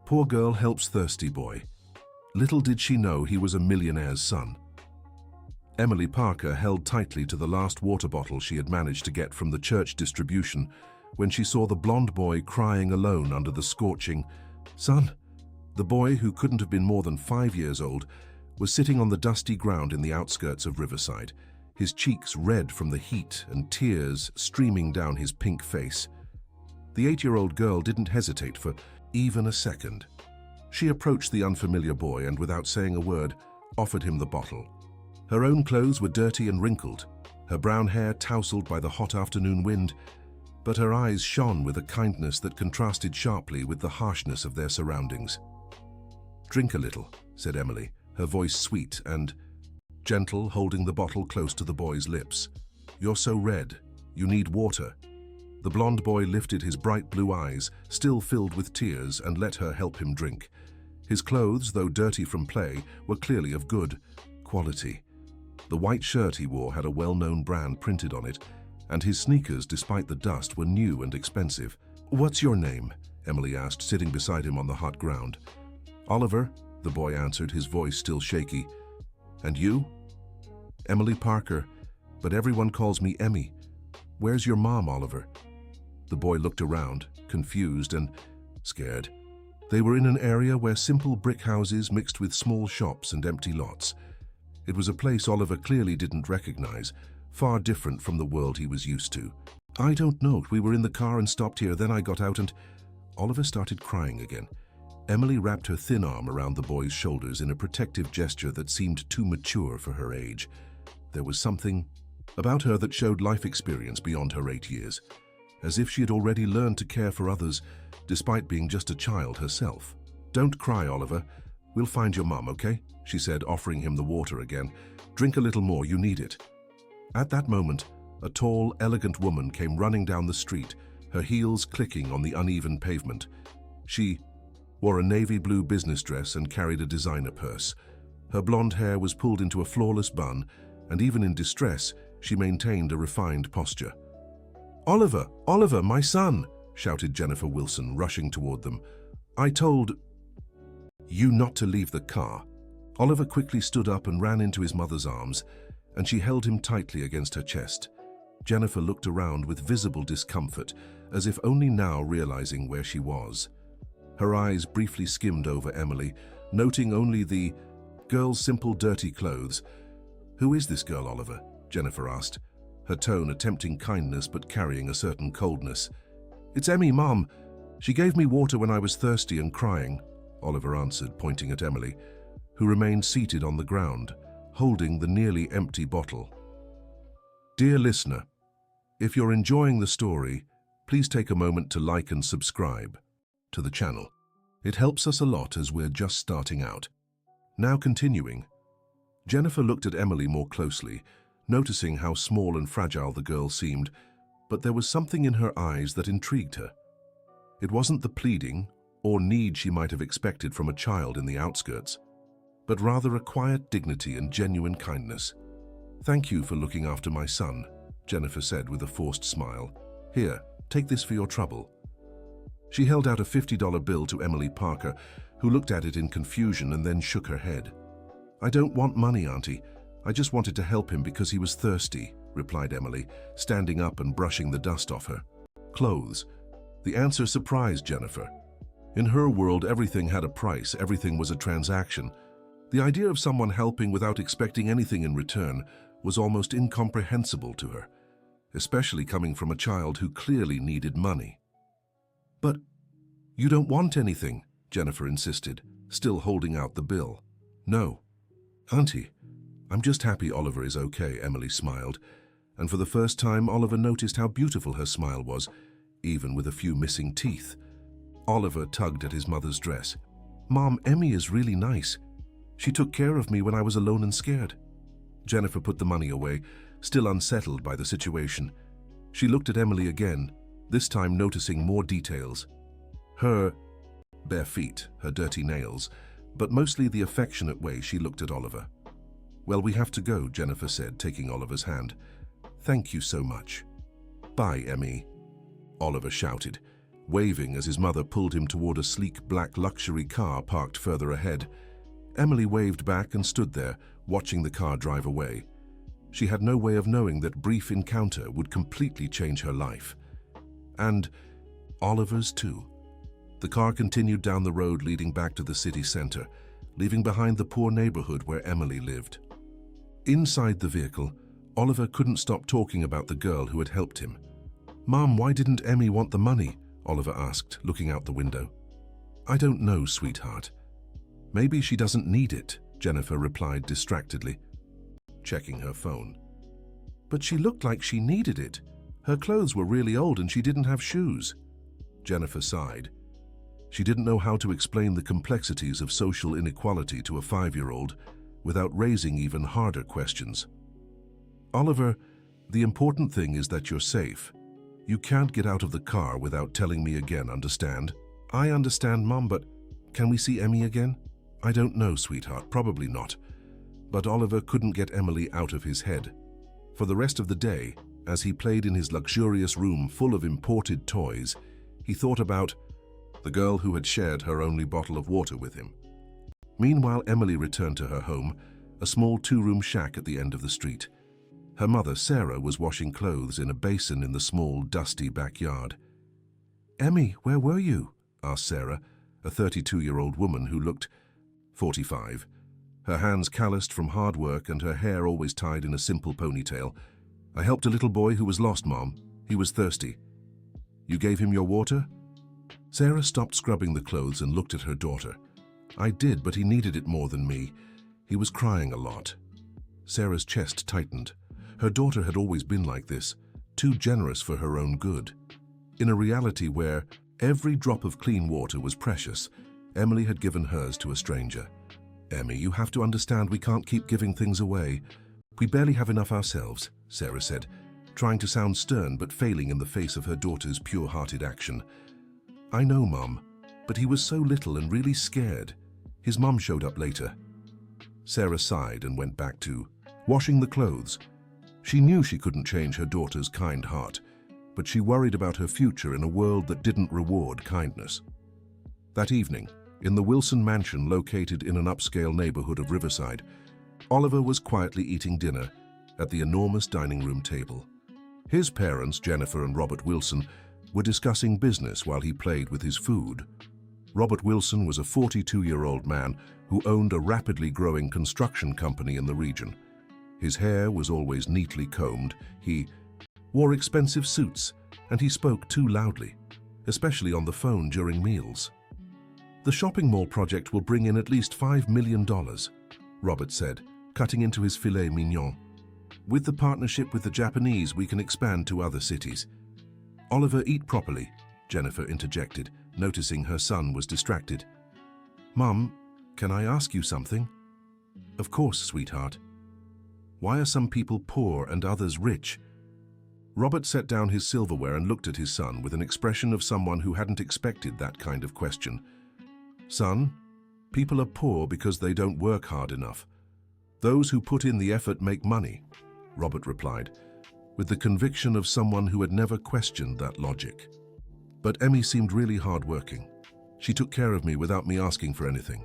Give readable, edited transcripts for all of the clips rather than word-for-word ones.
Poor girl helps thirsty boy. Little did she know he was a millionaire's son. Emily Parker held tightly to the last water bottle she had managed to get from the church distribution when she saw the blonde boy crying alone under the scorching sun. The boy, who couldn't have been more than 5 years old, was sitting on the dusty ground in the outskirts of Riverside, his cheeks red from the heat and tears streaming down his pink face. The 8-year-old girl didn't hesitate for even a second. She approached the unfamiliar boy and, without saying a word, offered him the bottle. Her own clothes were dirty and wrinkled, her brown hair tousled by the hot afternoon wind, but her eyes shone with a kindness that contrasted sharply with the harshness of their surroundings. "Drink a little," said Emily, her voice sweet and gentle, holding the bottle close to the boy's lips. "You're so red. You need water." The blonde boy lifted his bright blue eyes, still filled with tears, and let her help him drink. His clothes, though dirty from play, were clearly of good quality. The white shirt he wore had a well-known brand printed on it, and his sneakers, despite the dust, were new and expensive. "What's your name?" Emily asked, sitting beside him on the hot ground. "Oliver," the boy answered, his voice still shaky. "And you?" "Emily Parker, but everyone calls me Emmy. Where's your mom, Oliver?" The boy looked around, confused and scared. They were in an area where simple brick houses mixed with small shops and empty lots. It was a place Oliver clearly didn't recognize, far different from the world he was used to. "I don't know. We were in the car and stopped here, then I got out and—" Oliver started crying again. Emily wrapped her thin arm around the boy's shoulders in a protective gesture that seemed too mature for her age. There was something about her that showed life experience beyond her 8 years, as if she had already learned to care for others, despite being just a child herself. "Don't cry, Oliver. We'll find your mum, okay?" she said, offering him the water again. "Drink a little more, you need it." At that moment, a tall, elegant woman came running down the street, her heels clicking on the uneven pavement. She wore a navy blue business dress and carried a designer purse. Her blonde hair was pulled into a flawless bun, and even in distress, she maintained a refined posture. "Oliver, Oliver, my son!" shouted Jennifer Wilson, rushing toward them. "I told you not to leave the car." Oliver quickly stood up and ran into his mother's arms, and she held him tightly against her chest. Jennifer looked around with visible discomfort, as if only now realizing where she was. Her eyes briefly skimmed over Emily, noting only the girl's simple, dirty clothes. "Who is this girl, Oliver?" Jennifer asked, her tone attempting kindness but carrying a certain coldness. "It's Emmy, Mom. She gave me water when I was thirsty and crying," Oliver answered, pointing at Emily, who remained seated on the ground, holding the nearly empty bottle. Dear listener, if you're enjoying the story, please take a moment to like and subscribe to the channel. It helps us a lot as we're just starting out. Now continuing. Jennifer looked at Emily more closely, noticing how small and fragile the girl seemed, but there was something in her eyes that intrigued her. It wasn't the pleading or need she might have expected from a child in the outskirts, but rather a quiet dignity and genuine kindness. "Thank you for looking after my son," Jennifer said with a forced smile. "Here, take this for your trouble." She held out a $50 bill to Emily Parker, who looked at it in confusion and then shook her head. "I don't want money, Auntie. I just wanted to help him because he was thirsty," replied Emily, standing up and brushing the dust off her clothes. The answer surprised Jennifer. In her world, everything had a price, everything was a transaction. The idea of someone helping without expecting anything in return was almost incomprehensible to her, especially coming from a child who clearly needed money. "But you don't want anything," Jennifer insisted, still holding out the bill. "No, Auntie, I'm just happy Oliver is okay," Emily smiled, and for the first time Oliver noticed how beautiful her smile was, even with a few missing teeth. Oliver tugged at his mother's dress. "Mom, Emmy is really nice. She took care of me when I was alone and scared." Jennifer put the money away, still unsettled by the situation. She looked at Emily again, this time noticing more details. Her bare feet, her dirty nails, but mostly the affectionate way she looked at Oliver. "Well, we have to go," Jennifer said, taking Oliver's hand. "Thank you so much." "Bye, Emmy," Oliver shouted, waving as his mother pulled him toward a sleek black luxury car parked further ahead. Emily waved back and stood there, watching the car drive away. She had no way of knowing that brief encounter would completely change her life. And Oliver's too. The car continued down the road leading back to the city center, leaving behind the poor neighborhood where Emily lived. Inside the vehicle, Oliver couldn't stop talking about the girl who had helped him. "Mom, why didn't Emmy want the money?" Oliver asked, looking out the window. "I don't know, sweetheart. Maybe she doesn't need it," Jennifer replied distractedly, checking her phone. "But she looked like she needed it. Her clothes were really old and she didn't have shoes." Jennifer sighed. She didn't know how to explain the complexities of social inequality to a 5-year-old without raising even harder questions. "Oliver, the important thing is that you're safe. You can't get out of the car without telling me again, understand?" "I understand, Mom, but can we see Emmy again?" "I don't know, sweetheart, probably not." But Oliver couldn't get Emily out of his head. For the rest of the day, as he played in his luxurious room full of imported toys, he thought about the girl who had shared her only bottle of water with him. Meanwhile, Emily returned to her home, a small 2-room shack at the end of the street. Her mother, Sarah, was washing clothes in a basin in the small, dusty backyard. "Emmy, where were you?" asked Sarah, a 32-year-old woman who looked 45. Her hands calloused from hard work and her hair always tied in a simple ponytail. "I helped a little boy who was lost, Mom. He was thirsty." "You gave him your water?" Sarah stopped scrubbing the clothes and looked at her daughter. "I did, but he needed it more than me. He was crying a lot." Sarah's chest tightened. Her daughter had always been like this, too generous for her own good. In a reality where every drop of clean water was precious, Emily had given hers to a stranger. "Emmy, you have to understand we can't keep giving things away. We barely have enough ourselves," Sarah said, trying to sound stern but failing in the face of her daughter's pure-hearted action. "I know, Mom, but he was so little and really scared. His mom showed up later." Sarah sighed and went back to washing the clothes. She knew she couldn't change her daughter's kind heart, but she worried about her future in a world that didn't reward kindness. That evening, in the Wilson mansion located in an upscale neighborhood of Riverside, Oliver was quietly eating dinner at the enormous dining room table. His parents, Jennifer and Robert Wilson, were discussing business while he played with his food. Robert Wilson was a 42-year-old man who owned a rapidly growing construction company in the region. His hair was always neatly combed, he wore expensive suits, and he spoke too loudly, especially on the phone during meals. "The shopping mall project will bring in at least $5 million, Robert said, cutting into his filet mignon. "With the partnership with the Japanese, we can expand to other cities." "Oliver, eat properly," Jennifer interjected, noticing her son was distracted. "Mom, can I ask you something?" "Of course, sweetheart." "Why are some people poor and others rich?" Robert set down his silverware and looked at his son with an expression of someone who hadn't expected that kind of question. "Son, people are poor because they don't work hard enough. Those who put in the effort make money," Robert replied, with the conviction of someone who had never questioned that logic. "But Emmy seemed really hard-working. She took care of me without me asking for anything."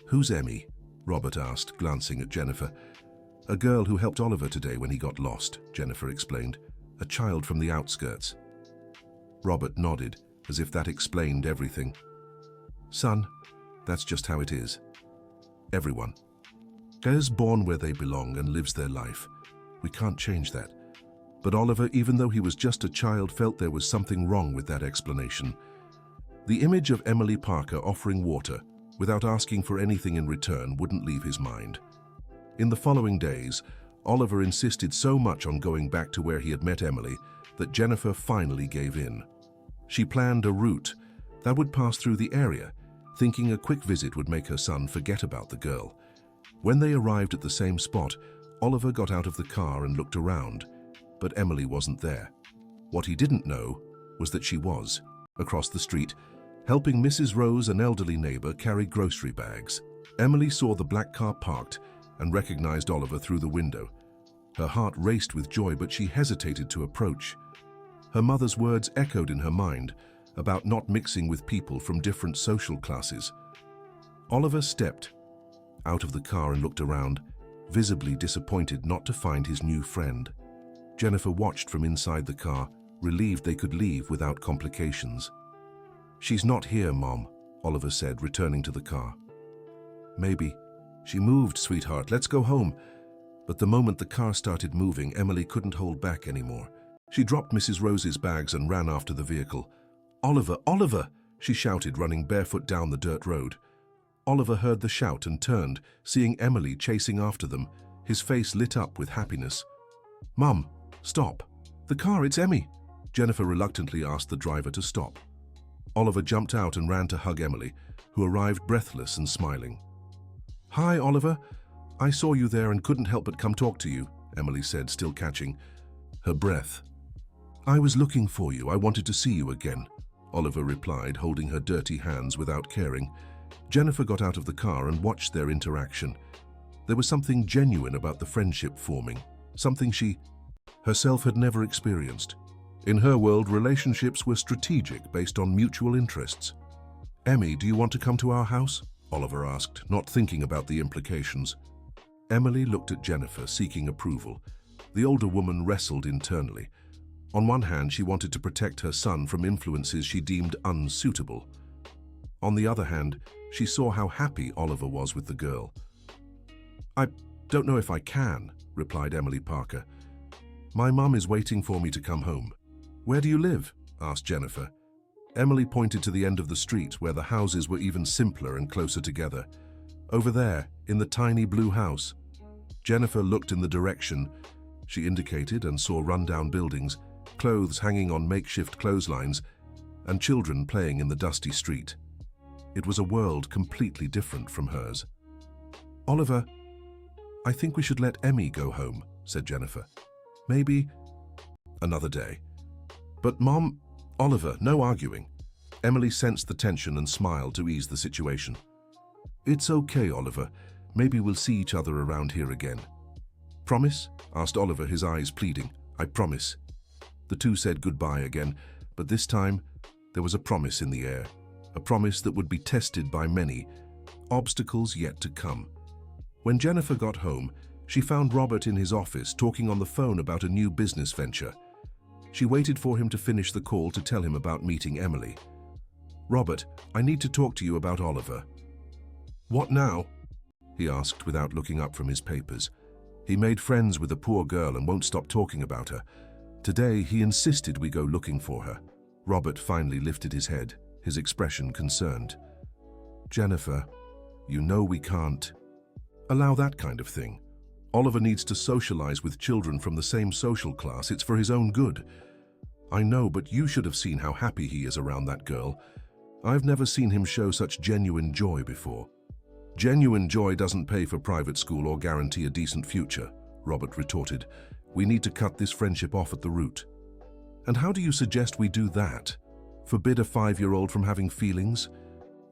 "Who's Emmy?" Robert asked, glancing at Jennifer. "A girl who helped Oliver today when he got lost," Jennifer explained. "A child from the outskirts." Robert nodded, as if that explained everything. "Son, that's just how it is. Everyone is born where they belong and lives their life. We can't change that." But Oliver, even though he was just a child, felt there was something wrong with that explanation. The image of Emily Parker offering water without asking for anything in return wouldn't leave his mind. In the following days, Oliver insisted so much on going back to where he had met Emily that Jennifer finally gave in. She planned a route that would pass through the area, thinking a quick visit would make her son forget about the girl. When they arrived at the same spot, Oliver got out of the car and looked around, but Emily wasn't there. What he didn't know was that she was, across the street, helping Mrs. Rose, an elderly neighbor, carry grocery bags. Emily saw the black car parked and recognized Oliver through the window. Her heart raced with joy, but she hesitated to approach. Her mother's words echoed in her mind, about not mixing with people from different social classes. Oliver stepped out of the car and looked around, visibly disappointed not to find his new friend. Jennifer watched from inside the car, relieved they could leave without complications. "She's not here, Mom," Oliver said, returning to the car. "Maybe. She moved, sweetheart. Let's go home." But the moment the car started moving, Emily couldn't hold back anymore. She dropped Mrs. Rose's bags and ran after the vehicle. "Oliver, Oliver!" she shouted, running barefoot down the dirt road. Oliver heard the shout and turned, seeing Emily chasing after them, his face lit up with happiness. "Mum, stop. The car, it's Emmy." Jennifer reluctantly asked the driver to stop. Oliver jumped out and ran to hug Emily, who arrived breathless and smiling. "Hi, Oliver. I saw you there and couldn't help but come talk to you," Emily said, still catching her breath. "I was looking for you. I wanted to see you again," Oliver replied, holding her dirty hands without caring. Jennifer got out of the car and watched their interaction. There was something genuine about the friendship forming, something she herself had never experienced. In her world, relationships were strategic, based on mutual interests. "Emmy, do you want to come to our house?" Oliver asked, not thinking about the implications. Emily looked at Jennifer, seeking approval. The older woman wrestled internally. On one hand, she wanted to protect her son from influences she deemed unsuitable. On the other hand, she saw how happy Oliver was with the girl. "I don't know if I can," replied Emily Parker. "My mum is waiting for me to come home." "Where do you live?" asked Jennifer. Emily pointed to the end of the street where the houses were even simpler and closer together. "Over there, in the tiny blue house." Jennifer looked in the direction she indicated and saw run-down buildings, clothes hanging on makeshift clotheslines, and children playing in the dusty street. It was a world completely different from hers. "Oliver, I think we should let Emmy go home," said Jennifer. "Maybe another day." "But Mom..." "Oliver, no arguing." Emily sensed the tension and smiled to ease the situation. "It's okay, Oliver. Maybe we'll see each other around here again." "Promise?" asked Oliver, his eyes pleading. "I promise." The two said goodbye again, but this time there was a promise in the air. A promise that would be tested by many, obstacles yet to come. When Jennifer got home, she found Robert in his office talking on the phone about a new business venture. She waited for him to finish the call to tell him about meeting Emily. "Robert, I need to talk to you about Oliver." "What now?" he asked without looking up from his papers. He made friends with a poor girl and won't stop talking about her. Today, he insisted we go looking for her. Robert finally lifted his head, his expression concerned. "Jennifer, you know we can't allow that kind of thing. Oliver needs to socialize with children from the same social class. It's for his own good." "I know, but you should have seen how happy he is around that girl. I've never seen him show such genuine joy before." "Genuine joy doesn't pay for private school or guarantee a decent future," Robert retorted. "We need to cut this friendship off at the root." "And how do you suggest we do that? Forbid a 5-year-old from having feelings?"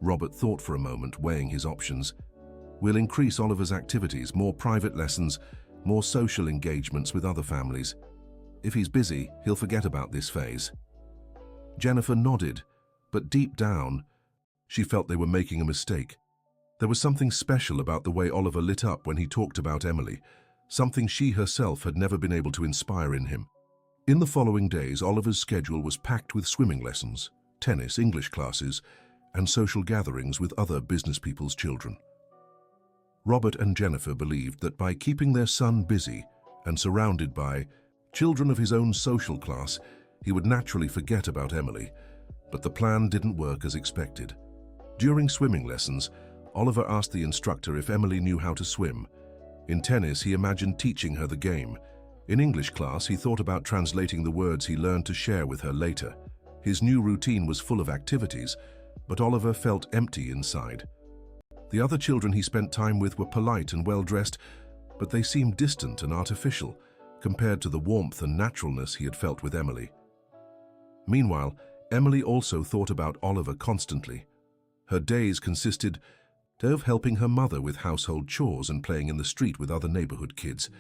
Robert thought for a moment, weighing his options. "We'll increase Oliver's activities, more private lessons, more social engagements with other families. If he's busy, he'll forget about this phase." Jennifer nodded, but deep down, she felt they were making a mistake. There was something special about the way Oliver lit up when he talked about Emily, something she herself had never been able to inspire in him. In the following days, Oliver's schedule was packed with swimming lessons, tennis, English classes, and social gatherings with other business people's children. Robert and Jennifer believed that by keeping their son busy and surrounded by children of his own social class, he would naturally forget about Emily, but the plan didn't work as expected. During swimming lessons, Oliver asked the instructor if Emily knew how to swim. In tennis, he imagined teaching her the game. In English class, he thought about translating the words he learned to share with her later. His new routine was full of activities, but Oliver felt empty inside. The other children he spent time with were polite and well-dressed, but they seemed distant and artificial compared to the warmth and naturalness he had felt with Emily. Meanwhile, Emily also thought about Oliver constantly. Her days consisted of helping her mother with household chores and playing in the street with other neighborhood kids,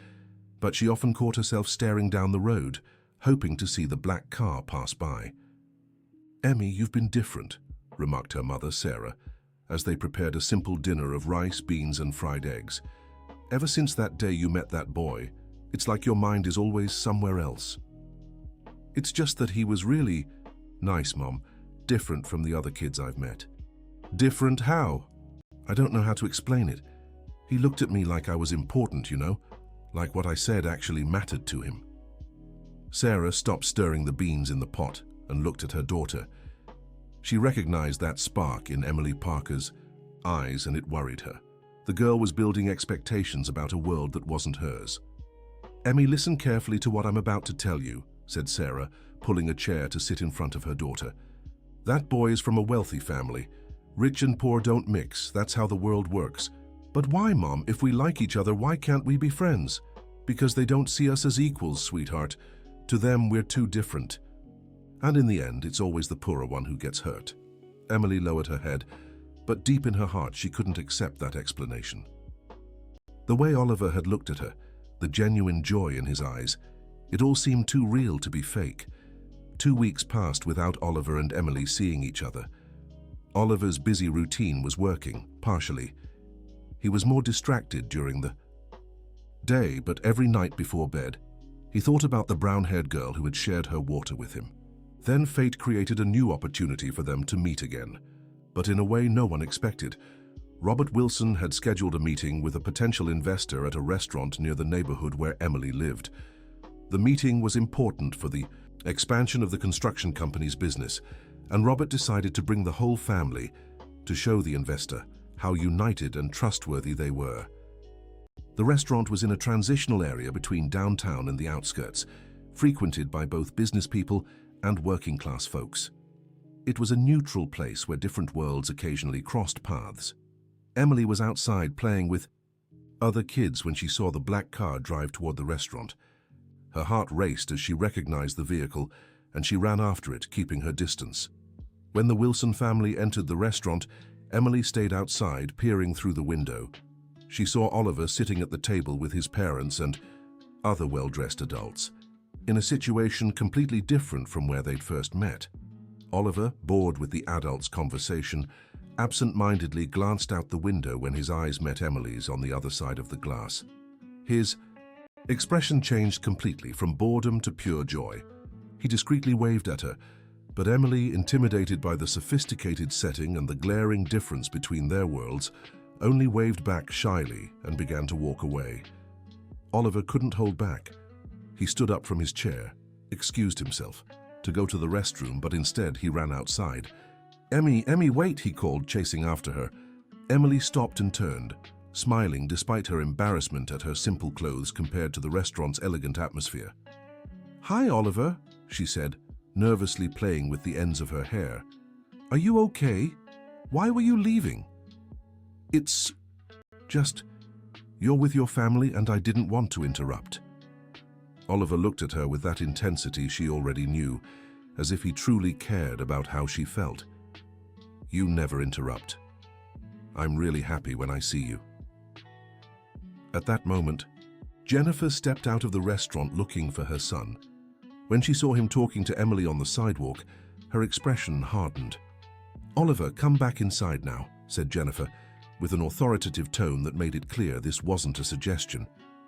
but she often caught herself staring down the road, hoping to see the black car pass by. "Emmy, you've been different," remarked her mother, Sarah, as they prepared a simple dinner of rice, beans, and fried eggs. "Ever since that day you met that boy, it's like your mind is always somewhere else." "It's just that he was really nice, Mom. Different from the other kids I've met." "Different how?" "I don't know how to explain it. He looked at me like I was important, you know, like what I said actually mattered to him." Sarah stopped stirring the beans in the pot and looked at her daughter. She recognized that spark in Emily Parker's eyes, and it worried her. The girl was building expectations about a world that wasn't hers. "Emmy, listen carefully to what I'm about to tell you," said Sarah, pulling a chair to sit in front of her daughter. "That boy is from a wealthy family. Rich and poor don't mix, that's how the world works. But why, Mom? If we like each other, why can't we be friends?" "Because they don't see us as equals, sweetheart. To them, we're too different. And in the end, it's always the poorer one who gets hurt." Emily lowered her head, but deep in her heart she couldn't accept that explanation. The way Oliver had looked at her, the genuine joy in his eyes, it all seemed too real to be fake. 2 weeks passed without Oliver and Emily seeing each other. Oliver's busy routine was working, partially. He was more distracted during the day, but every night before bed, he thought about the brown-haired girl who had shared her water with him. Then fate created a new opportunity for them to meet again, but in a way no one expected. Robert Wilson had scheduled a meeting with a potential investor at a restaurant near the neighborhood where Emily lived. The meeting was important for the expansion of the construction company's business, and Robert decided to bring the whole family to show the investor how united and trustworthy they were. The restaurant was in a transitional area between downtown and the outskirts, frequented by both business people and working-class folks. It was a neutral place where different worlds occasionally crossed paths. Emily was outside playing with other kids when she saw the black car drive toward the restaurant. Her heart raced as she recognized the vehicle, and she ran after it, keeping her distance. When the Wilson family entered the restaurant, Emily stayed outside, peering through the window. She saw Oliver sitting at the table with his parents and other well-dressed adults, in a situation completely different from where they'd first met. Oliver, bored with the adults' conversation, absent-mindedly glanced out the window when his eyes met Emily's on the other side of the glass. His expression changed completely, from boredom to pure joy. He discreetly waved at her, but Emily, intimidated by the sophisticated setting and the glaring difference between their worlds, only waved back shyly and began to walk away. Oliver couldn't hold back. He stood up from his chair, excused himself, to go to the restroom, but instead he ran outside. Emmy, wait," he called, chasing after her. Emily stopped and turned, smiling despite her embarrassment at her simple clothes compared to the restaurant's elegant atmosphere. "Hi, Oliver," she said, nervously playing with the ends of her hair. "Are you okay? Why were you leaving?" "It's just, you're with your family and I didn't want to interrupt." Oliver looked at her with that intensity she already knew, as if he truly cared about how she felt. "You never interrupt. I'm really happy when I see you." At that moment, Jennifer stepped out of the restaurant looking for her son. When she saw him talking to Emily on the sidewalk, her expression hardened. "Oliver, come back inside now," said Jennifer, with an authoritative tone that made it clear this wasn't a suggestion.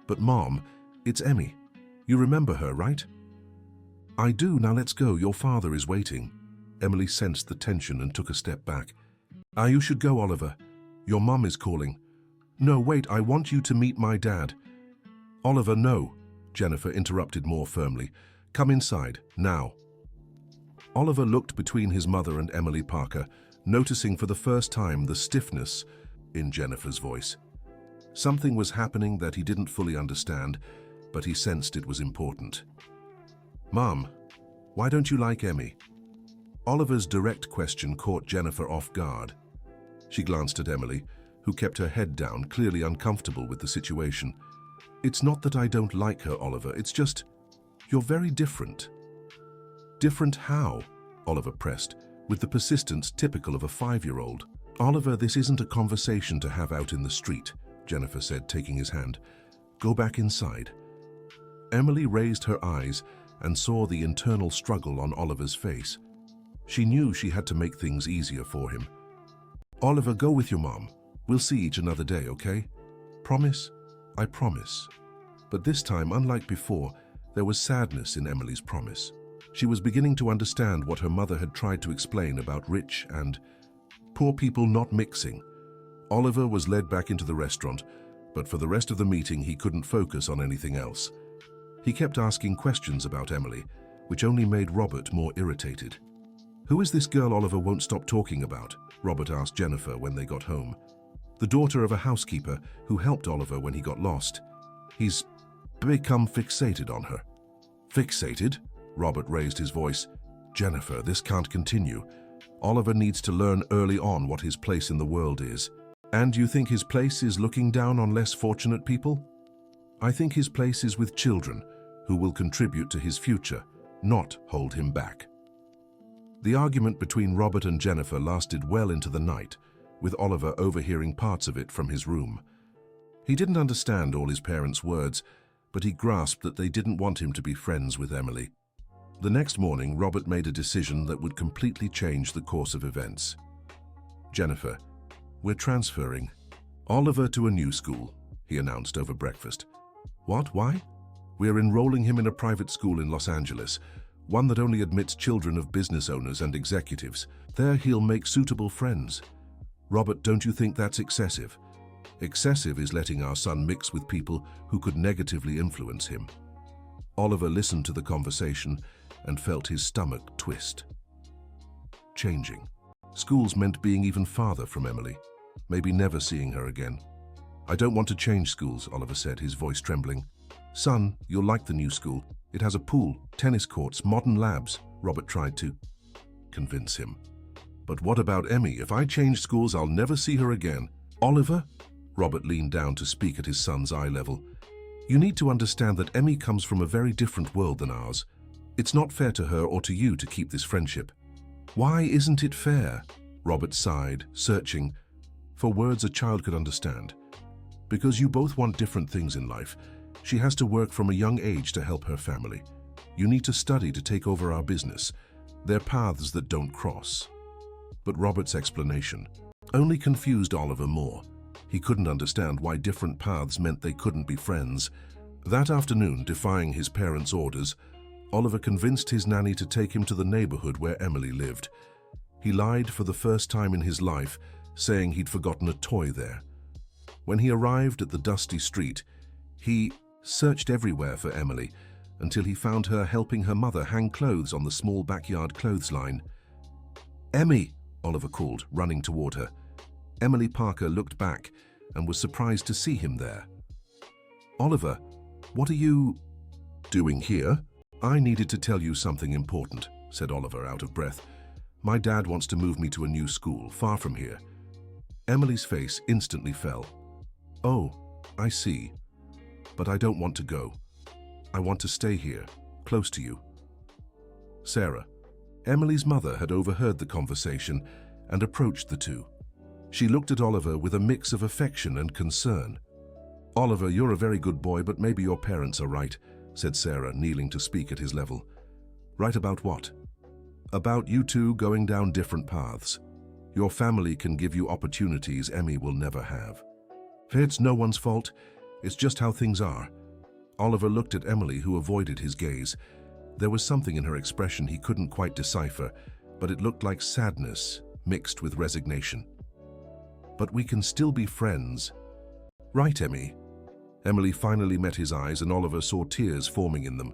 "But Mom, it's Emmy. You remember her, right?" "I do. Now let's go. Your father is waiting." Emily sensed the tension and took a step back. "You should go, Oliver. Your mum is calling." "No, wait, I want you to meet my dad." "Oliver, no," Jennifer interrupted more firmly. "Come inside, now." Oliver looked between his mother and Emily Parker, noticing for the first time the stiffness in Jennifer's voice. Something was happening that he didn't fully understand, but he sensed it was important. "Mom, why don't you like Emmy?" Oliver's direct question caught Jennifer off guard. She glanced at Emily, who kept her head down, clearly uncomfortable with the situation. "It's not that I don't like her, Oliver, it's just, you're very different." "Different how?" Oliver pressed, with the persistence typical of a 5-year-old. "Oliver, this isn't a conversation to have out in the street," Jennifer said, taking his hand. "Go back inside." Emily raised her eyes and saw the internal struggle on Oliver's face. She knew she had to make things easier for him. "Oliver, go with your mom. We'll see each another day, okay? Promise?" "I promise." But this time, unlike before, there was sadness in Emily's promise. She was beginning to understand what her mother had tried to explain about rich and poor people not mixing. Oliver was led back into the restaurant, but for the rest of the meeting he couldn't focus on anything else. He kept asking questions about Emily, which only made Robert more irritated. "Who is this girl Oliver won't stop talking about?" Robert asked Jennifer when they got home. "The daughter of a housekeeper who helped Oliver when he got lost. He's become fixated on her." "Fixated?" Robert raised his voice. "Jennifer, this can't continue. Oliver needs to learn early on what his place in the world is." "And you think his place is looking down on less fortunate people?" "I think his place is with children who will contribute to his future, not hold him back." The argument between Robert and Jennifer lasted well into the night, with Oliver overhearing parts of it from his room. He didn't understand all his parents' words, but he grasped that they didn't want him to be friends with Emily. The next morning, Robert made a decision that would completely change the course of events. "Jennifer, we're transferring Oliver to a new school," he announced over breakfast. "What? Why?" "We're enrolling him in a private school in Los Angeles, one that only admits children of business owners and executives. There he'll make suitable friends." "Robert, don't you think that's excessive?" "Excessive is letting our son mix with people who could negatively influence him." Oliver listened to the conversation and felt his stomach twist. Changing. Schools meant being even farther from Emily, maybe never seeing her again. "I don't want to change schools," Oliver said, his voice trembling. "Son, you'll like the new school. It has a pool, tennis courts, modern labs," Robert tried to convince him. "But what about Emmy? If I change schools, I'll never see her again." "Oliver?" Robert leaned down to speak at his son's eye level. "You need to understand that Emmy comes from a very different world than ours. It's not fair to her or to you to keep this friendship." "Why isn't it fair?" Robert sighed, searching for words a child could understand. "Because you both want different things in life. She has to work from a young age to help her family. You need to study to take over our business. They're paths that don't cross." But Robert's explanation only confused Oliver more. He couldn't understand why different paths meant they couldn't be friends. That afternoon, defying his parents' orders, Oliver convinced his nanny to take him to the neighborhood where Emily lived. He lied for the first time in his life, saying he'd forgotten a toy there. When he arrived at the dusty street, he searched everywhere for Emily until he found her helping her mother hang clothes on the small backyard clothesline. "Emmy!" Oliver called, running toward her. Emily Parker looked back and was surprised to see him there. "Oliver, what are you doing here?" "I needed to tell you something important," said Oliver, out of breath. "My dad wants to move me to a new school, far from here." Emily's face instantly fell. "Oh, I see. But I don't want to go. I want to stay here, close to you." Sarah, Emily's mother, had overheard the conversation and approached the two. She looked at Oliver with a mix of affection and concern. "Oliver, you're a very good boy, but maybe your parents are right," said Sarah, kneeling to speak at his level. "Right about what?" "About you two going down different paths. Your family can give you opportunities Emmy will never have. It's no one's fault. It's just how things are." Oliver looked at Emily, who avoided his gaze. There was something in her expression he couldn't quite decipher, but it looked like sadness mixed with resignation. "But we can still be friends." "Right, Emmy?" Emily finally met his eyes, and Oliver saw tears forming in them.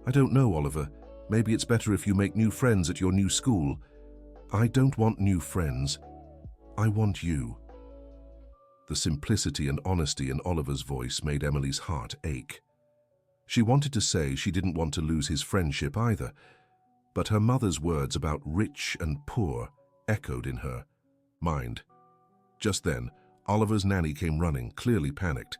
"I don't know, Oliver. Maybe it's better if you make new friends at your new school." "I don't want new friends. I want you." The simplicity and honesty in Oliver's voice made Emily's heart ache. She wanted to say she didn't want to lose his friendship either, but her mother's words about rich and poor echoed in her mind. Just then, Oliver's nanny came running, clearly panicked.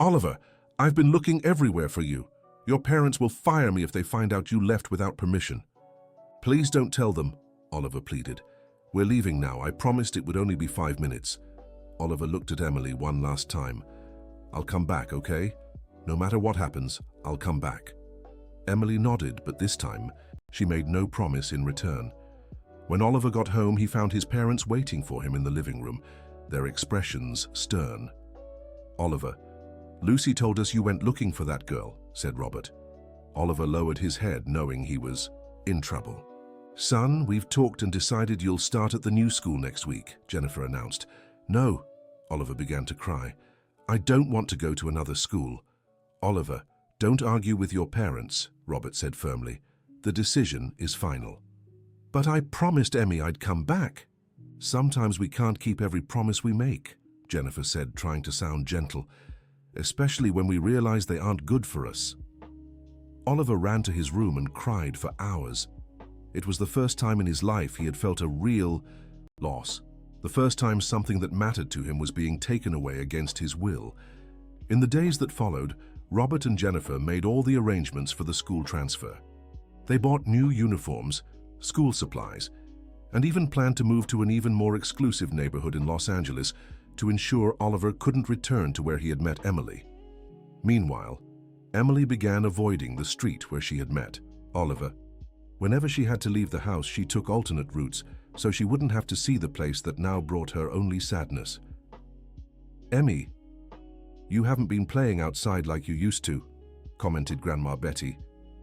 "Oliver, I've been looking everywhere for you. Your parents will fire me if they find out you left without permission." "Please don't tell them," Oliver pleaded. "We're leaving now. I promised it would only be 5 minutes." Oliver looked at Emily one last time. "I'll come back, okay? No matter what happens, I'll come back." Emily nodded, but this time, she made no promise in return. When Oliver got home, he found his parents waiting for him in the living room, their expressions stern. "Oliver, Lucy told us you went looking for that girl," said Robert. Oliver lowered his head, knowing he was in trouble. "Son, we've talked and decided you'll start at the new school next week," Jennifer announced. "No," Oliver began to cry. "I don't want to go to another school." "Oliver, don't argue with your parents," Robert said firmly. "The decision is final." "But I promised Emmy I'd come back." "Sometimes we can't keep every promise we make," Jennifer said, trying to sound gentle, "especially when we realize they aren't good for us." Oliver ran to his room and cried for hours. It was the first time in his life he had felt a real loss. The first time something that mattered to him was being taken away against his will. In the days that followed, Robert and Jennifer made all the arrangements for the school transfer. They bought new uniforms, school supplies, and even planned to move to an even more exclusive neighborhood in Los Angeles to ensure Oliver couldn't return to where he had met Emily. Meanwhile, Emily began avoiding the street where she had met Oliver. Whenever she had to leave the house, she took alternate routes so she wouldn't have to see the place that now brought her only sadness. "Emmy, you haven't been playing outside like you used to," commented Grandma Betty,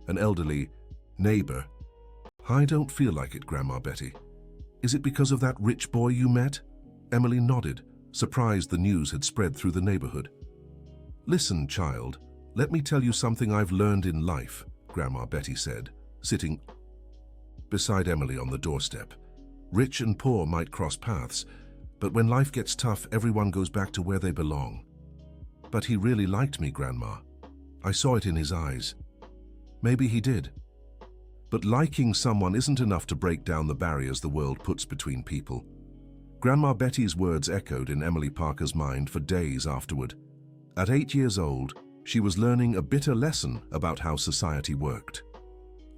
an elderly neighbor. "I don't feel like it, Grandma Betty. Is it because of that rich boy you met?" Emily nodded, surprised the news had spread through the neighborhood. "Listen, child, let me tell you something I've learned in life," Grandma Betty said, sitting beside Emily on the doorstep. "Rich and poor might cross paths, but when life gets tough, everyone goes back to where they belong." "But he really liked me, Grandma. I saw it in his eyes." "Maybe he did. But liking someone isn't enough to break down the barriers the world puts between people." Grandma Betty's words echoed in Emily Parker's mind for days afterward. At 8 years old, she was learning a bitter lesson about how society worked.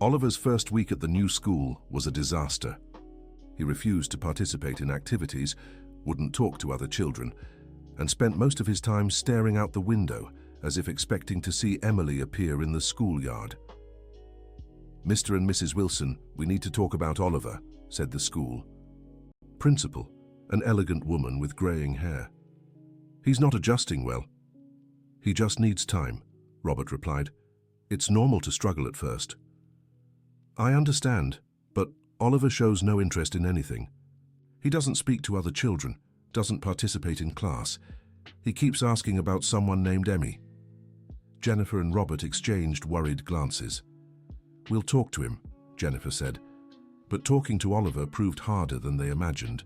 Oliver's first week at the new school was a disaster. He refused to participate in activities, wouldn't talk to other children, and spent most of his time staring out the window as if expecting to see Emily appear in the schoolyard. "Mr. and Mrs. Wilson, we need to talk about Oliver," said the school principal, an elegant woman with graying hair. "He's not adjusting well." "He just needs time," Robert replied. "It's normal to struggle at first." "I understand, but Oliver shows no interest in anything. He doesn't speak to other children, doesn't participate in class. He keeps asking about someone named Emmy." Jennifer and Robert exchanged worried glances. "We'll talk to him," Jennifer said, but talking to Oliver proved harder than they imagined.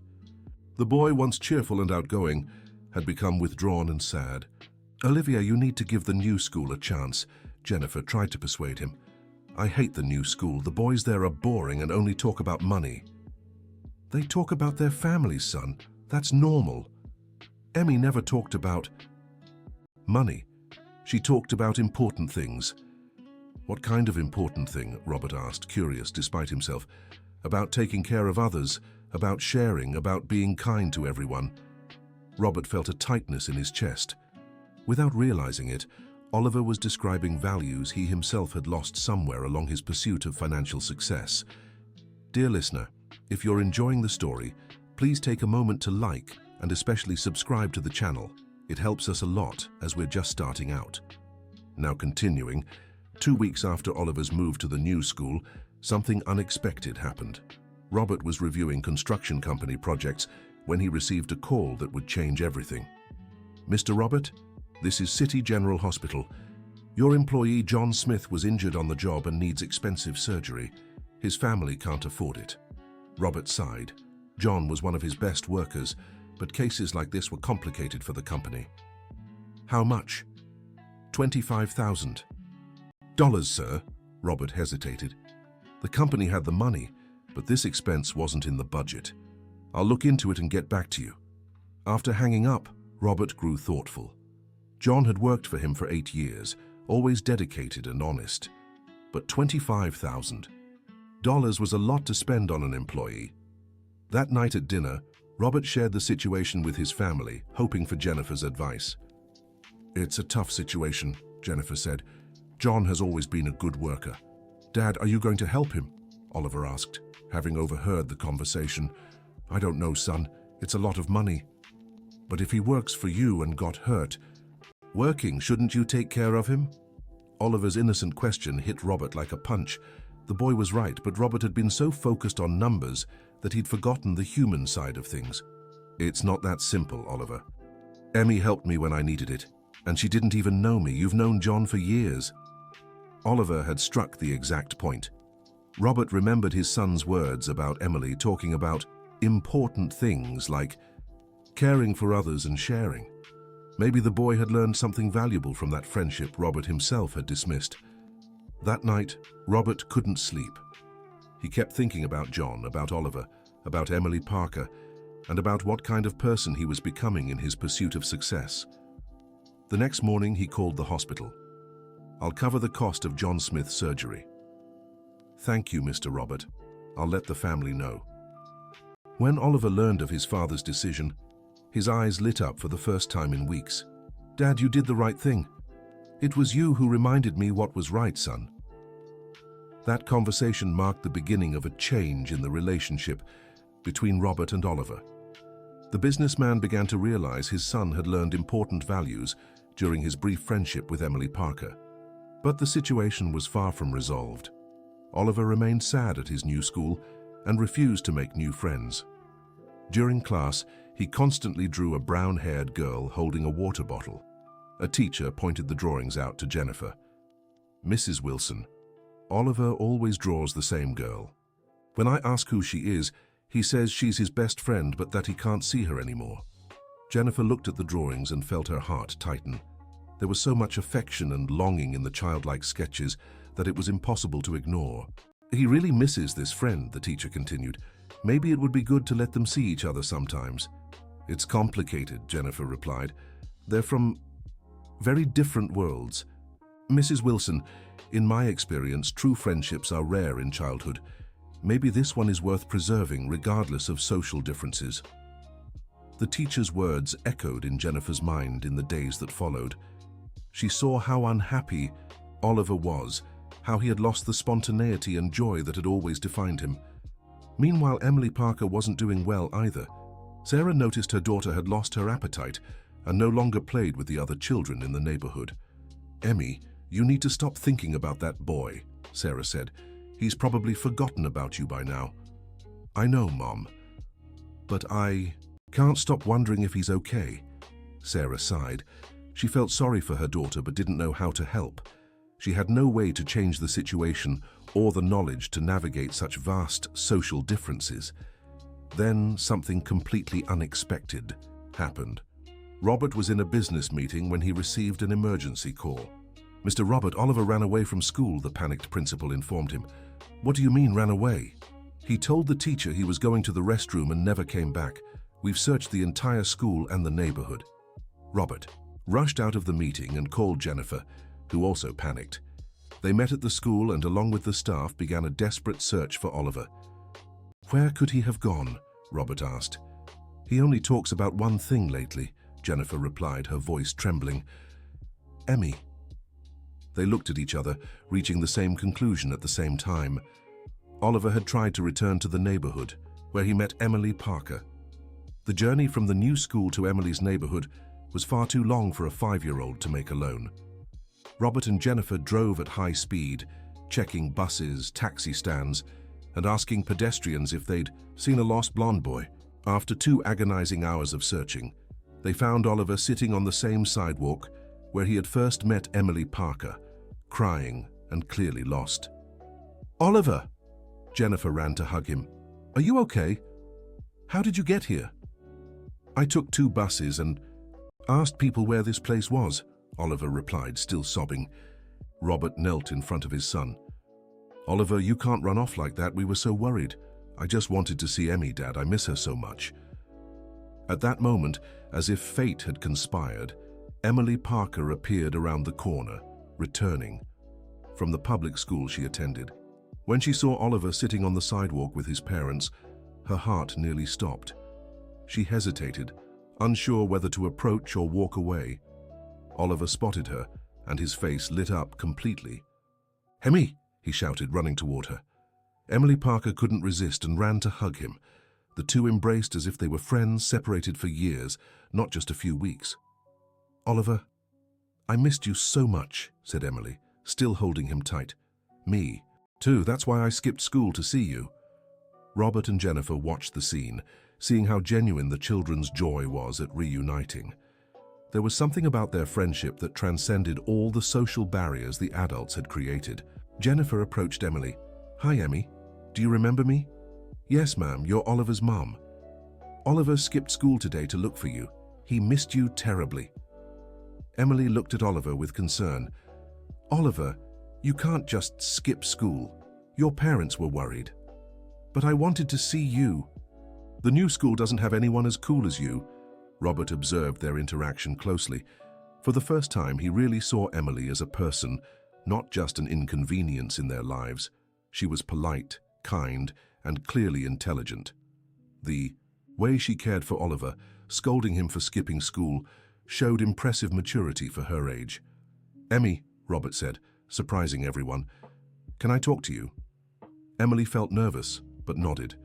The boy, once cheerful and outgoing, had become withdrawn and sad. "Olivia, you need to give the new school a chance," Jennifer tried to persuade him. "I hate the new school. The boys there are boring and only talk about money." "They talk about their families, son. That's normal." "Emmy never talked about money. She talked about important things." "What kind of important thing?" Robert asked, curious despite himself. "About taking care of others, about sharing, about being kind to everyone." Robert felt a tightness in his chest. Without realizing it, Oliver was describing values he himself had lost somewhere along his pursuit of financial success. Dear listener, if you're enjoying the story, please take a moment to like and especially subscribe to the channel. It helps us a lot as we're just starting out. Now continuing, 2 weeks after Oliver's move to the new school, something unexpected happened. Robert was reviewing construction company projects when he received a call that would change everything. "Mr. Robert, this is City General Hospital. Your employee John Smith was injured on the job and needs expensive surgery. His family can't afford it." Robert sighed. John was one of his best workers, but cases like this were complicated for the company. "How much?" $25,000, sir." Robert hesitated. The company had the money, but this expense wasn't in the budget. "I'll look into it and get back to you." After hanging up, Robert grew thoughtful. John had worked for him for 8 years, always dedicated and honest. But $25,000 was a lot to spend on an employee. That night at dinner, Robert shared the situation with his family, hoping for Jennifer's advice. "It's a tough situation," Jennifer said. "John has always been a good worker." "Dad, are you going to help him?" Oliver asked. having overheard the conversation. "I don't know, son. It's a lot of money. But if he works for you and got hurt, working, shouldn't you take care of him?" Oliver's innocent question hit Robert like a punch. The boy was right, but Robert had been so focused on numbers that he'd forgotten the human side of things. "It's not that simple, Oliver. Emmy helped me when I needed it, and she didn't even know me. You've known John for years." Oliver had struck the exact point. Robert remembered his son's words about Emily talking about important things like caring for others and sharing. Maybe the boy had learned something valuable from that friendship Robert himself had dismissed. That night, Robert couldn't sleep. He kept thinking about John, about Oliver, about Emily Parker, and about what kind of person he was becoming in his pursuit of success. The next morning, he called the hospital. "I'll cover the cost of John Smith's surgery." "Thank you, Mr. Robert. I'll let the family know." When Oliver learned of his father's decision, his eyes lit up for the first time in weeks. "Dad, you did the right thing. It was you who reminded me what was right, son." That conversation marked the beginning of a change in the relationship between Robert and Oliver. The businessman began to realize his son had learned important values during his brief friendship with Emily Parker. But the situation was far from resolved. Oliver remained sad at his new school and refused to make new friends. During class, he constantly drew a brown-haired girl holding a water bottle. A teacher pointed the drawings out to Jennifer. "Mrs. Wilson, Oliver always draws the same girl. When I ask who she is, he says she's his best friend but that he can't see her anymore." Jennifer looked at the drawings and felt her heart tighten. There was so much affection and longing in the childlike sketches that it was impossible to ignore. "He really misses this friend," the teacher continued. "Maybe it would be good to let them see each other sometimes." "It's complicated," Jennifer replied. "They're from very different worlds. Mrs. Wilson, in my experience, true friendships are rare in childhood. Maybe this one is worth preserving regardless of social differences." The teacher's words echoed in Jennifer's mind in the days that followed. She saw how unhappy Oliver was, how he had lost the spontaneity and joy that had always defined him. Meanwhile, Emily Parker wasn't doing well either. Sarah noticed her daughter had lost her appetite and no longer played with the other children in the neighborhood. "Emmy, you need to stop thinking about that boy," Sarah said. "He's probably forgotten about you by now." "I know, Mom, but I can't stop wondering if he's okay." Sarah sighed. She felt sorry for her daughter but didn't know how to help. She had no way to change the situation or the knowledge to navigate such vast social differences. Then something completely unexpected happened. Robert was in a business meeting when he received an emergency call. "Mr. Robert, Oliver ran away from school," the panicked principal informed him. "What do you mean, ran away?" "He told the teacher he was going to the restroom and never came back. We've searched the entire school and the neighborhood." Robert rushed out of the meeting and called Jennifer, who also panicked. They met at the school and, along with the staff, began a desperate search for Oliver. "Where could he have gone?" Robert asked. "He only talks about one thing lately," Jennifer replied, her voice trembling. "Emmy." They looked at each other, reaching the same conclusion at the same time. Oliver had tried to return to the neighborhood, where he met Emily Parker. The journey from the new school to Emily's neighborhood was far too long for a 5-year-old to make alone. Robert and Jennifer drove at high speed, checking buses, taxi stands, and asking pedestrians if they'd seen a lost blonde boy. After 2 agonizing hours of searching, they found Oliver sitting on the same sidewalk where he had first met Emily Parker, crying and clearly lost. "Oliver!" Jennifer ran to hug him. "Are you okay? How did you get here?" "I took 2 buses and asked people where this place was," Oliver replied, still sobbing. Robert knelt in front of his son. "Oliver, you can't run off like that. We were so worried. I just wanted to see Emmy, Dad. I miss her so much." At that moment, as if fate had conspired, Emily Parker appeared around the corner, returning from the public school she attended. When she saw Oliver sitting on the sidewalk with his parents, her heart nearly stopped. She hesitated, unsure whether to approach or walk away. Oliver spotted her, and his face lit up completely. "Emmy!" he shouted, running toward her. Emily Parker couldn't resist and ran to hug him. The two embraced as if they were friends separated for years, not just a few weeks. "Oliver, I missed you so much," said Emily, still holding him tight. "Me, too. That's why I skipped school to see you." Robert and Jennifer watched the scene, seeing how genuine the children's joy was at reuniting. There was something about their friendship that transcended all the social barriers the adults had created. Jennifer approached Emily. "Hi, Emmy. Do you remember me?" "Yes, ma'am. You're Oliver's mom. Oliver skipped school today to look for you. He missed you terribly." Emily looked at Oliver with concern. "Oliver, you can't just skip school. Your parents were worried." "But I wanted to see you." "The new school doesn't have anyone as cool as you." Robert observed their interaction closely. For the first time, he really saw Emily as a person, not just an inconvenience in their lives. She was polite, kind, and clearly intelligent. The way she cared for Oliver, scolding him for skipping school, showed impressive maturity for her age. "Emmy," Robert said, surprising everyone, "can I talk to you?" Emily felt nervous, but nodded.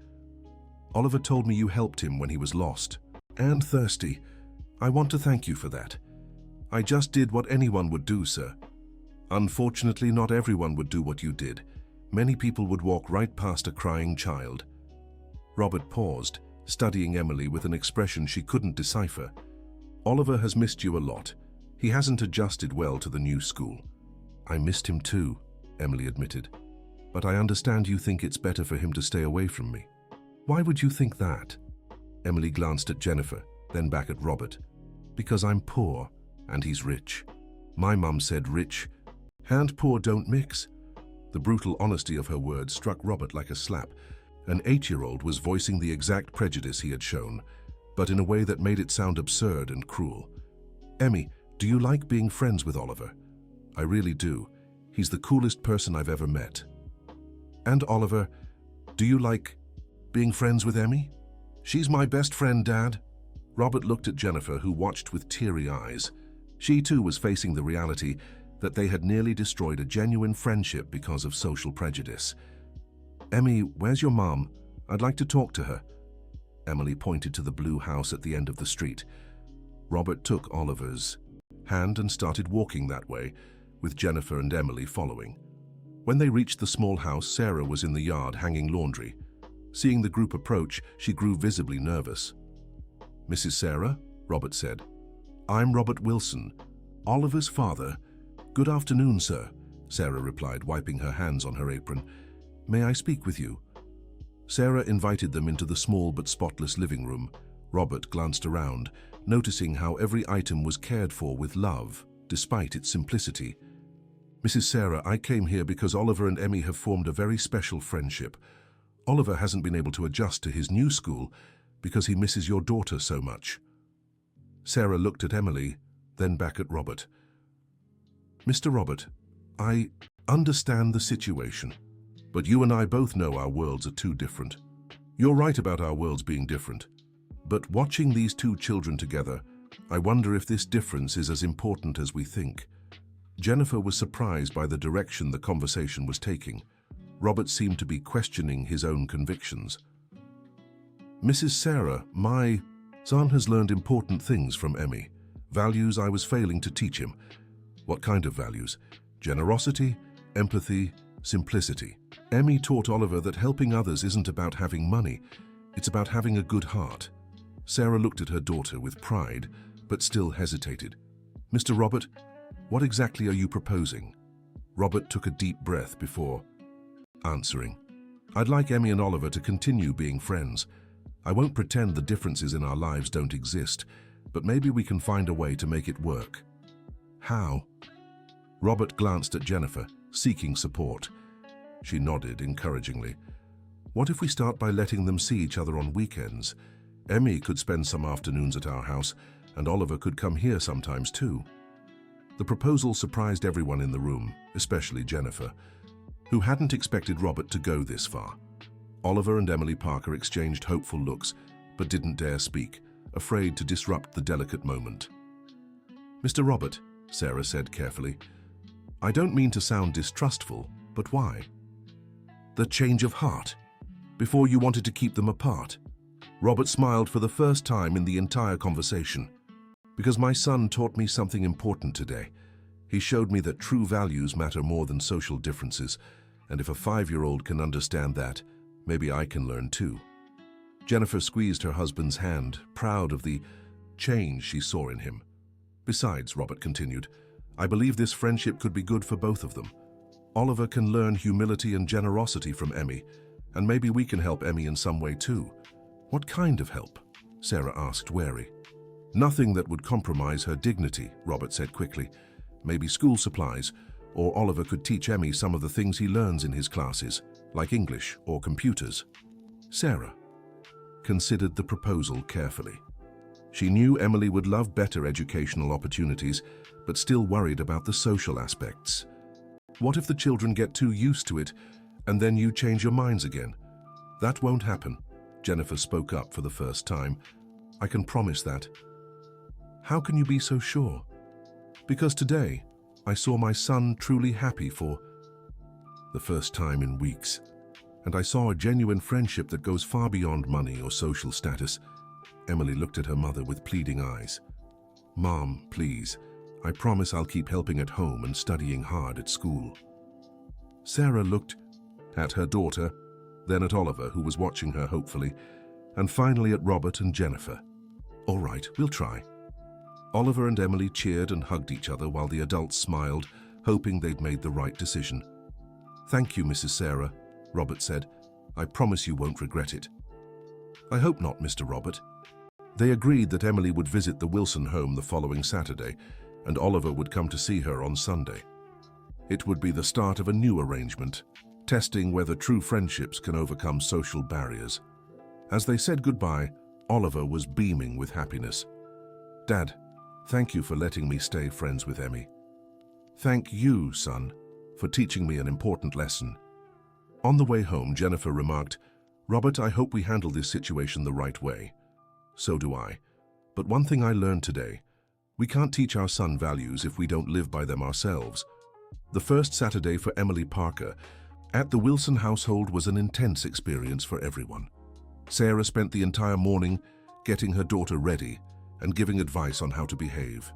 "Oliver told me you helped him when he was lost and thirsty. I want to thank you for that. I just did what anyone would do, sir. Unfortunately, not everyone would do what you did. Many people would walk right past a crying child." Robert paused, studying Emily with an expression she couldn't decipher. "Oliver has missed you a lot. He hasn't adjusted well to the new school." "I missed him too," Emily admitted. "But I understand you think it's better for him to stay away from me." "Why would you think that?" Emily glanced at Jennifer, then back at Robert. "Because I'm poor, and he's rich. My mum said rich and poor don't mix." The brutal honesty of her words struck Robert like a slap. An 8-year-old was voicing the exact prejudice he had shown, but in a way that made it sound absurd and cruel. "Emmy, do you like being friends with Oliver?" "I really do. He's the coolest person I've ever met." "And Oliver, do you like being friends with Emmy?" "She's my best friend, Dad." Robert looked at Jennifer, who watched with teary eyes. She too was facing the reality that they had nearly destroyed a genuine friendship because of social prejudice. "Emmy, where's your mom? I'd like to talk to her." Emily pointed to the blue house at the end of the street. Robert took Oliver's hand and started walking that way, with Jennifer and Emily following. When they reached the small house, Sarah was in the yard hanging laundry. Seeing the group approach, she grew visibly nervous. "Mrs. Sarah," Robert said. "I'm Robert Wilson, Oliver's father." "Good afternoon, sir," Sarah replied, wiping her hands on her apron. "May I speak with you?" Sarah invited them into the small but spotless living room. Robert glanced around, noticing how every item was cared for with love, despite its simplicity. "Mrs. Sarah, I came here because Oliver and Emmy have formed a very special friendship. Oliver hasn't been able to adjust to his new school because he misses your daughter so much." Sarah looked at Emily, then back at Robert. "Mr. Robert, I understand the situation, but you and I both know our worlds are too different. You're right about our worlds being different, but watching these two children together, I wonder if this difference is as important as we think." Jennifer was surprised by the direction the conversation was taking. Robert seemed to be questioning his own convictions. "Mrs. Sarah, my son has learned important things from Emmy. Values I was failing to teach him." "What kind of values?" "Generosity, empathy, simplicity. Emmy taught Oliver that helping others isn't about having money. It's about having a good heart." Sarah looked at her daughter with pride, but still hesitated. "Mr. Robert, what exactly are you proposing?" Robert took a deep breath before answering. "I'd like Emmy and Oliver to continue being friends. I won't pretend the differences in our lives don't exist, but maybe we can find a way to make it work." "How?" Robert glanced at Jennifer, seeking support. She nodded encouragingly. "What if we start by letting them see each other on weekends? Emmy could spend some afternoons at our house, and Oliver could come here sometimes too." The proposal surprised everyone in the room, especially Jennifer, who hadn't expected Robert to go this far. Oliver and Emily Parker exchanged hopeful looks, but didn't dare speak, afraid to disrupt the delicate moment. "Mr. Robert," Sarah said carefully, "I don't mean to sound distrustful, but why?" The change of heart. Before you wanted to keep them apart. Robert smiled for the first time in the entire conversation. Because my son taught me something important today. He showed me that true values matter more than social differences, and if a 5-year-old can understand that, maybe I can learn too. Jennifer squeezed her husband's hand, proud of the change she saw in him. Besides, Robert continued, I believe this friendship could be good for both of them. Oliver can learn humility and generosity from Emmy, and maybe we can help Emmy in some way too. What kind of help? Sarah asked, wary. Nothing that would compromise her dignity, Robert said quickly. Maybe school supplies, or Oliver could teach Emmy some of the things he learns in his classes, like English or computers. Sarah considered the proposal carefully. She knew Emily would love better educational opportunities, but still worried about the social aspects. What if the children get too used to it, and then you change your minds again? That won't happen, Jennifer spoke up for the first time. I can promise that. How can you be so sure? Because today, I saw my son truly happy for the first time in weeks, and I saw a genuine friendship that goes far beyond money or social status. Emily looked at her mother with pleading eyes. Mom, please, I promise I'll keep helping at home and studying hard at school. Sarah looked at her daughter, then at Oliver, who was watching her hopefully, and finally at Robert and Jennifer. All right, we'll try. Oliver and Emily cheered and hugged each other while the adults smiled, hoping they'd made the right decision. Thank you, Mrs. Sarah, Robert said. I promise you won't regret it. I hope not, Mr. Robert. They agreed that Emily would visit the Wilson home the following Saturday, and Oliver would come to see her on Sunday. It would be the start of a new arrangement, testing whether true friendships can overcome social barriers. As they said goodbye, Oliver was beaming with happiness. Dad, thank you for letting me stay friends with Emmy. Thank you, son, for teaching me an important lesson. On the way home, Jennifer remarked, Robert, I hope we handle this situation the right way. So do I. But one thing I learned today, we can't teach our son values if we don't live by them ourselves. The first Saturday for Emily Parker at the Wilson household was an intense experience for everyone. Sarah spent the entire morning getting her daughter ready and giving advice on how to behave.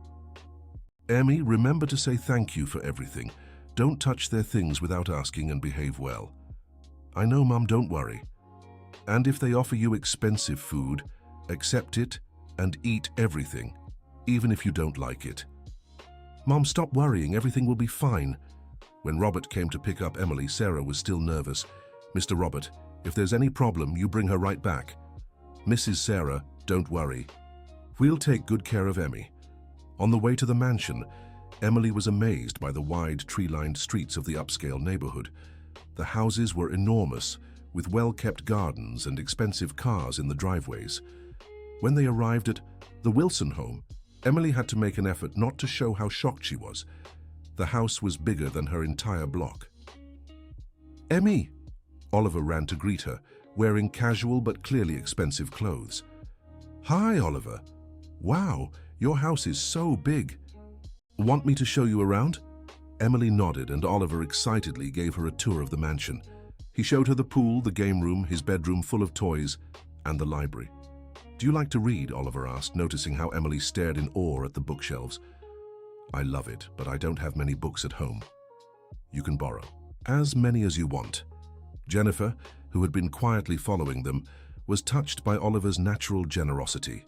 Emmy, remember to say thank you for everything. Don't touch their things without asking and behave well. I know, Mum, don't worry. And if they offer you expensive food, accept it and eat everything, even if you don't like it. Mom, stop worrying, everything will be fine. When Robert came to pick up Emily, Sarah was still nervous. Mr. Robert, if there's any problem, you bring her right back. Mrs. Sarah, don't worry. We'll take good care of Emmy. On the way to the mansion, Emily was amazed by the wide tree-lined streets of the upscale neighborhood. The houses were enormous, with well-kept gardens and expensive cars in the driveways. When they arrived at the Wilson home, Emily had to make an effort not to show how shocked she was. The house was bigger than her entire block. Emmy! Oliver ran to greet her, wearing casual but clearly expensive clothes. Hi, Oliver. Wow, your house is so big. Want me to show you around? Emily nodded and Oliver excitedly gave her a tour of the mansion. He showed her the pool, the game room, his bedroom full of toys, and the library. Do you like to read? Oliver asked, noticing how Emily stared in awe at the bookshelves. I love it, but I don't have many books at home. You can borrow. As many as you want. Jennifer, who had been quietly following them, was touched by Oliver's natural generosity.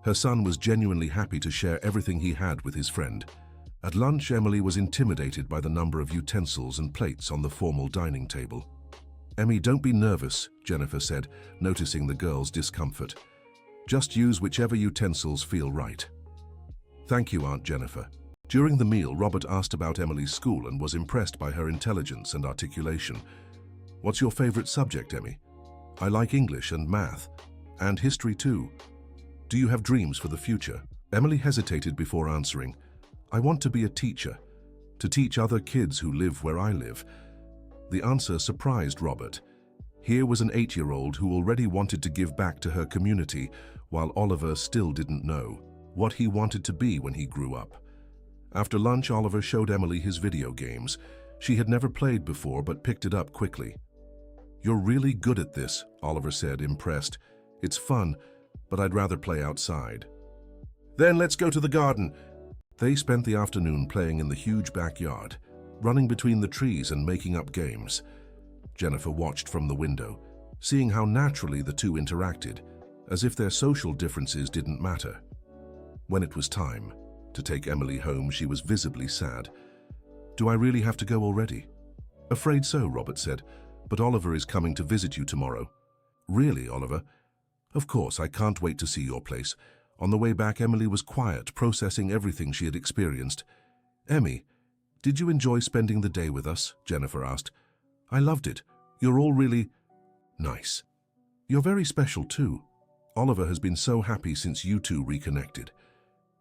Her son was genuinely happy to share everything he had with his friend. At lunch, Emily was intimidated by the number of utensils and plates on the formal dining table. Emmy, don't be nervous, Jennifer said, noticing the girl's discomfort. Just use whichever utensils feel right. Thank you, Aunt Jennifer. During the meal, Robert asked about Emily's school and was impressed by her intelligence and articulation. What's your favorite subject, Emmy? I like English and math, and history too. Do you have dreams for the future? Emily hesitated before answering. I want to be a teacher, to teach other kids who live where I live. The answer surprised Robert. Here was an 8-year-old who already wanted to give back to her community, while Oliver still didn't know what he wanted to be when he grew up. After lunch, Oliver showed Emily his video games. She had never played before but picked it up quickly. You're really good at this, Oliver said, impressed. It's fun, but I'd rather play outside. Then let's go to the garden. They spent the afternoon playing in the huge backyard, running between the trees and making up games. Jennifer watched from the window, seeing how naturally the two interacted, as if their social differences didn't matter. When it was time to take Emily home, she was visibly sad. Do I really have to go already? Afraid so, Robert said, but Oliver is coming to visit you tomorrow. Really, Oliver? Of course, I can't wait to see your place. On the way back, Emily was quiet, processing everything she had experienced. Emmy, did you enjoy spending the day with us? Jennifer asked. I loved it. You're all really nice. You're very special too. Oliver has been so happy since you two reconnected.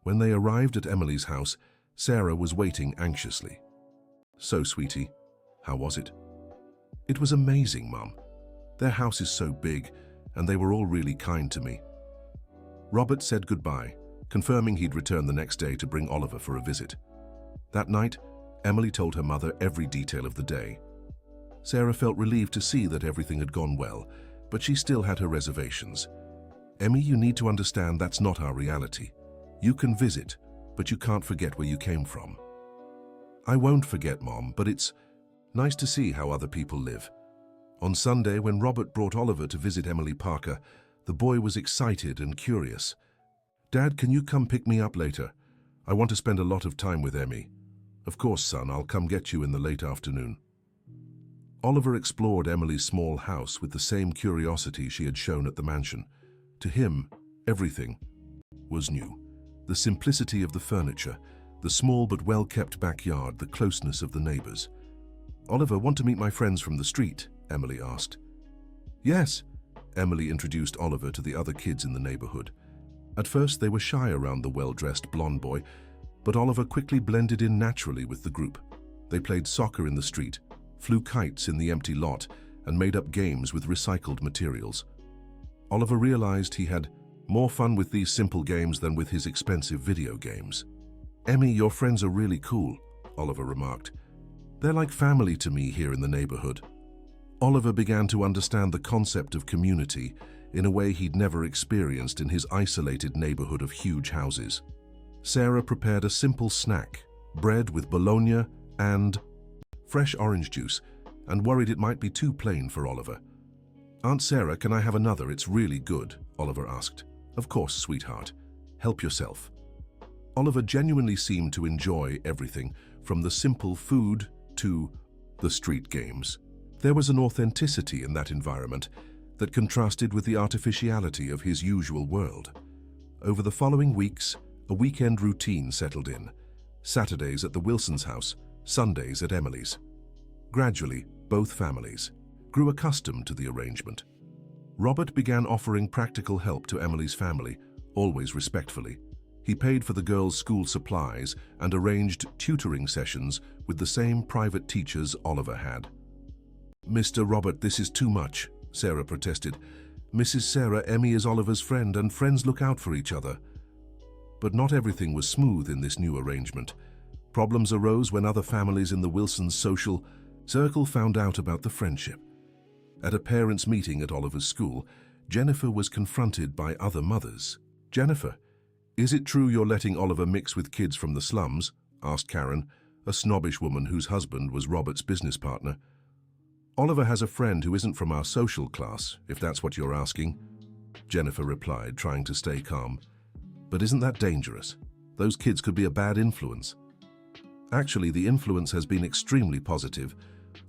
When they arrived at Emily's house, Sarah was waiting anxiously. So, sweetie, how was it? It was amazing, Mum. Their house is so big, and they were all really kind to me. Robert said goodbye, confirming he'd return the next day to bring Oliver for a visit. That night, Emily told her mother every detail of the day. Sarah felt relieved to see that everything had gone well, but she still had her reservations. Emmy, you need to understand that's not our reality. You can visit, but you can't forget where you came from. I won't forget, Mom, but it's nice to see how other people live. On Sunday, when Robert brought Oliver to visit Emily Parker, the boy was excited and curious. Dad, can you come pick me up later? I want to spend a lot of time with Emmy. Of course, son, I'll come get you in the late afternoon. Oliver explored Emily's small house with the same curiosity she had shown at the mansion. To him, everything was new. The simplicity of the furniture, the small but well-kept backyard, the closeness of the neighbors. Oliver, want to meet my friends from the street? Emily asked. Yes, Emily introduced Oliver to the other kids in the neighborhood. At first, they were shy around the well-dressed blonde boy, but Oliver quickly blended in naturally with the group. They played soccer in the street, flew kites in the empty lot, and made up games with recycled materials. Oliver realized he had more fun with these simple games than with his expensive video games. Emmy, your friends are really cool, Oliver remarked. They're like family to me here in the neighborhood. Oliver began to understand the concept of community in a way he'd never experienced in his isolated neighborhood of huge houses. Sarah prepared a simple snack, bread with bologna and fresh orange juice, and worried it might be too plain for Oliver. Aunt Sarah, can I have another? It's really good, Oliver asked. Of course, sweetheart. Help yourself. Oliver genuinely seemed to enjoy everything, from the simple food to the street games. There was an authenticity in that environment that contrasted with the artificiality of his usual world. Over the following weeks, a weekend routine settled in. Saturdays at the Wilsons' house, Sundays at Emily's. Gradually, both families grew accustomed to the arrangement. Robert began offering practical help to Emily's family, always respectfully. He paid for the girls' school supplies and arranged tutoring sessions with the same private teachers Oliver had. Mr. Robert, this is too much, Sarah protested. Mrs. Sarah, Emmy is Oliver's friend, and friends look out for each other. But not everything was smooth in this new arrangement. Problems arose when other families in the Wilsons' social circle found out about the friendship. At a parents' meeting at Oliver's school, Jennifer was confronted by other mothers. Jennifer, is it true you're letting Oliver mix with kids from the slums? Asked Karen, a snobbish woman whose husband was Robert's business partner. Oliver has a friend who isn't from our social class, if that's what you're asking, Jennifer replied, trying to stay calm. But isn't that dangerous? Those kids could be a bad influence. Actually, the influence has been extremely positive.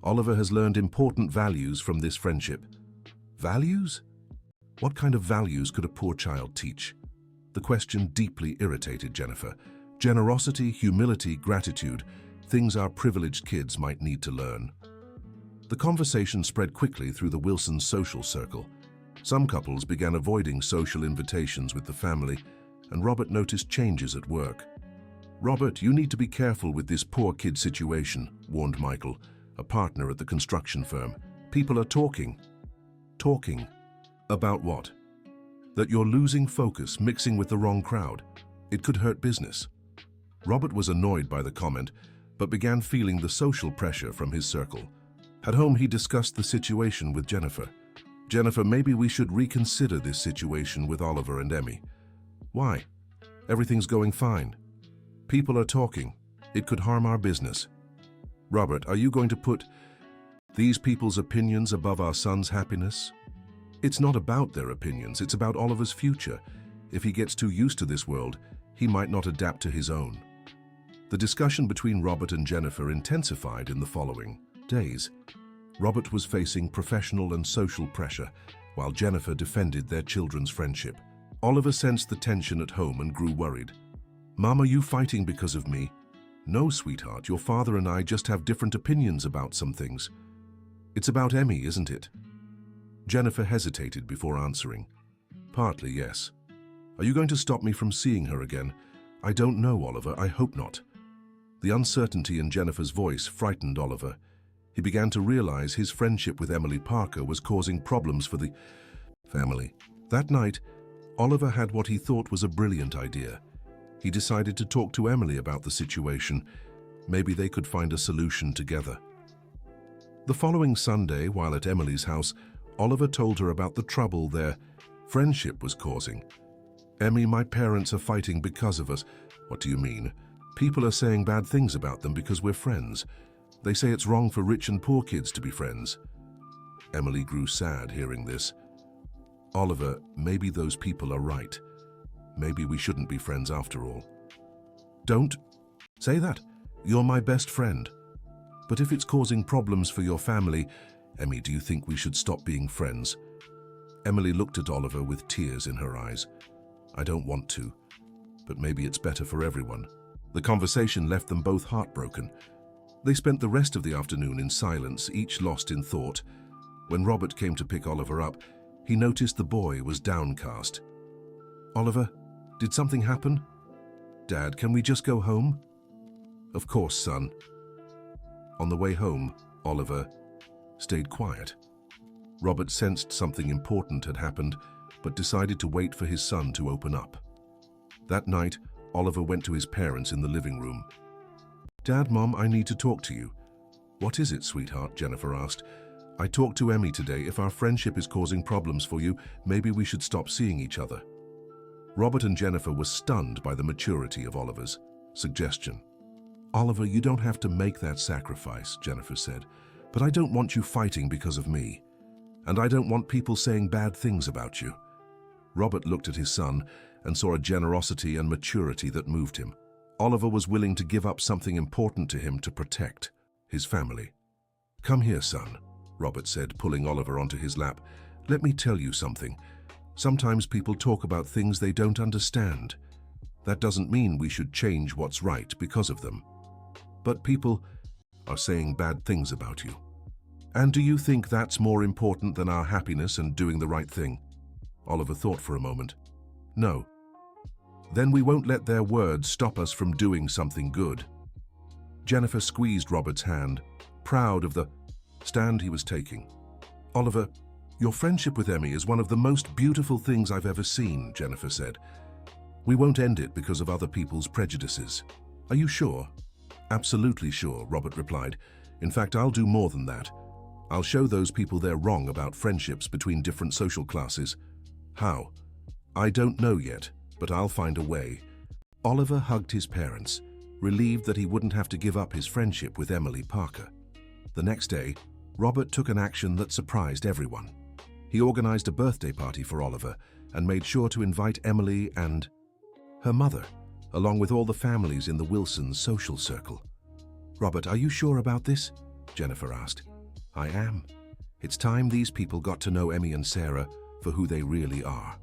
Oliver has learned important values from this friendship. Values? What kind of values could a poor child teach? The question deeply irritated Jennifer. Generosity, humility, gratitude, things our privileged kids might need to learn. The conversation spread quickly through the Wilsons' social circle. Some couples began avoiding social invitations with the family, and Robert noticed changes at work. Robert, you need to be careful with this poor kid situation, warned Michael, a partner at the construction firm. People are talking. Talking. About what? That you're losing focus, mixing with the wrong crowd. It could hurt business. Robert was annoyed by the comment, but began feeling the social pressure from his circle. At home, he discussed the situation with Jennifer. Jennifer, maybe we should reconsider this situation with Oliver and Emmy. Why? Everything's going fine. People are talking. It could harm our business. Robert, are you going to put these people's opinions above our son's happiness? It's not about their opinions, it's about Oliver's future. If he gets too used to this world, he might not adapt to his own. The discussion between Robert and Jennifer intensified in the following days. Robert was facing professional and social pressure, while Jennifer defended their children's friendship. Oliver sensed the tension at home and grew worried. Mom, are you fighting because of me? No, sweetheart, your father and I just have different opinions about some things. It's about Emmy, isn't it? Jennifer hesitated before answering. Partly, yes. Are you going to stop me from seeing her again? I don't know, Oliver, I hope not. The uncertainty in Jennifer's voice frightened Oliver. He began to realize his friendship with Emily Parker was causing problems for the family. That night, Oliver had what he thought was a brilliant idea. He decided to talk to Emily about the situation. Maybe they could find a solution together. The following Sunday, while at Emily's house, Oliver told her about the trouble their friendship was causing. Emmy, my parents are fighting because of us. What do you mean? People are saying bad things about them because we're friends. They say it's wrong for rich and poor kids to be friends. Emily grew sad hearing this. Oliver, maybe those people are right. Maybe we shouldn't be friends after all. Don't say that. You're my best friend. But if it's causing problems for your family, Emmy, do you think we should stop being friends? Emily looked at Oliver with tears in her eyes. I don't want to, but maybe it's better for everyone. The conversation left them both heartbroken. They spent the rest of the afternoon in silence, each lost in thought. When Robert came to pick Oliver up, he noticed the boy was downcast. Oliver, did something happen? Dad, can we just go home? Of course, son. On the way home, Oliver stayed quiet. Robert sensed something important had happened, but decided to wait for his son to open up. That night, Oliver went to his parents in the living room. Dad, Mom, I need to talk to you. What is it, sweetheart? Jennifer asked. I talked to Emmy today. If our friendship is causing problems for you, maybe we should stop seeing each other. Robert and Jennifer were stunned by the maturity of Oliver's suggestion. Oliver, you don't have to make that sacrifice, Jennifer said, but I don't want you fighting because of me. And I don't want people saying bad things about you. Robert looked at his son and saw a generosity and maturity that moved him. Oliver was willing to give up something important to him to protect his family. Come here, son, Robert said, pulling Oliver onto his lap. Let me tell you something. Sometimes people talk about things they don't understand. That doesn't mean we should change what's right because of them. But people are saying bad things about you. And do you think that's more important than our happiness and doing the right thing? Oliver thought for a moment. No. Then we won't let their words stop us from doing something good. Jennifer squeezed Robert's hand, proud of the stand he was taking. Oliver, your friendship with Emmy is one of the most beautiful things I've ever seen, Jennifer said. We won't end it because of other people's prejudices. Are you sure? Absolutely sure, Robert replied. In fact, I'll do more than that. I'll show those people they're wrong about friendships between different social classes. How? I don't know yet, but I'll find a way. Oliver hugged his parents, relieved that he wouldn't have to give up his friendship with Emily Parker. The next day, Robert took an action that surprised everyone. He organized a birthday party for Oliver and made sure to invite Emily and her mother, along with all the families in the Wilsons' social circle. Robert, are you sure about this? Jennifer asked. I am. It's time these people got to know Emmy and Sarah for who they really are,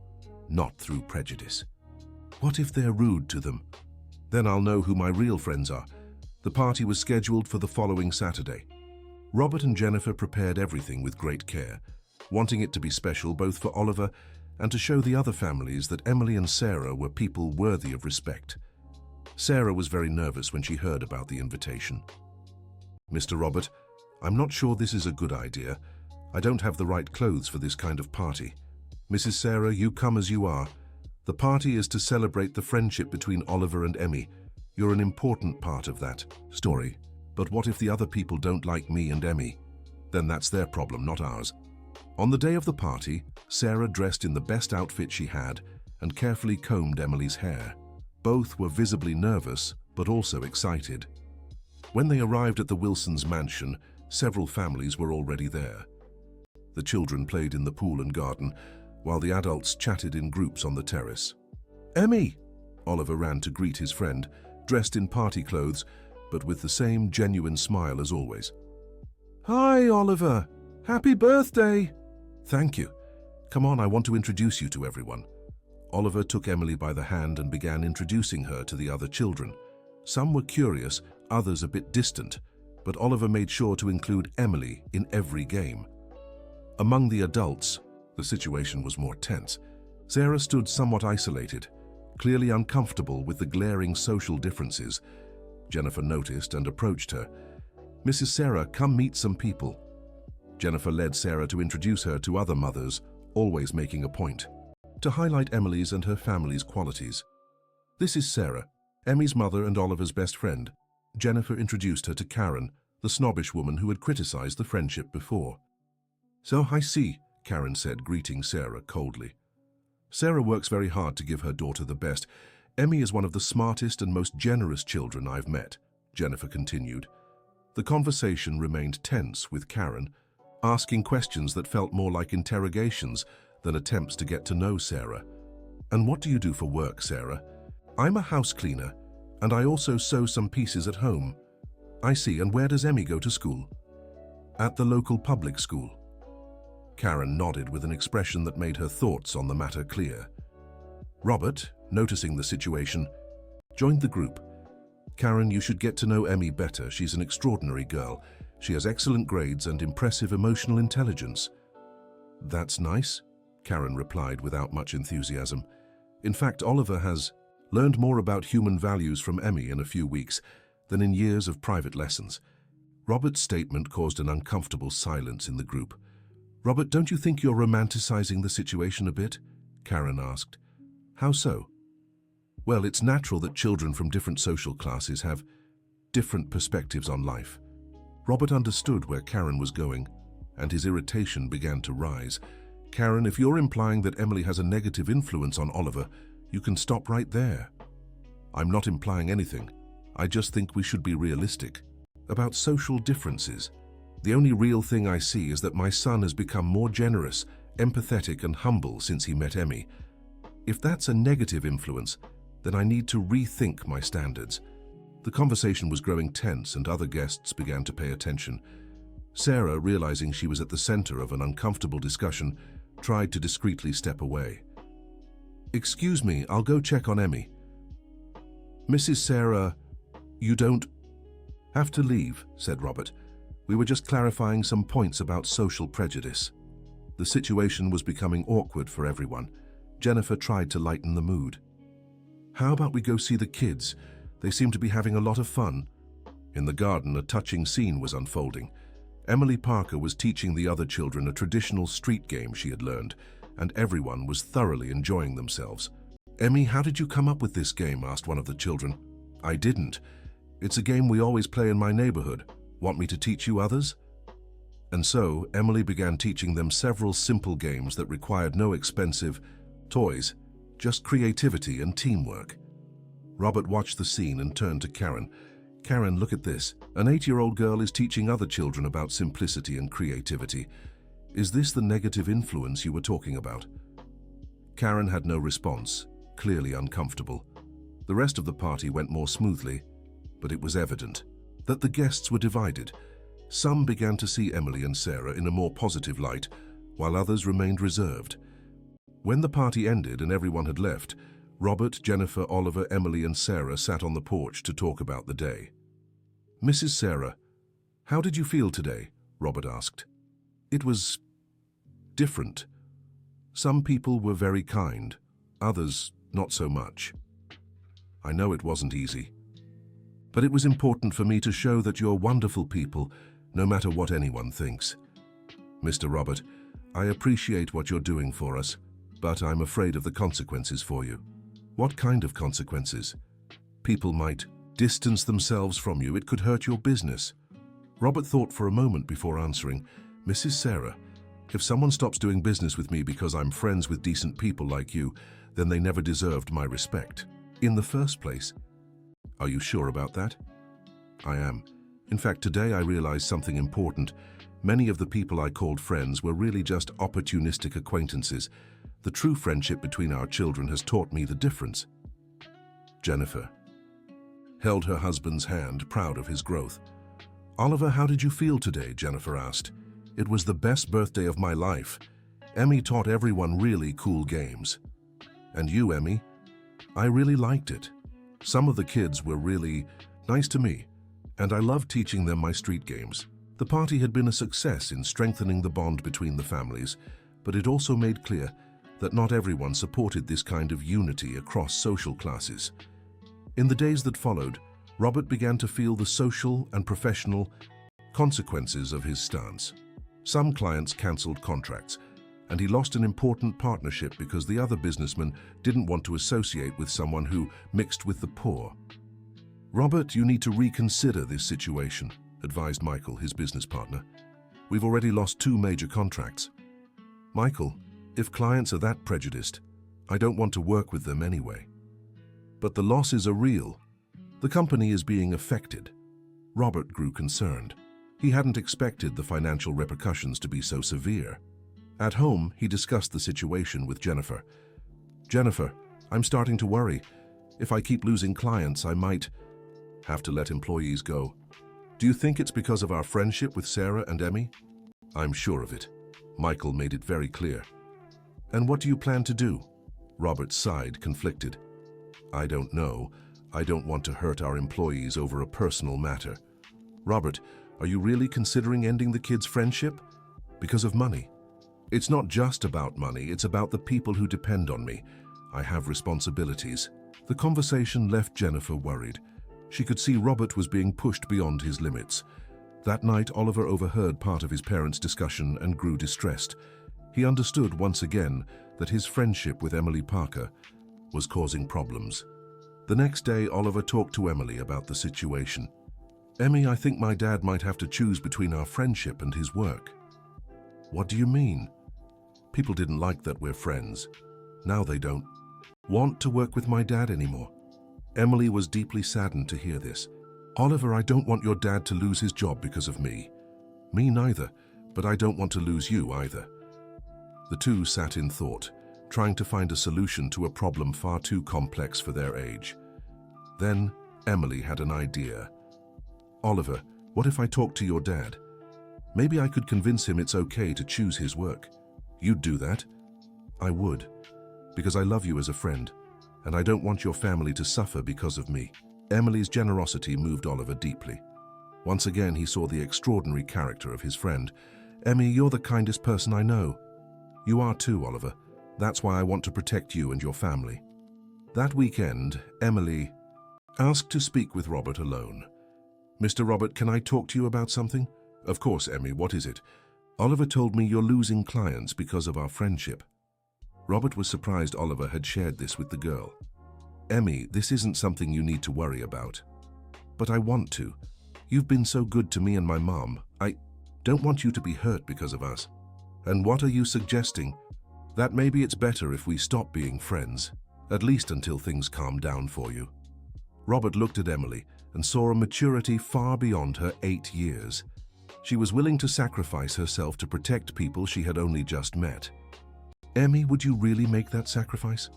not through prejudice. What if they're rude to them? Then I'll know who my real friends are. The party was scheduled for the following Saturday. Robert and Jennifer prepared everything with great care, wanting it to be special both for Oliver and to show the other families that Emily and Sarah were people worthy of respect. Sarah was very nervous when she heard about the invitation. Mr. Robert, I'm not sure this is a good idea. I don't have the right clothes for this kind of party. Mrs. Sarah, you come as you are. The party is to celebrate the friendship between Oliver and Emmy. You're an important part of that story. But what if the other people don't like me and Emmy? then that's their problem, not ours. On the day of the party, Sarah dressed in the best outfit she had and carefully combed Emily's hair. Both were visibly nervous, but also excited. When they arrived at the Wilsons' mansion, several families were already there. The children played in the pool and garden, while the adults chatted in groups on the terrace. "Emmy!" Oliver ran to greet his friend, dressed in party clothes, but with the same genuine smile as always. "Hi, Oliver! Happy birthday!" "Thank you. Come on, I want to introduce you to everyone." Oliver took Emily by the hand and began introducing her to the other children. Some were curious, others a bit distant, but Oliver made sure to include Emily in every game. Among the adults, the situation was more tense. Sarah stood somewhat isolated, clearly uncomfortable with the glaring social differences. Jennifer noticed and approached her. "Mrs. Sarah, come meet some people." Jennifer led Sarah to introduce her to other mothers, always making a point to highlight Emily's and her family's qualities. "This is Sarah, Emmy's mother and Oliver's best friend." Jennifer introduced her to Karen, the snobbish woman who had criticized the friendship before. "So I see," Karen said, greeting Sarah coldly. "Sarah works very hard to give her daughter the best. Emmy is one of the smartest and most generous children I've met," Jennifer continued. The conversation remained tense, with Karen asking questions that felt more like interrogations than attempts to get to know Sarah. "And what do you do for work, Sarah?" "I'm a house cleaner, and I also sew some pieces at home." "I see, and where does Emmy go to school?" "At the local public school." Karen nodded with an expression that made her thoughts on the matter clear. Robert, noticing the situation, joined the group. "Karen, you should get to know Emmy better. She's an extraordinary girl. She has excellent grades and impressive emotional intelligence." "That's nice," Karen replied without much enthusiasm. "In fact, Oliver has learned more about human values from Emmy in a few weeks than in years of private lessons." Robert's statement caused an uncomfortable silence in the group. "Robert, don't you think you're romanticizing the situation a bit?" Karen asked. "How so?" "Well, it's natural that children from different social classes have different perspectives on life." Robert understood where Karen was going, and his irritation began to rise. "Karen, if you're implying that Emily has a negative influence on Oliver, you can stop right there." "I'm not implying anything. I just think we should be realistic about social differences. The only real thing I see is that my son has become more generous, empathetic, and humble since he met Emmy. If that's a negative influence, then I need to rethink my standards." The conversation was growing tense and other guests began to pay attention. Sarah, realizing she was at the center of an uncomfortable discussion, tried to discreetly step away. "Excuse me, I'll go check on Emmy." "Mrs. Sarah, you don't have to leave," said Robert. "We were just clarifying some points about social prejudice." The situation was becoming awkward for everyone. Jennifer tried to lighten the mood. "How about we go see the kids? They seem to be having a lot of fun." In the garden, a touching scene was unfolding. Emily Parker was teaching the other children a traditional street game she had learned, and everyone was thoroughly enjoying themselves. "Emmy, how did you come up with this game?" asked one of the children. "I didn't. It's a game we always play in my neighborhood. Want me to teach you others?" And so, Emily began teaching them several simple games that required no expensive toys, just creativity and teamwork. Robert watched the scene and turned to Karen. "Karen, look at this. An 8-year-old girl is teaching other children about simplicity and creativity. Is this the negative influence you were talking about?" Karen had no response, clearly uncomfortable. The rest of the party went more smoothly, but it was evident that the guests were divided. Some began to see Emily and Sarah in a more positive light, while others remained reserved. When the party ended and everyone had left, Robert, Jennifer, Oliver, Emily, and Sarah sat on the porch to talk about the day. "Mrs. Sarah, how did you feel today?" Robert asked. "It was different. Some people were very kind, others not so much. I know it wasn't easy, but it was important for me to show that you're wonderful people, no matter what anyone thinks. Mr. Robert, I appreciate what you're doing for us, but I'm afraid of the consequences for you." "What kind of consequences?" "People might distance themselves from you. It could hurt your business." Robert thought for a moment before answering, "Mrs. Sarah, if someone stops doing business with me because I'm friends with decent people like you, then they never deserved my respect in the first place." "Are you sure about that?" "I am. In fact, today I realized something important. Many of the people I called friends were really just opportunistic acquaintances. The true friendship between our children has taught me the difference." Jennifer held her husband's hand, proud of his growth. "Oliver, how did you feel today?" Jennifer asked. "It was the best birthday of my life. Emmy taught everyone really cool games." "And you, Emmy?" "I really liked it. Some of the kids were really nice to me, and I loved teaching them my street games." The party had been a success in strengthening the bond between the families, but it also made clear that not everyone supported this kind of unity across social classes. In the days that followed, Robert began to feel the social and professional consequences of his stance. Some clients cancelled contracts, and he lost an important partnership because the other businessman didn't want to associate with someone who mixed with the poor. "Robert, you need to reconsider this situation," advised Michael, his business partner. "We've already lost 2 major contracts." "Michael, if clients are that prejudiced, I don't want to work with them anyway." "But the losses are real. The company is being affected." Robert grew concerned. He hadn't expected the financial repercussions to be so severe. At home, he discussed the situation with Jennifer. "Jennifer, I'm starting to worry. If I keep losing clients, I might have to let employees go. Do you think it's because of our friendship with Sarah and Emmy?" "I'm sure of it." Michael made it very clear. "And what do you plan to do?" Robert sighed, conflicted. "I don't know. I don't want to hurt our employees over a personal matter." "Robert, are you really considering ending the kids' friendship? Because of money?" "It's not just about money, it's about the people who depend on me. I have responsibilities." The conversation left Jennifer worried. She could see Robert was being pushed beyond his limits. That night, Oliver overheard part of his parents' discussion and grew distressed. He understood once again that his friendship with Emily Parker was causing problems. The next day, Oliver talked to Emily about the situation. "Emmy, I think my dad might have to choose between our friendship and his work." "What do you mean?" "People didn't like that we're friends. Now they don't want to work with my dad anymore." Emily was deeply saddened to hear this. "Oliver, I don't want your dad to lose his job because of me." "Me neither, but I don't want to lose you either." The two sat in thought, trying to find a solution to a problem far too complex for their age. Then Emily had an idea. "Oliver, what if I talk to your dad? Maybe I could convince him it's okay to choose his work." "You'd do that?" "I would, because I love you as a friend, and I don't want your family to suffer because of me." Emily's generosity moved Oliver deeply. Once again, he saw the extraordinary character of his friend. "Emmy, you're the kindest person I know." "You are too, Oliver. That's why I want to protect you and your family." That weekend, Emily asked to speak with Robert alone. "Mr. Robert, can I talk to you about something?" "Of course, Emmy, what is it?" "Oliver told me you're losing clients because of our friendship." Robert was surprised Oliver had shared this with the girl. "Emmy, this isn't something you need to worry about." "But I want to. You've been so good to me and my mom. I don't want you to be hurt because of us." "And what are you suggesting?" "That maybe it's better if we stop being friends, at least until things calm down for you." Robert looked at Emily and saw a maturity far beyond her 8 years. She was willing to sacrifice herself to protect people she had only just met. "Emmy, would you really make that sacrifice?"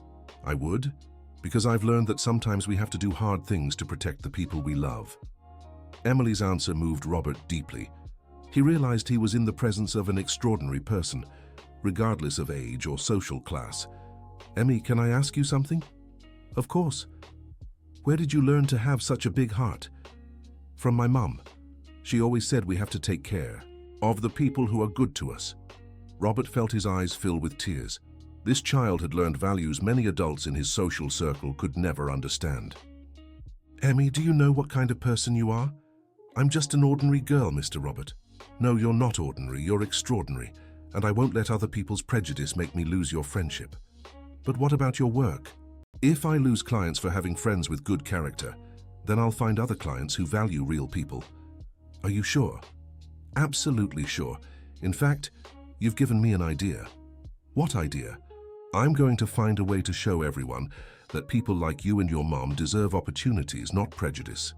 "I would, because I've learned that sometimes we have to do hard things to protect the people we love." Emily's answer moved Robert deeply. He realized he was in the presence of an extraordinary person, regardless of age or social class. "Emmy, can I ask you something?" "Of course." "Where did you learn to have such a big heart?" "From my mum. She always said we have to take care of the people who are good to us." Robert felt his eyes fill with tears. This child had learned values many adults in his social circle could never understand. "Emmy, do you know what kind of person you are?" "I'm just an ordinary girl, Mr. Robert." "No, you're not ordinary, you're extraordinary, and I won't let other people's prejudice make me lose your friendship." "But what about your work?" "If I lose clients for having friends with good character, then I'll find other clients who value real people. Are you sure? Absolutely sure. In fact, you've given me an idea. What idea? I'm going to find a way to show everyone that people like you and your mom deserve opportunities, not prejudice.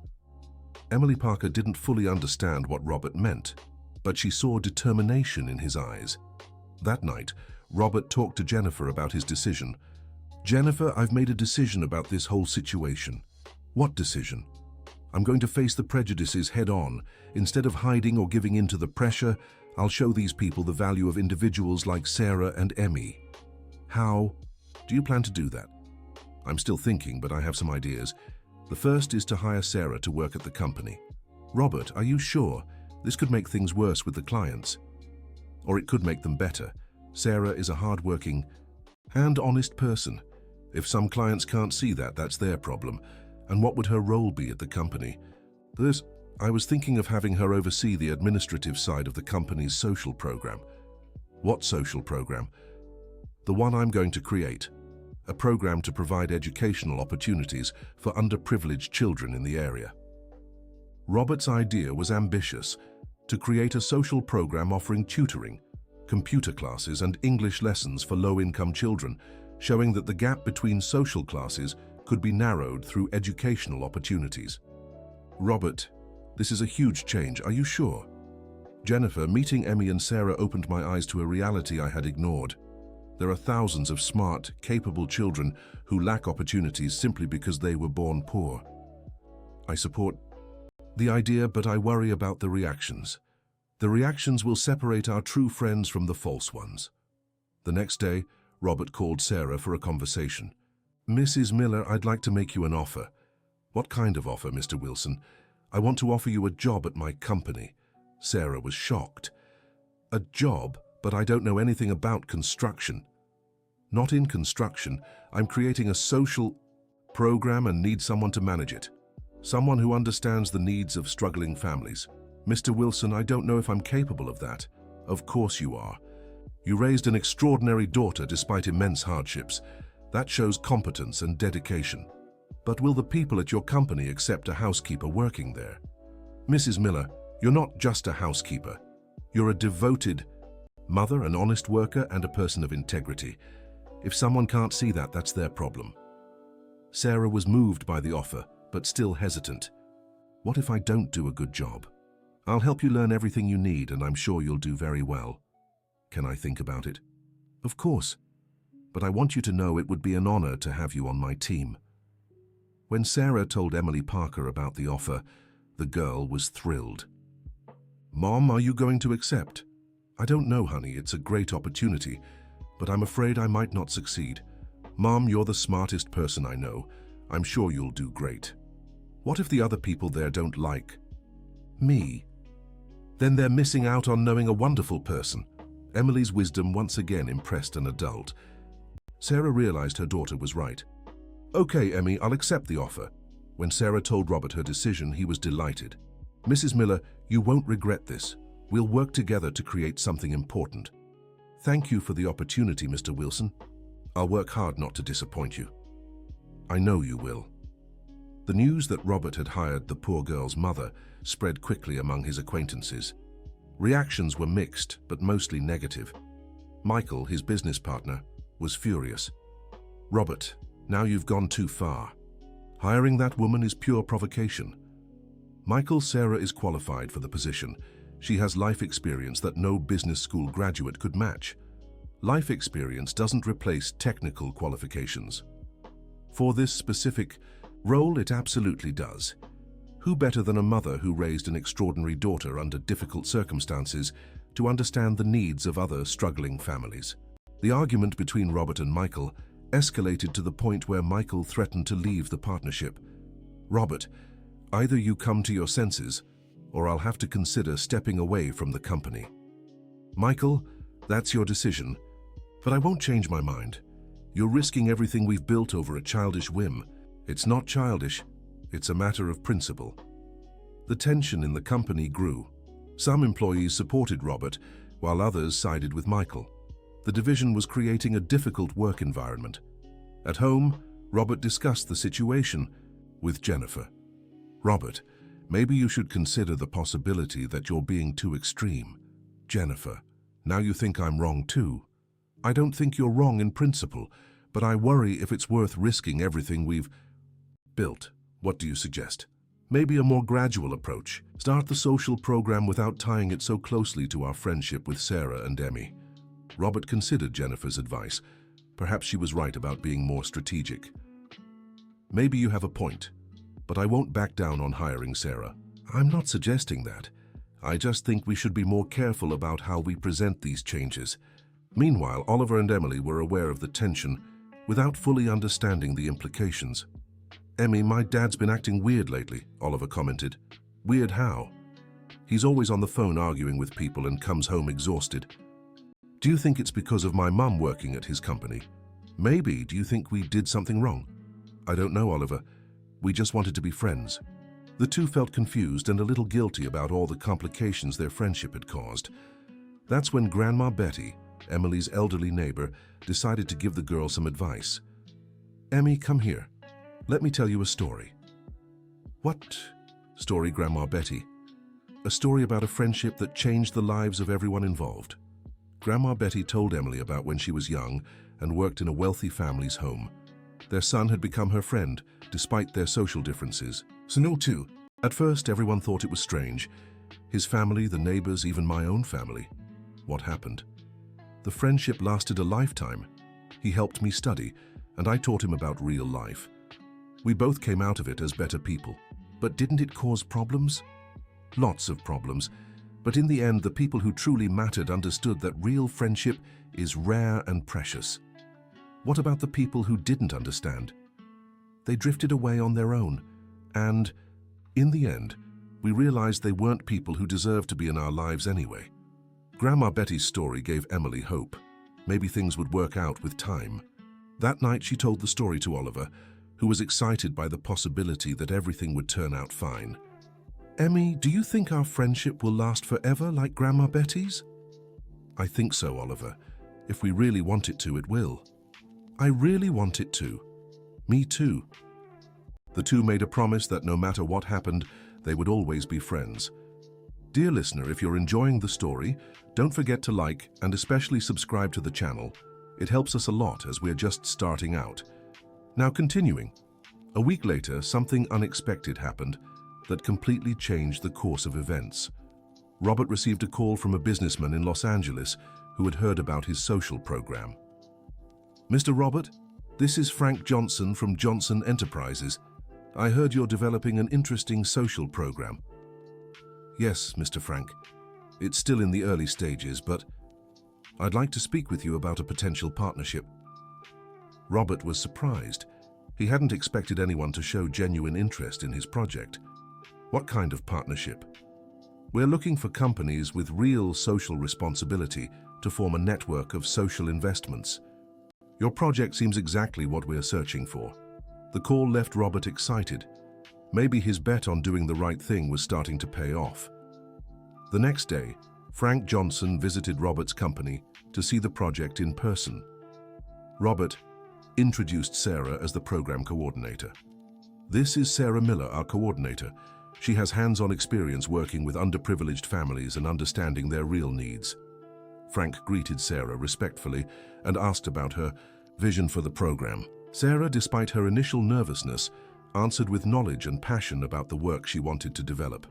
Emily Parker didn't fully understand what Robert meant, but she saw determination in his eyes. That night, Robert talked to Jennifer about his decision. Jennifer, I've made a decision about this whole situation. What decision? I'm going to face the prejudices head-on. Instead of hiding or giving in to the pressure, I'll show these people the value of individuals like Sarah and Emmy. How do you plan to do that? I'm still thinking, but I have some ideas. The first is to hire Sarah to work at the company. Robert, are you sure? This could make things worse with the clients. Or it could make them better. Sarah is a hard-working and honest person. If some clients can't see that, that's their problem. And what would her role be at the company? I was thinking of having her oversee the administrative side of the company's social program. What social program? The one I'm going to create. A program to provide educational opportunities for underprivileged children in the area. Robert's idea was ambitious, to create a social program offering tutoring, computer classes and English lessons for low-income children, showing that the gap between social classes could be narrowed through educational opportunities. Robert, this is a huge change, are you sure? Jennifer, meeting Emmy and Sarah opened my eyes to a reality I had ignored. There are thousands of smart, capable children who lack opportunities simply because they were born poor. I support the idea, but I worry about the reactions. The reactions will separate our true friends from the false ones. The next day, Robert called Sarah for a conversation. Mrs. Miller, I'd like to make you an offer. What kind of offer, Mr. Wilson? I want to offer you a job at my company. Sarah was shocked. A job? But I don't know anything about construction. Not in construction. I'm creating a social program and need someone to manage it. Someone who understands the needs of struggling families. Mr. Wilson, I don't know if I'm capable of that. Of course you are. You raised an extraordinary daughter despite immense hardships. That shows competence and dedication. But will the people at your company accept a housekeeper working there? Mrs. Miller, you're not just a housekeeper. You're a devoted mother, an honest worker, and a person of integrity. If someone can't see that, that's their problem. Sarah was moved by the offer, but still hesitant. What if I don't do a good job? I'll help you learn everything you need, and I'm sure you'll do very well. Can I think about it? Of course. But I want you to know it would be an honor to have you on my team. When Sarah told Emily Parker about the offer, the girl was thrilled. Mom, are you going to accept? I don't know, honey, it's a great opportunity, but I'm afraid I might not succeed. Mom, you're the smartest person I know. I'm sure you'll do great. What if the other people there don't like me? Then they're missing out on knowing a wonderful person. Emily's wisdom once again impressed an adult. Sarah realized her daughter was right. Okay, Emmy, I'll accept the offer. When Sarah told Robert her decision, he was delighted. Mrs. Miller, you won't regret this. We'll work together to create something important. Thank you for the opportunity, Mr. Wilson. I'll work hard not to disappoint you. I know you will. The news that Robert had hired the poor girl's mother spread quickly among his acquaintances. Reactions were mixed, but mostly negative. Michael, his business partner, was furious. Robert, now you've gone too far. Hiring that woman is pure provocation. Michael, Sarah is qualified for the position. She has life experience that no business school graduate could match. Life experience doesn't replace technical qualifications. For this specific role, it absolutely does. Who better than a mother who raised an extraordinary daughter under difficult circumstances to understand the needs of other struggling families? The argument between Robert and Michael escalated to the point where Michael threatened to leave the partnership. Robert, either you come to your senses, or I'll have to consider stepping away from the company. Michael, that's your decision, but I won't change my mind. You're risking everything we've built over a childish whim. It's not childish, it's a matter of principle. The tension in the company grew. Some employees supported Robert, while others sided with Michael. The division was creating a difficult work environment. At home, Robert discussed the situation with Jennifer. Robert, Maybe you should consider the possibility that you're being too extreme. Jennifer, now you think I'm wrong too. I don't think you're wrong in principle, but I worry if it's worth risking everything we've built. What do you suggest? Maybe a more gradual approach. Start the social program without tying it so closely to our friendship with Sarah and Emmy. Robert considered Jennifer's advice. Perhaps she was right about being more strategic. Maybe you have a point, but I won't back down on hiring Sarah. I'm not suggesting that. I just think we should be more careful about how we present these changes. Meanwhile, Oliver and Emily were aware of the tension without fully understanding the implications. Emmy, my dad's been acting weird lately, Oliver commented. Weird how? He's always on the phone arguing with people and comes home exhausted. Do you think it's because of my mum working at his company? Maybe. Do you think we did something wrong? I don't know, Oliver. We just wanted to be friends. The two felt confused and a little guilty about all the complications their friendship had caused. That's when Grandma Betty, Emily's elderly neighbor, decided to give the girl some advice. Emmy, come here. Let me tell you a story. What story, Grandma Betty? A story about a friendship that changed the lives of everyone involved. Grandma Betty told Emily about when she was young and worked in a wealthy family's home. Their son had become her friend, despite their social differences. Sunil too. At first, everyone thought it was strange. His family, the neighbors, even my own family. What happened? The friendship lasted a lifetime. He helped me study, and I taught him about real life. We both came out of it as better people. But didn't it cause problems? Lots of problems. But in the end, the people who truly mattered understood that real friendship is rare and precious. What about the people who didn't understand? They drifted away on their own, and, in the end, we realized they weren't people who deserved to be in our lives anyway. Grandma Betty's story gave Emily hope. Maybe things would work out with time. That night she told the story to Oliver, who was excited by the possibility that everything would turn out fine. Emmy, do you think our friendship will last forever like Grandma Betty's? I think so, Oliver. If we really want it to, it will. I really want it to. Me too. The two made a promise that no matter what happened, they would always be friends. Dear listener, if you're enjoying the story, don't forget to like and especially subscribe to the channel. It helps us a lot as we're just starting out. Now continuing. A week later, something unexpected happened that completely changed the course of events. Robert received a call from a businessman in Los Angeles who had heard about his social program. Mr. Robert, this is Frank Johnson from Johnson Enterprises. I heard you're developing an interesting social program. Yes, Mr. Frank. It's still in the early stages, but I'd like to speak with you about a potential partnership. Robert was surprised. He hadn't expected anyone to show genuine interest in his project. What kind of partnership? We're looking for companies with real social responsibility to form a network of social investments. Your project seems exactly what we're searching for. The call left Robert excited. Maybe his bet on doing the right thing was starting to pay off. The next day, Frank Johnson visited Robert's company to see the project in person. Robert introduced Sarah as the program coordinator. This is Sarah Miller, our coordinator. She has hands-on experience working with underprivileged families and understanding their real needs. Frank greeted Sarah respectfully and asked about her vision for the program. Sarah, despite her initial nervousness, answered with knowledge and passion about the work she wanted to develop.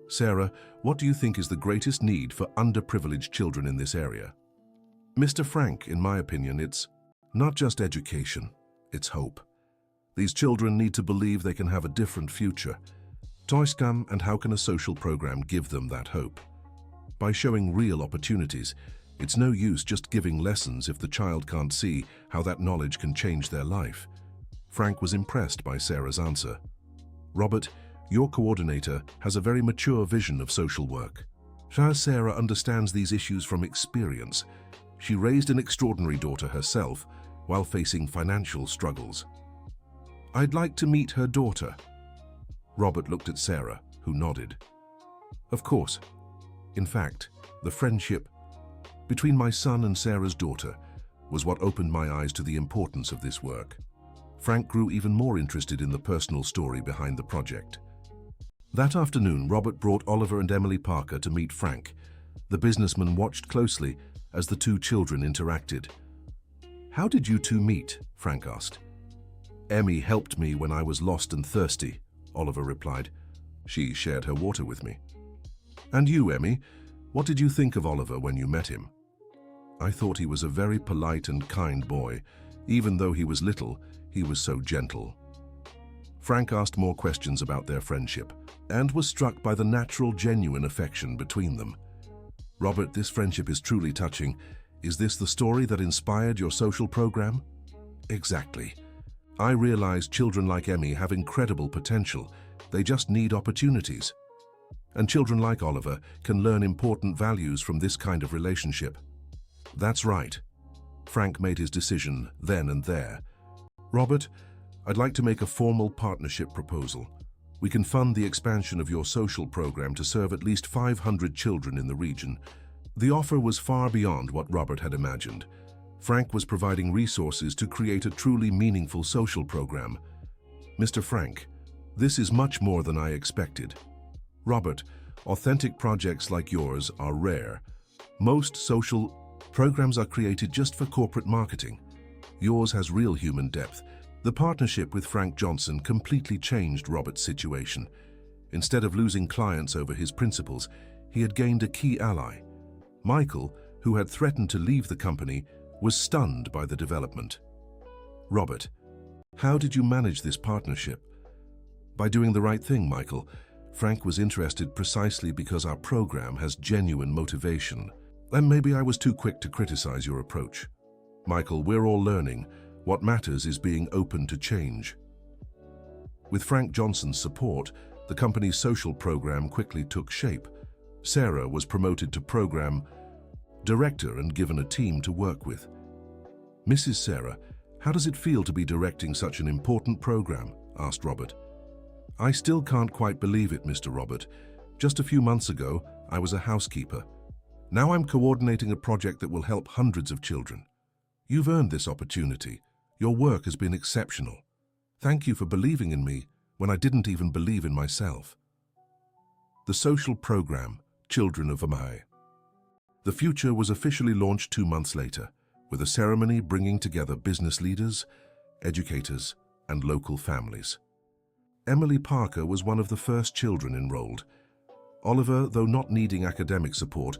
Sarah, what do you think is the greatest need for underprivileged children in this area? Mr. Frank, in my opinion, it's not just education, it's hope. These children need to believe they can have a different future. Toyscam, and how can a social program give them that hope? By showing real opportunities. It's no use just giving lessons if the child can't see how that knowledge can change their life. Frank was impressed by Sarah's answer. Robert, your coordinator has a very mature vision of social work. Sarah understands these issues from experience. She raised an extraordinary daughter herself while facing financial struggles. I'd like to meet her daughter. Robert looked at Sarah, who nodded. Of course. In fact, the friendship between my son and Sarah's daughter was what opened my eyes to the importance of this work. Frank grew even more interested in the personal story behind the project. That afternoon, Robert brought Oliver and Emily Parker to meet Frank. The businessman watched closely as the two children interacted. "How did you two meet?" Frank asked. "Emmy helped me when I was lost and thirsty," Oliver replied. "She shared her water with me." "And you, Emmy, what did you think of Oliver when you met him?" "I thought he was a very polite and kind boy. Even though he was little, he was so gentle." Frank asked more questions about their friendship and was struck by the natural, genuine affection between them. "Robert, this friendship is truly touching. Is this the story that inspired your social program?" "Exactly. I realized children like Emmy have incredible potential. They just need opportunities. And children like Oliver can learn important values from this kind of relationship." "That's right." Frank made his decision then and there. "Robert, I'd like to make a formal partnership proposal. We can fund the expansion of your social program to serve at least 500 children in the region." The offer was far beyond what Robert had imagined. Frank was providing resources to create a truly meaningful social program. "Mr. Frank, this is much more than I expected." "Robert, authentic projects like yours are rare. Most social programs are created just for corporate marketing. Yours has real human depth." The partnership with Frank Johnson completely changed Robert's situation. Instead of losing clients over his principles, he had gained a key ally. Michael, who had threatened to leave the company, was stunned by the development. "Robert, how did you manage this partnership?" "By doing the right thing, Michael. Frank was interested precisely because our program has genuine motivation. And maybe I was too quick to criticize your approach. Michael, we're all learning. What matters is being open to change." With Frank Johnson's support, the company's social program quickly took shape. Sarah was promoted to program director and given a team to work with. "Mrs. Sarah, how does it feel to be directing such an important program?" asked Robert. "I still can't quite believe it, Mr. Robert. Just a few months ago, I was a housekeeper. Now I'm coordinating a project that will help hundreds of children. You've earned this opportunity. Your work has been exceptional. Thank you for believing in me when I didn't even believe in myself." The social program, Children of Amai. The future was officially launched 2 months later, with a ceremony bringing together business leaders, educators, and local families. Emily Parker was one of the first children enrolled. Oliver, though not needing academic support,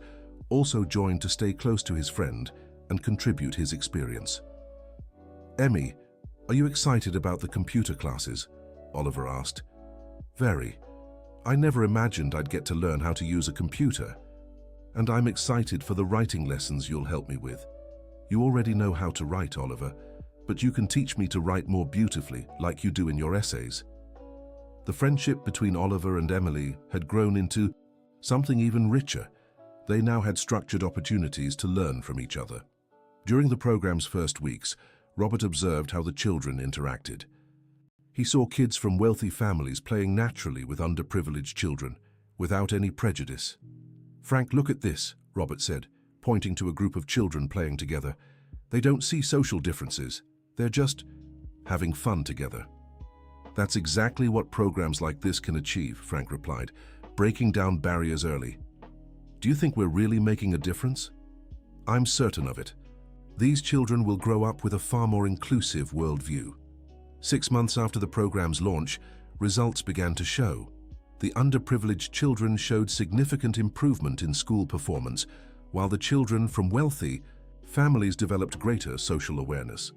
also joined to stay close to his friend and contribute his experience. "Emmy, are you excited about the computer classes?" Oliver asked. "Very. I never imagined I'd get to learn how to use a computer. And I'm excited for the writing lessons you'll help me with. You already know how to write, Oliver, but you can teach me to write more beautifully, like you do in your essays." The friendship between Oliver and Emily had grown into something even richer. They now had structured opportunities to learn from each other. During the program's first weeks, Robert observed how the children interacted. He saw kids from wealthy families playing naturally with underprivileged children, without any prejudice. "Frank, look at this," Robert said, pointing to a group of children playing together. "They don't see social differences. They're just having fun together." "That's exactly what programs like this can achieve," Frank replied, "breaking down barriers early." "Do you think we're really making a difference?" "I'm certain of it. These children will grow up with a far more inclusive worldview." 6 months after the program's launch, results began to show. The underprivileged children showed significant improvement in school performance, while the children from wealthy families developed greater social awareness.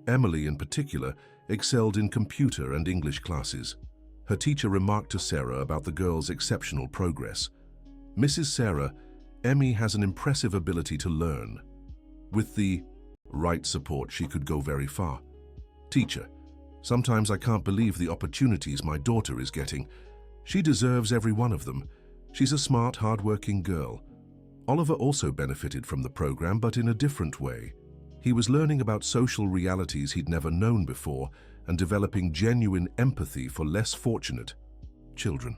Emily, in particular, excelled in computer and English classes. Her teacher remarked to Sarah about the girls' exceptional progress. "Mrs. Sarah, Emmy has an impressive ability to learn. With the right support, she could go very far. Teacher, sometimes I can't believe the opportunities my daughter is getting. She deserves every one of them. She's a smart, hard-working girl." Oliver also benefited from the program, but in a different way. He was learning about social realities he'd never known before and developing genuine empathy for less fortunate children.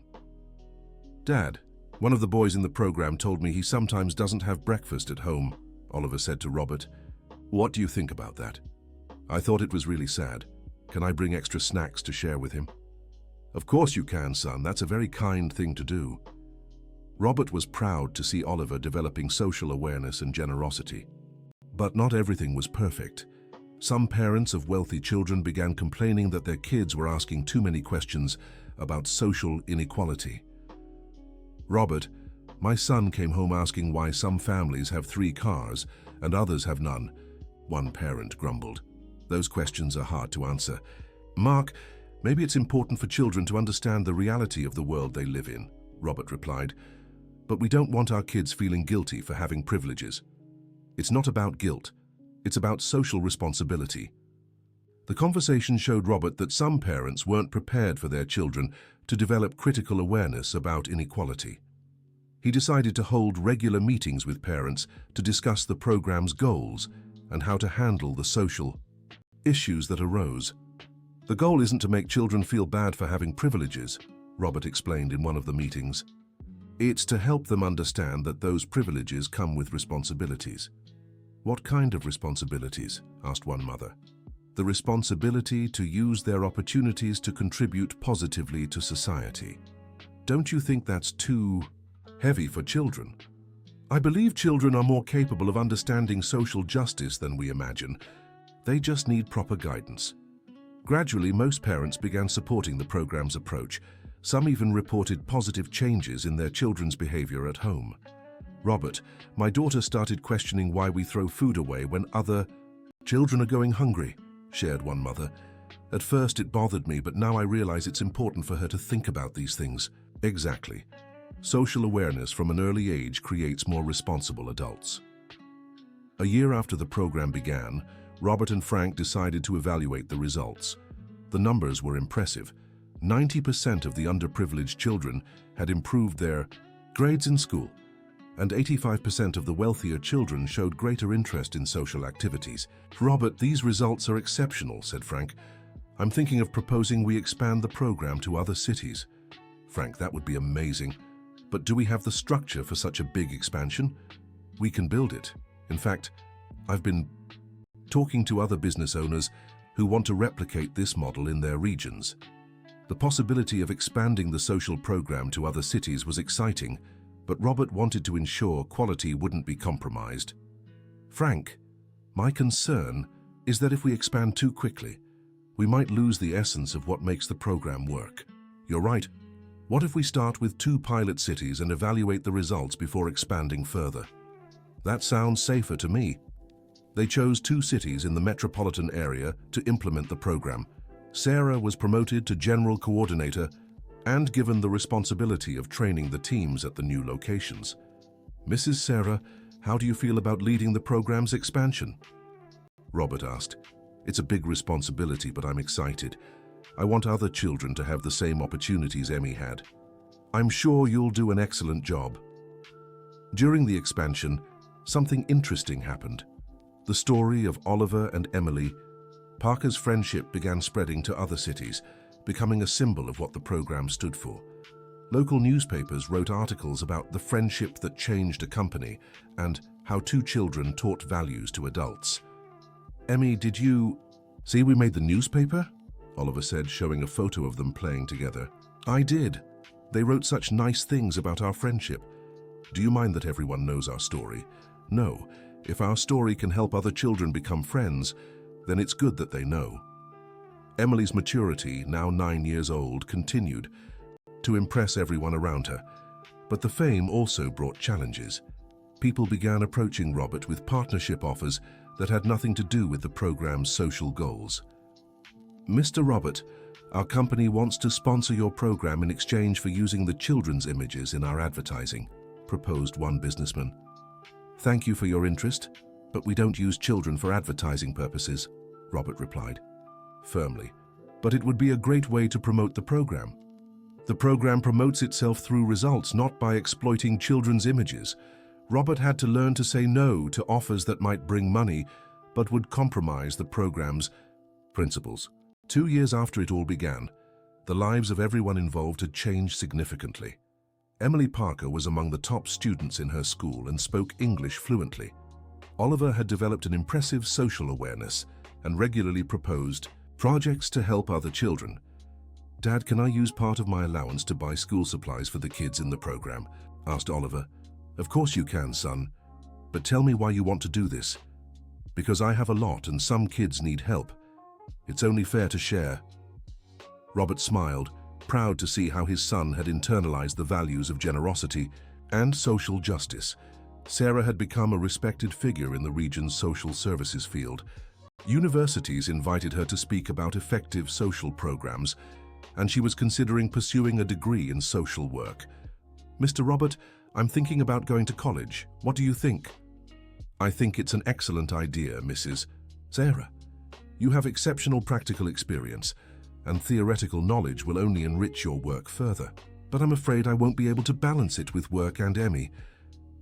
"Dad, one of the boys in the program told me he sometimes doesn't have breakfast at home," Oliver said to Robert. "What do you think about that?" "I thought it was really sad. Can I bring extra snacks to share with him?" Of course you can, son. That's a very kind thing to do. Robert was proud to see Oliver developing social awareness and generosity. But not everything was perfect. Some parents of wealthy children began complaining that their kids were asking too many questions about social inequality. Robert, my son came home asking why some families have 3 cars and others have none, one parent grumbled. Those questions are hard to answer. Mark, maybe it's important for children to understand the reality of the world they live in, Robert replied. But we don't want our kids feeling guilty for having privileges. It's not about guilt. It's about social responsibility. The conversation showed Robert that some parents weren't prepared for their children to develop critical awareness about inequality. He decided to hold regular meetings with parents to discuss the program's goals and how to handle the social issues that arose. The goal isn't to make children feel bad for having privileges, Robert explained in one of the meetings. It's to help them understand that those privileges come with responsibilities. What kind of responsibilities? Asked one mother. The responsibility to use their opportunities to contribute positively to society. Don't you think that's too heavy for children? I believe children are more capable of understanding social justice than we imagine. They just need proper guidance. Gradually, most parents began supporting the program's approach. Some even reported positive changes in their children's behavior at home. Robert, my daughter started questioning why we throw food away when other children are going hungry, shared one mother. At first it bothered me, but now I realize it's important for her to think about these things. Exactly. Social awareness from an early age creates more responsible adults. A year after the program began, Robert and Frank decided to evaluate the results. The numbers were impressive. 90% of the underprivileged children had improved their grades in school, and 85% of the wealthier children showed greater interest in social activities. Robert, these results are exceptional, said Frank. I'm thinking of proposing we expand the program to other cities. Frank, that would be amazing. But do we have the structure for such a big expansion? We can build it. In fact, I've been talking to other business owners who want to replicate this model in their regions. The possibility of expanding the social program to other cities was exciting, but Robert wanted to ensure quality wouldn't be compromised. Frank, my concern is that if we expand too quickly, we might lose the essence of what makes the program work. You're right. What if we start with 2 pilot cities and evaluate the results before expanding further? That sounds safer to me. They chose 2 cities in the metropolitan area to implement the program. Sarah was promoted to general coordinator and given the responsibility of training the teams at the new locations. Mrs. Sarah, how do you feel about leading the program's expansion? Robert asked. It's a big responsibility, but I'm excited. I want other children to have the same opportunities Emmy had. I'm sure you'll do an excellent job. During the expansion, something interesting happened. The story of Oliver and Emily, Parker's friendship began spreading to other cities, becoming a symbol of what the program stood for. Local newspapers wrote articles about the friendship that changed a company and how 2 children taught values to adults. Emmy, did you see we made the newspaper? Oliver said, showing a photo of them playing together. I did. They wrote such nice things about our friendship. Do you mind that everyone knows our story? No. If our story can help other children become friends, then it's good that they know. Emily's maturity, now 9 years old, continued to impress everyone around her. But the fame also brought challenges. People began approaching Robert with partnership offers that had nothing to do with the program's social goals. Mr. Robert, our company wants to sponsor your program in exchange for using the children's images in our advertising, proposed one businessman. Thank you for your interest, but we don't use children for advertising purposes, Robert replied, firmly. But it would be a great way to promote the program. The program promotes itself through results, not by exploiting children's images. Robert had to learn to say no to offers that might bring money, but would compromise the program's principles. 2 years after it all began, the lives of everyone involved had changed significantly. Emily Parker was among the top students in her school and spoke English fluently. Oliver had developed an impressive social awareness and regularly proposed projects to help other children. "Dad, can I use part of my allowance to buy school supplies for the kids in the program?" asked Oliver. "Of course you can, son. But tell me why you want to do this." "Because I have a lot and some kids need help. It's only fair to share." Robert smiled, proud to see how his son had internalized the values of generosity and social justice. Sarah had become a respected figure in the region's social services field. Universities invited her to speak about effective social programs, and she was considering pursuing a degree in social work. "Mr. Robert, I'm thinking about going to college. What do you think?" "I think it's an excellent idea, Mrs. Sarah. You have exceptional practical experience, and theoretical knowledge will only enrich your work further. But I'm afraid I won't be able to balance it with work and Emmy.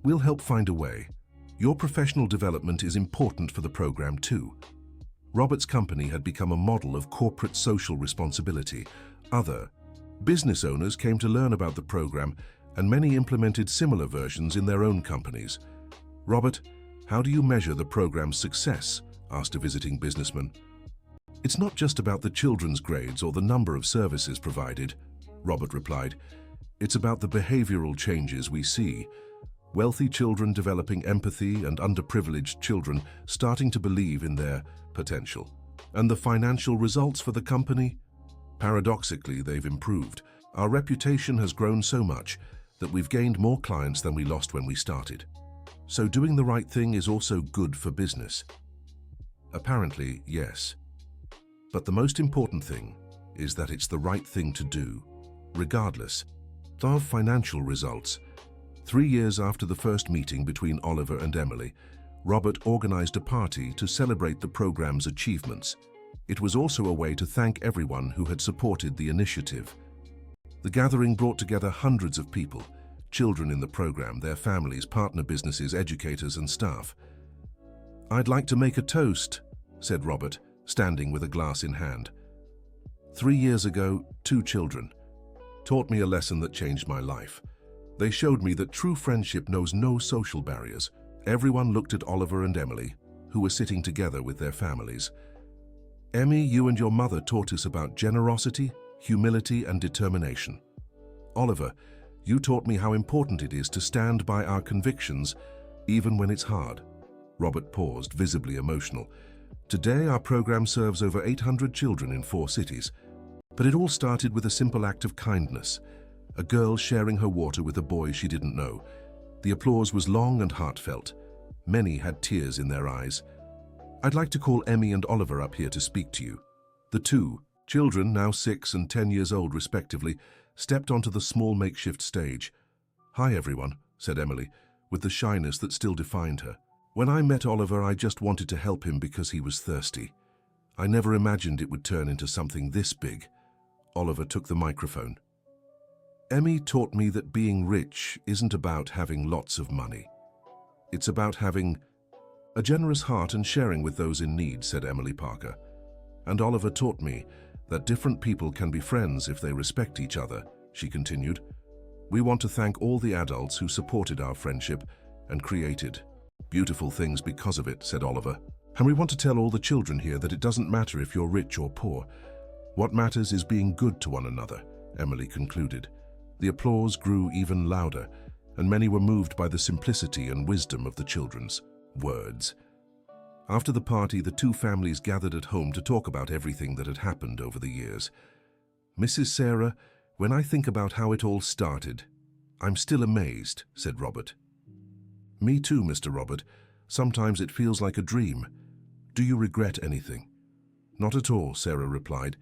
We'll help find a way. Your professional development is important for the program too." Robert's company had become a model of corporate social responsibility. Other business owners came to learn about the program, and many implemented similar versions in their own companies. "Robert, how do you measure the program's success?" asked a visiting businessman. "It's not just about the children's grades or the number of services provided," Robert replied. "It's about the behavioral changes we see. Wealthy children developing empathy and underprivileged children starting to believe in their potential. And the financial results for the company? Paradoxically, they've improved. Our reputation has grown so much that we've gained more clients than we lost when we started. So doing the right thing is also good for business." Apparently, yes. But the most important thing is that it's the right thing to do, regardless of financial results. 3 years after the first meeting between Oliver and Emily, Robert organized a party to celebrate the program's achievements. It was also a way to thank everyone who had supported the initiative. The gathering brought together hundreds of people, children in the program, their families, partner businesses, educators, and staff. "I'd like to make a toast," said Robert, standing with a glass in hand. 3 years ago, 2 children taught me a lesson that changed my life. They showed me that true friendship knows no social barriers. Everyone looked at Oliver and Emily, who were sitting together with their families. "Emmy, you and your mother taught us about generosity, humility, and determination. Oliver, you taught me how important it is to stand by our convictions, even when it's hard." Robert paused, visibly emotional. "Today, our program serves over 800 children in 4 cities. But it all started with a simple act of kindness. A girl sharing her water with a boy she didn't know. The applause was long and heartfelt. Many had tears in their eyes. I'd like to call Emmy and Oliver up here to speak to you." The 2 children, now 6 and 10 years old respectively, stepped onto the small makeshift stage. "Hi everyone," said Emily, with the shyness that still defined her. "When I met Oliver, I just wanted to help him because he was thirsty. I never imagined it would turn into something this big." Oliver took the microphone. "Emmy taught me that being rich isn't about having lots of money. It's about having a generous heart and sharing with those in need," said Emily Parker. "And Oliver taught me that different people can be friends if they respect each other," she continued. "We want to thank all the adults who supported our friendship and created beautiful things because of it," said Oliver. "And we want to tell all the children here that it doesn't matter if you're rich or poor. What matters is being good to one another," Emily concluded. The applause grew even louder, and many were moved by the simplicity and wisdom of the children's words. After the party, the 2 families gathered at home to talk about everything that had happened over the years. "Mrs. Sarah, when I think about how it all started, I'm still amazed," said Robert. "Me too, Mr. Robert. Sometimes it feels like a dream. Do you regret anything?" "Not at all," Sarah replied.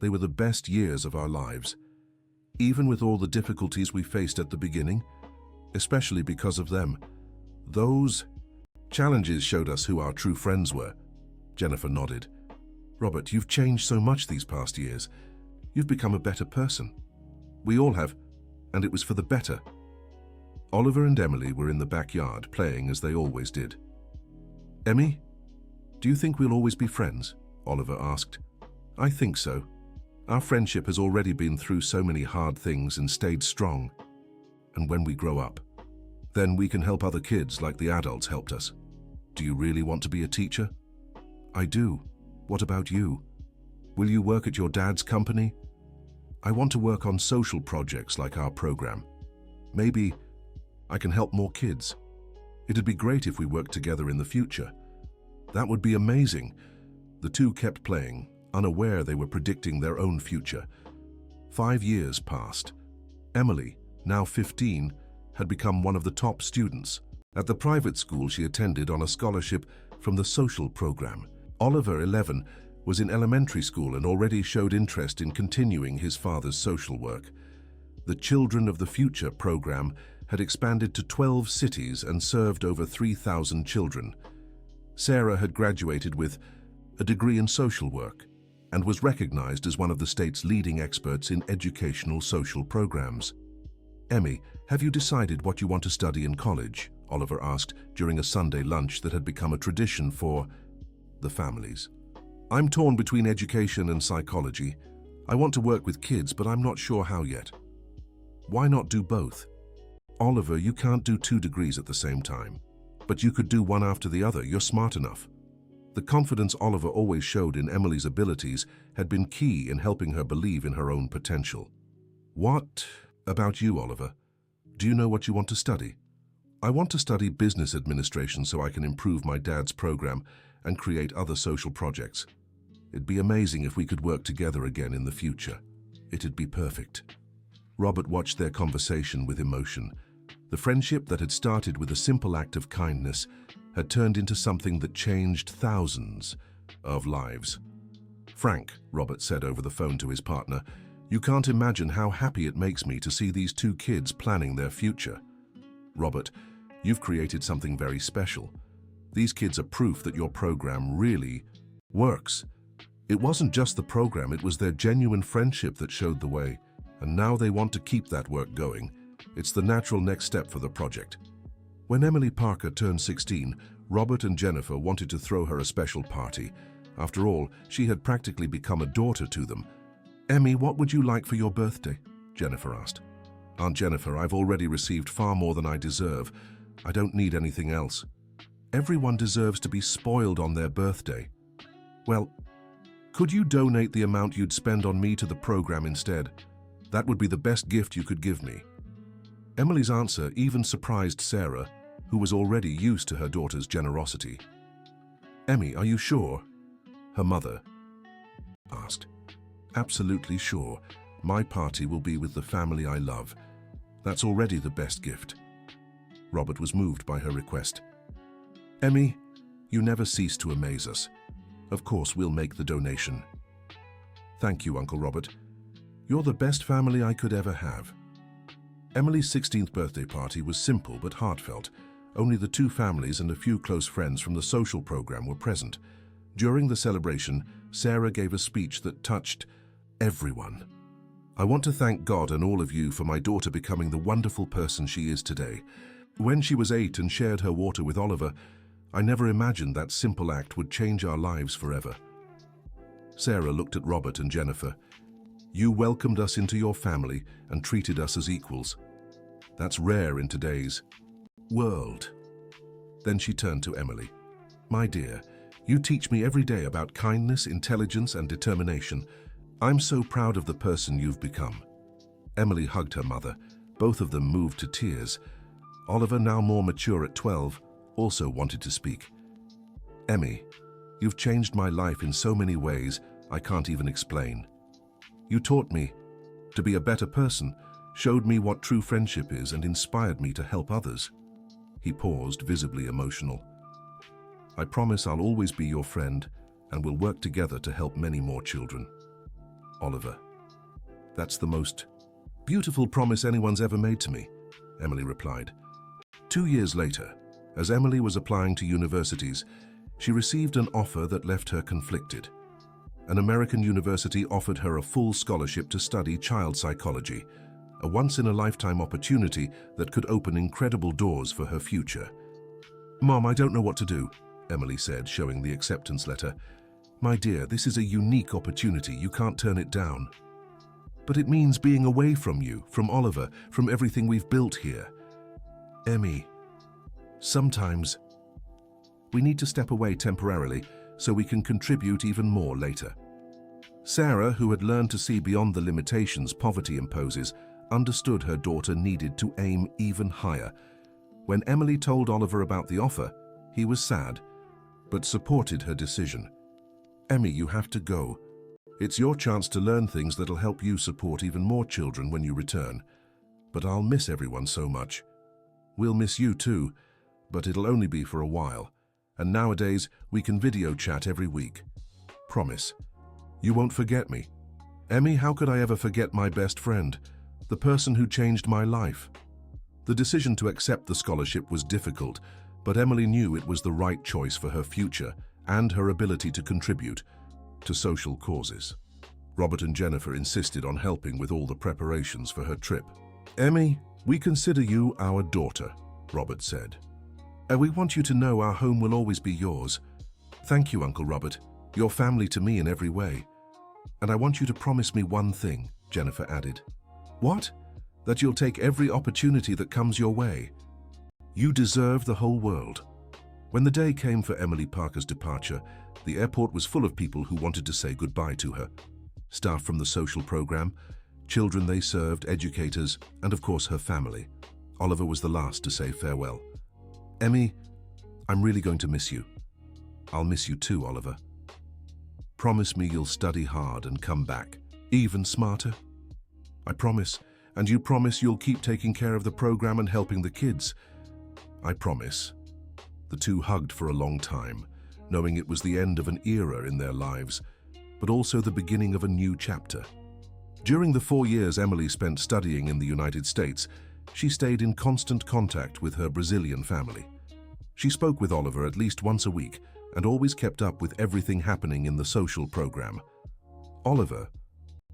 "They were the best years of our lives. Even with all the difficulties we faced at the beginning, especially because of them. Those challenges showed us who our true friends were." Jennifer nodded. "Robert, you've changed so much these past years. You've become a better person." "We all have, and it was for the better." Oliver and Emily were in the backyard, playing as they always did. "Emmy, do you think we'll always be friends?" Oliver asked. "I think so. Our friendship has already been through so many hard things and stayed strong. And when we grow up, then we can help other kids like the adults helped us. Do you really want to be a teacher?" "I do. What about you? Will you work at your dad's company?" I want to work on social projects like our program. Maybe I can help more kids. It'd be great if we worked together in the future. That would be amazing. The two kept playing, unaware they were predicting their own future. 5 years passed. Emily, now 15, had become one of the top students. At the private school she attended on a scholarship from the social program. Oliver, 11, was in elementary school and already showed interest in continuing his father's social work. The Children of the Future program had expanded to 12 cities and served over 3,000 children. Sarah had graduated with a degree in social work and was recognized as one of the state's leading experts in educational social programs. "Emmy, have you decided what you want to study in college?" Oliver asked during a Sunday lunch that had become a tradition for the families. "I'm torn between education and psychology. I want to work with kids, but I'm not sure how yet." "Why not do both?" "Oliver, you can't do 2 degrees at the same time. But you could do one after the other. You're smart enough." The confidence Oliver always showed in Emily's abilities had been key in helping her believe in her own potential. "What about you, Oliver? Do you know what you want to study?" "I want to study business administration so I can improve my dad's program and create other social projects. It'd be amazing if we could work together again in the future. It'd be perfect." Robert watched their conversation with emotion. The friendship that had started with a simple act of kindness had turned into something that changed thousands of lives. "Frank," Robert said over the phone to his partner, "you can't imagine how happy it makes me to see these 2 kids planning their future." "Robert, you've created something very special. These kids are proof that your program really works. It wasn't just the program, it was their genuine friendship that showed the way, and now they want to keep that work going. It's the natural next step for the project." When Emily Parker turned 16, Robert and Jennifer wanted to throw her a special party. After all, she had practically become a daughter to them. "Emmy, what would you like for your birthday?" Jennifer asked. "Aunt Jennifer, I've already received far more than I deserve. I don't need anything else." "Everyone deserves to be spoiled on their birthday." "Well, could you donate the amount you'd spend on me to the program instead? That would be the best gift you could give me." Emily's answer even surprised Sarah, who was already used to her daughter's generosity. "Emmy, are you sure?" her mother asked. "Absolutely sure. My party will be with the family I love. That's already the best gift." Robert was moved by her request. "Emmy, you never cease to amaze us. Of course, we'll make the donation." "Thank you, Uncle Robert. You're the best family I could ever have." Emily's 16th birthday party was simple but heartfelt. Only the 2 families and a few close friends from the social program were present. During the celebration, Sarah gave a speech that touched everyone. "I want to thank God and all of you for my daughter becoming the wonderful person she is today. When she was 8 and shared her water with Oliver, I never imagined that simple act would change our lives forever." Sarah looked at Robert and Jennifer. "You welcomed us into your family and treated us as equals. That's rare in today's world." Then she turned to Emily. "My dear, you teach me every day about kindness, intelligence, and determination. I'm so proud of the person you've become." Emily hugged her mother. Both of them moved to tears. Oliver, now more mature at 12, also wanted to speak. "Emmy, you've changed my life in so many ways I can't even explain. You taught me to be a better person, showed me what true friendship is, and inspired me to help others." He paused, visibly emotional. "I promise I'll always be your friend, and we'll work together to help many more children." Oliver. "That's the most beautiful promise anyone's ever made to me," Emily replied. 2 years later, as Emily was applying to universities, she received an offer that left her conflicted. An American university offered her a full scholarship to study child psychology, a once-in-a-lifetime opportunity that could open incredible doors for her future. "Mom, I don't know what to do," Emily said, showing the acceptance letter. "My dear, this is a unique opportunity. You can't turn it down." "But it means being away from you, from Oliver, from everything we've built here." "Emmy, sometimes we need to step away temporarily so we can contribute even more later." Sarah, who had learned to see beyond the limitations poverty imposes, understood her daughter needed to aim even higher. When Emily told Oliver about the offer, he was sad, but supported her decision. "Emmy, you have to go. It's your chance to learn things that'll help you support even more children when you return. But I'll miss everyone so much. We'll miss you too, but it'll only be for a while. And nowadays, we can video chat every week. Promise. You won't forget me." "Emmy, how could I ever forget my best friend, the person who changed my life?" The decision to accept the scholarship was difficult, but Emily knew it was the right choice for her future and her ability to contribute to social causes. Robert and Jennifer insisted on helping with all the preparations for her trip. "Emmy, we consider you our daughter," Robert said. "And we want you to know our home will always be yours. Thank you, Uncle Robert. Your family to me in every way. And I want you to promise me one thing," Jennifer added. "What?" "That you'll take every opportunity that comes your way. You deserve the whole world." When the day came for Emily Parker's departure, the airport was full of people who wanted to say goodbye to her. Staff from the social program, children they served, educators, and of course her family. Oliver was the last to say farewell. "Emmy, I'm really going to miss you." "I'll miss you too, Oliver. Promise me you'll study hard and come back, even smarter." "I promise. And you promise you'll keep taking care of the program and helping the kids?" "I promise." The two hugged for a long time, knowing it was the end of an era in their lives, but also the beginning of a new chapter. During the 4 years Emily spent studying in the United States, she stayed in constant contact with her Brazilian family. She spoke with Oliver at least once a week and always kept up with everything happening in the social program. Oliver,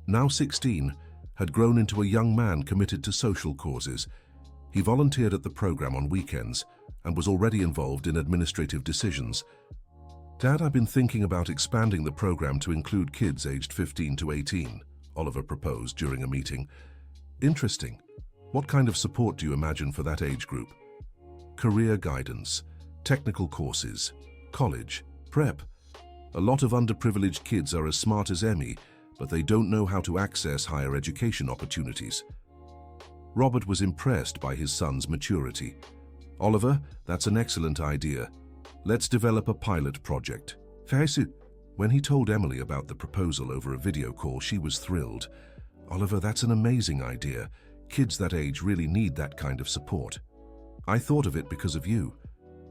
now 16, had grown into a young man committed to social causes. He volunteered at the program on weekends and was already involved in administrative decisions. "Dad, I've been thinking about expanding the program to include kids aged 15 to 18, Oliver proposed during a meeting. "Interesting. What kind of support do you imagine for that age group?" "Career guidance, technical courses, college, prep. A lot of underprivileged kids are as smart as Emmy, but they don't know how to access higher education opportunities." Robert was impressed by his son's maturity. "Oliver, that's an excellent idea. Let's develop a pilot project." When he told Emily about the proposal over a video call, she was thrilled. "Oliver, that's an amazing idea. Kids that age really need that kind of support. I thought of it because of you.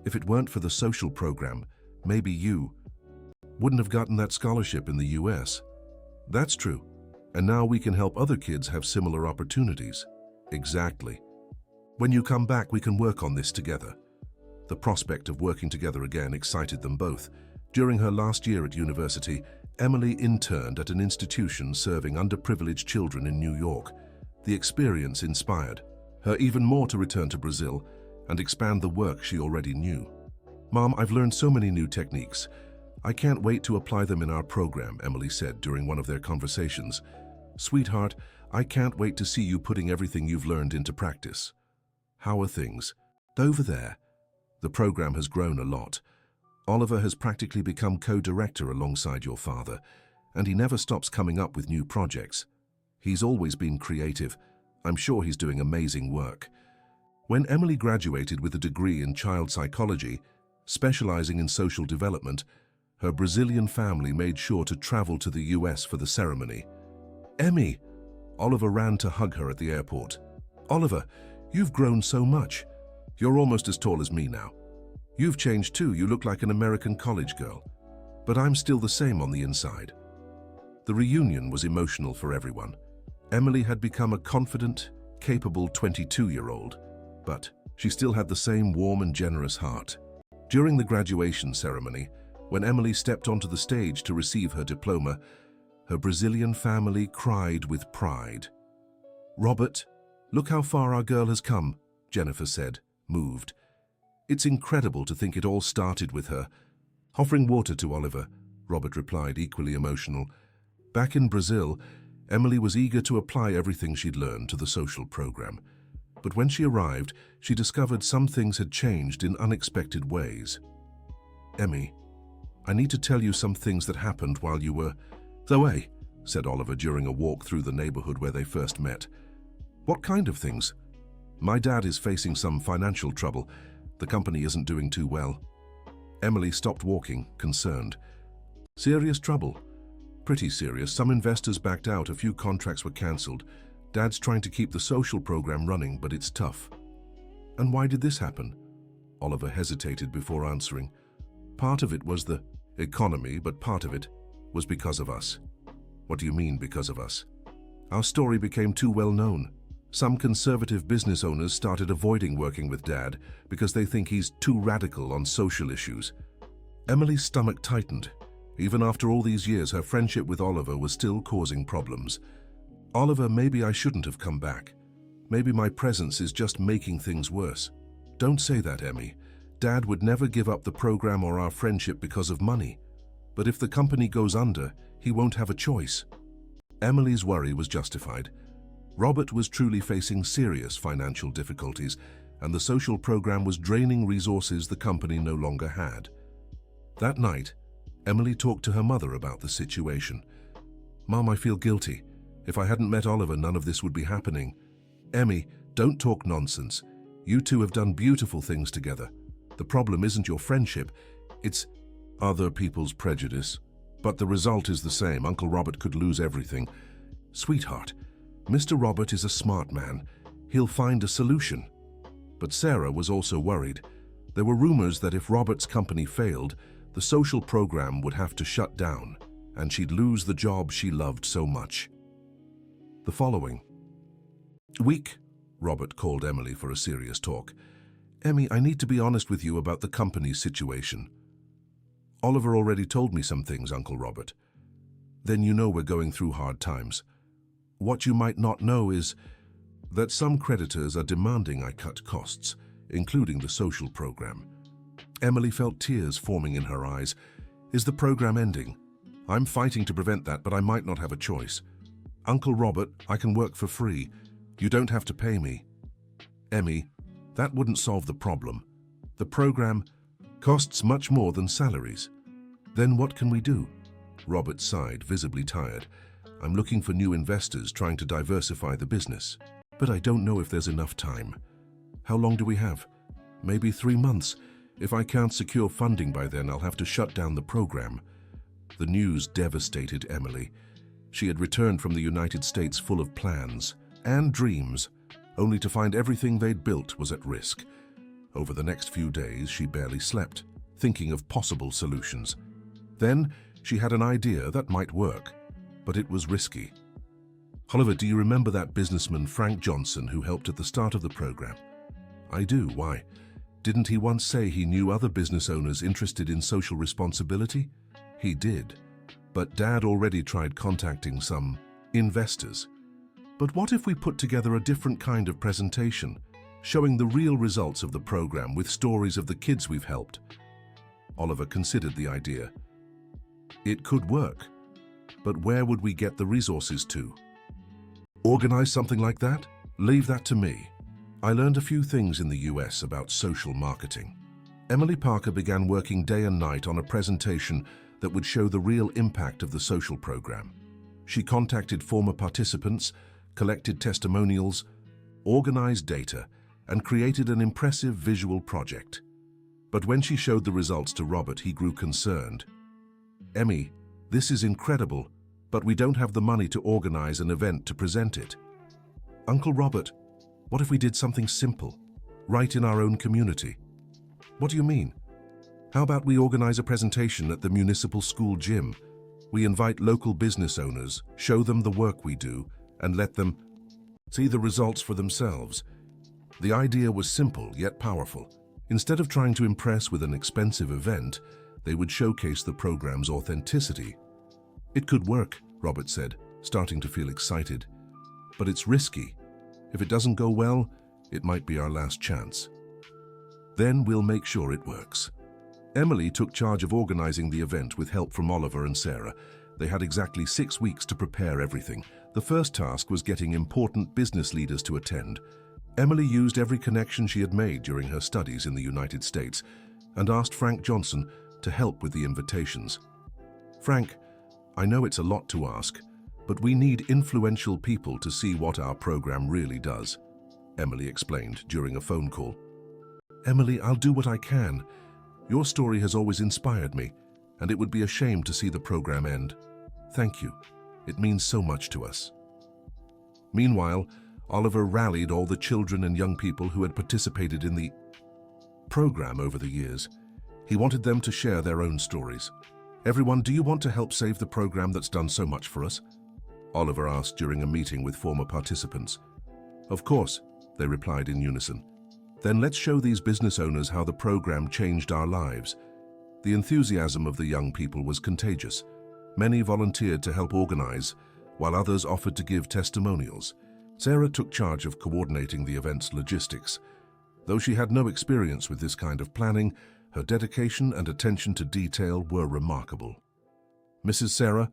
If it weren't for the social program, maybe you wouldn't have gotten that scholarship in the US. "That's true. And now we can help other kids have similar opportunities." "Exactly. When you come back, we can work on this together." The prospect of working together again excited them both. During her last year at university, Emily interned at an institution serving underprivileged children in New York. The experience inspired her even more to return to Brazil and expand the work she already knew. "Mom, I've learned so many new techniques. I can't wait to apply them in our program," Emily said during one of their conversations. "Sweetheart, I can't wait to see you putting everything you've learned into practice." "How are things?" "Over there." The program has grown a lot. Oliver has practically become co-director alongside your father, and he never stops coming up with new projects. He's always been creative. I'm sure he's doing amazing work. When Emily graduated with a degree in child psychology, specializing in social development, her Brazilian family made sure to travel to the US for the ceremony. "Emmy!" Oliver ran to hug her at the airport. "Oliver, you've grown so much. You're almost as tall as me now. You've changed too, you look like an American college girl. But I'm still the same on the inside." The reunion was emotional for everyone. Emily had become a confident, capable 22-year-old, but she still had the same warm and generous heart. During the graduation ceremony, when Emily stepped onto the stage to receive her diploma, her Brazilian family cried with pride. "Robert, look how far our girl has come," Jennifer said, moved. "It's incredible to think it all started with her." Offering water to Oliver, Robert replied, equally emotional. Back in Brazil, Emily was eager to apply everything she'd learned to the social program. But when she arrived, she discovered some things had changed in unexpected ways. "Emmy, I need to tell you some things that happened while you were away." said Oliver during a walk through the neighborhood where they first met. What kind of things? My dad is facing some financial trouble. The company isn't doing too well. Emily stopped walking, concerned. Serious trouble? Pretty serious. Some investors backed out, a few contracts were cancelled. Dad's trying to keep the social program running, but it's tough. And why did this happen? Oliver hesitated before answering. Part of it was the economy, but part of it was because of us. What do you mean, because of us? Our story became too well known. Some conservative business owners started avoiding working with Dad because they think he's too radical on social issues. Emily's stomach tightened. Even after all these years, her friendship with Oliver was still causing problems. Oliver, maybe I shouldn't have come back. Maybe my presence is just making things worse. Don't say that, Emmy. Dad would never give up the program or our friendship because of money. But if the company goes under, he won't have a choice. Emily's worry was justified. Robert was truly facing serious financial difficulties, and the social program was draining resources the company no longer had. That night, Emily talked to her mother about the situation. Mom, I feel guilty. If I hadn't met Oliver, none of this would be happening. Emmy, don't talk nonsense. You two have done beautiful things together. The problem isn't your friendship, it's other people's prejudice. But the result is the same. Uncle Robert could lose everything. Sweetheart, Mr. Robert is a smart man. He'll find a solution. But Sarah was also worried. There were rumors that if Robert's company failed, the social program would have to shut down, and she'd lose the job she loved so much. The following week, Robert called Emily for a serious talk. Emmy, I need to be honest with you about the company's situation. Oliver already told me some things, Uncle Robert. Then you know we're going through hard times. What you might not know is that some creditors are demanding I cut costs, including the social program. Emily felt tears forming in her eyes. Is the program ending? I'm fighting to prevent that, but I might not have a choice. Uncle Robert, I can work for free. You don't have to pay me. Emmy, that wouldn't solve the problem. The program costs much more than salaries. Then what can we do? Robert sighed, visibly tired. I'm looking for new investors, trying to diversify the business. But I don't know if there's enough time. How long do we have? Maybe 3 months. If I can't secure funding by then, I'll have to shut down the program. The news devastated Emily. She had returned from the United States full of plans and dreams, only to find everything they'd built was at risk. Over the next few days, she barely slept, thinking of possible solutions. Then, she had an idea that might work, but it was risky. Oliver, do you remember that businessman Frank Johnson who helped at the start of the program? I do. Why? Didn't he once say he knew other business owners interested in social responsibility? He did. But Dad already tried contacting some investors. But what if we put together a different kind of presentation, showing the real results of the program with stories of the kids we've helped? Oliver considered the idea. It could work, but where would we get the resources to? Organize something like that? Leave that to me. I learned a few things in the US about social marketing. Emily Parker began working day and night on a presentation that would show the real impact of the social program. She contacted former participants, collected testimonials, organized data, and created an impressive visual project. But when she showed the results to Robert, he grew concerned. Emmy, this is incredible, but we don't have the money to organize an event to present it. Uncle Robert, what if we did something simple, right in our own community? What do you mean? How about we organize a presentation at the municipal school gym? We invite local business owners, show them the work we do, and let them see the results for themselves. The idea was simple yet powerful. Instead of trying to impress with an expensive event, they would showcase the program's authenticity. It could work, Robert said, starting to feel excited. But it's risky. If it doesn't go well, it might be our last chance. Then we'll make sure it works. Emily took charge of organizing the event with help from Oliver and Sarah. They had exactly 6 weeks to prepare everything. The first task was getting important business leaders to attend. Emily used every connection she had made during her studies in the United States and asked Frank Johnson to help with the invitations. Frank, I know it's a lot to ask, But we need influential people to see what our program really does, Emily explained during a phone call. Emily, I'll do what I can. Your story has always inspired me, and it would be a shame to see the program end. Thank you. It means so much to us. Meanwhile, Oliver rallied all the children and young people who had participated in the program over the years. He wanted them to share their own stories. Everyone, do you want to help save the program that's done so much for us? Oliver asked during a meeting with former participants. Of course, they replied in unison. Then let's show these business owners how the program changed our lives. The enthusiasm of the young people was contagious. Many volunteered to help organize, while others offered to give testimonials. Sarah took charge of coordinating the event's logistics. Though she had no experience with this kind of planning, her dedication and attention to detail were remarkable. Mrs. Sarah,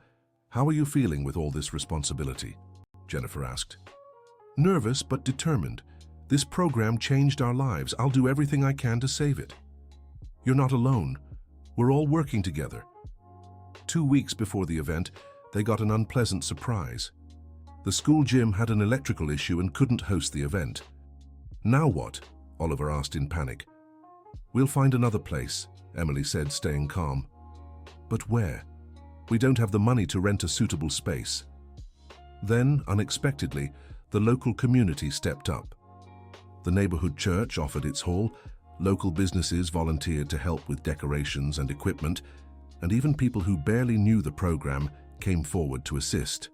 how are you feeling with all this responsibility? Jennifer asked. Nervous but determined. This program changed our lives. I'll do everything I can to save it. You're not alone. We're all working together. 2 weeks before the event, they got an unpleasant surprise. The school gym had an electrical issue and couldn't host the event. Now what? Oliver asked in panic. We'll find another place, Emily said, staying calm. But where? We don't have the money to rent a suitable space. Then, unexpectedly, the local community stepped up. The neighborhood church offered its hall, local businesses volunteered to help with decorations and equipment, and even people who barely knew the program came forward to assist.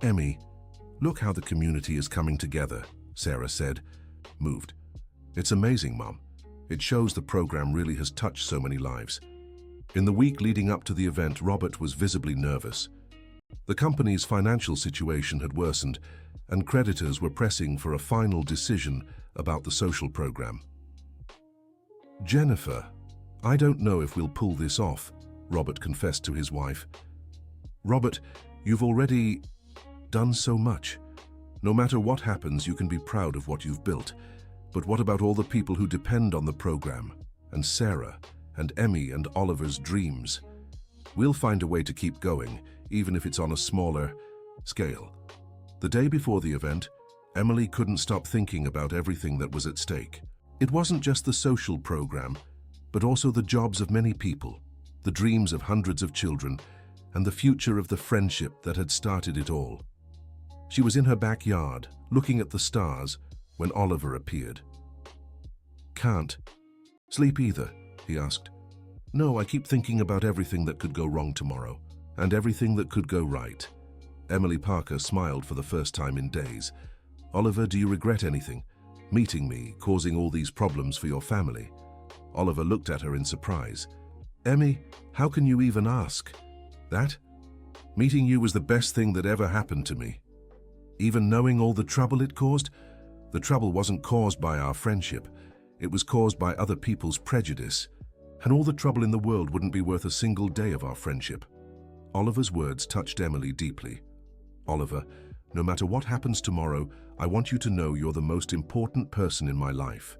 Emmy, look how the community is coming together, Sarah said, moved. It's amazing, Mum. It shows the program really has touched so many lives. In the week leading up to the event, Robert was visibly nervous. The company's financial situation had worsened, and creditors were pressing for a final decision about the social program. Jennifer, I don't know if we'll pull this off, Robert confessed to his wife. Robert, you've already done so much. No matter what happens, you can be proud of what you've built. But what about all the people who depend on the program, and Sarah, and Emmy and Oliver's dreams? We'll find a way to keep going, even if it's on a smaller scale. The day before the event, Emily couldn't stop thinking about everything that was at stake. It wasn't just the social program, but also the jobs of many people, the dreams of hundreds of children, and the future of the friendship that had started it all. She was in her backyard, looking at the stars, when Oliver appeared. Can't sleep either, he asked. No, I keep thinking about everything that could go wrong tomorrow, and everything that could go right. Emily Parker smiled for the first time in days. Oliver, do you regret anything? Meeting me, causing all these problems for your family? Oliver looked at her in surprise. Emmy, how can you even ask that? Meeting you was the best thing that ever happened to me. Even knowing all the trouble it caused? The trouble wasn't caused by our friendship. It was caused by other people's prejudice. And all the trouble in the world wouldn't be worth a single day of our friendship. Oliver's words touched Emily deeply. Oliver, no matter what happens tomorrow, I want you to know you're the most important person in my life.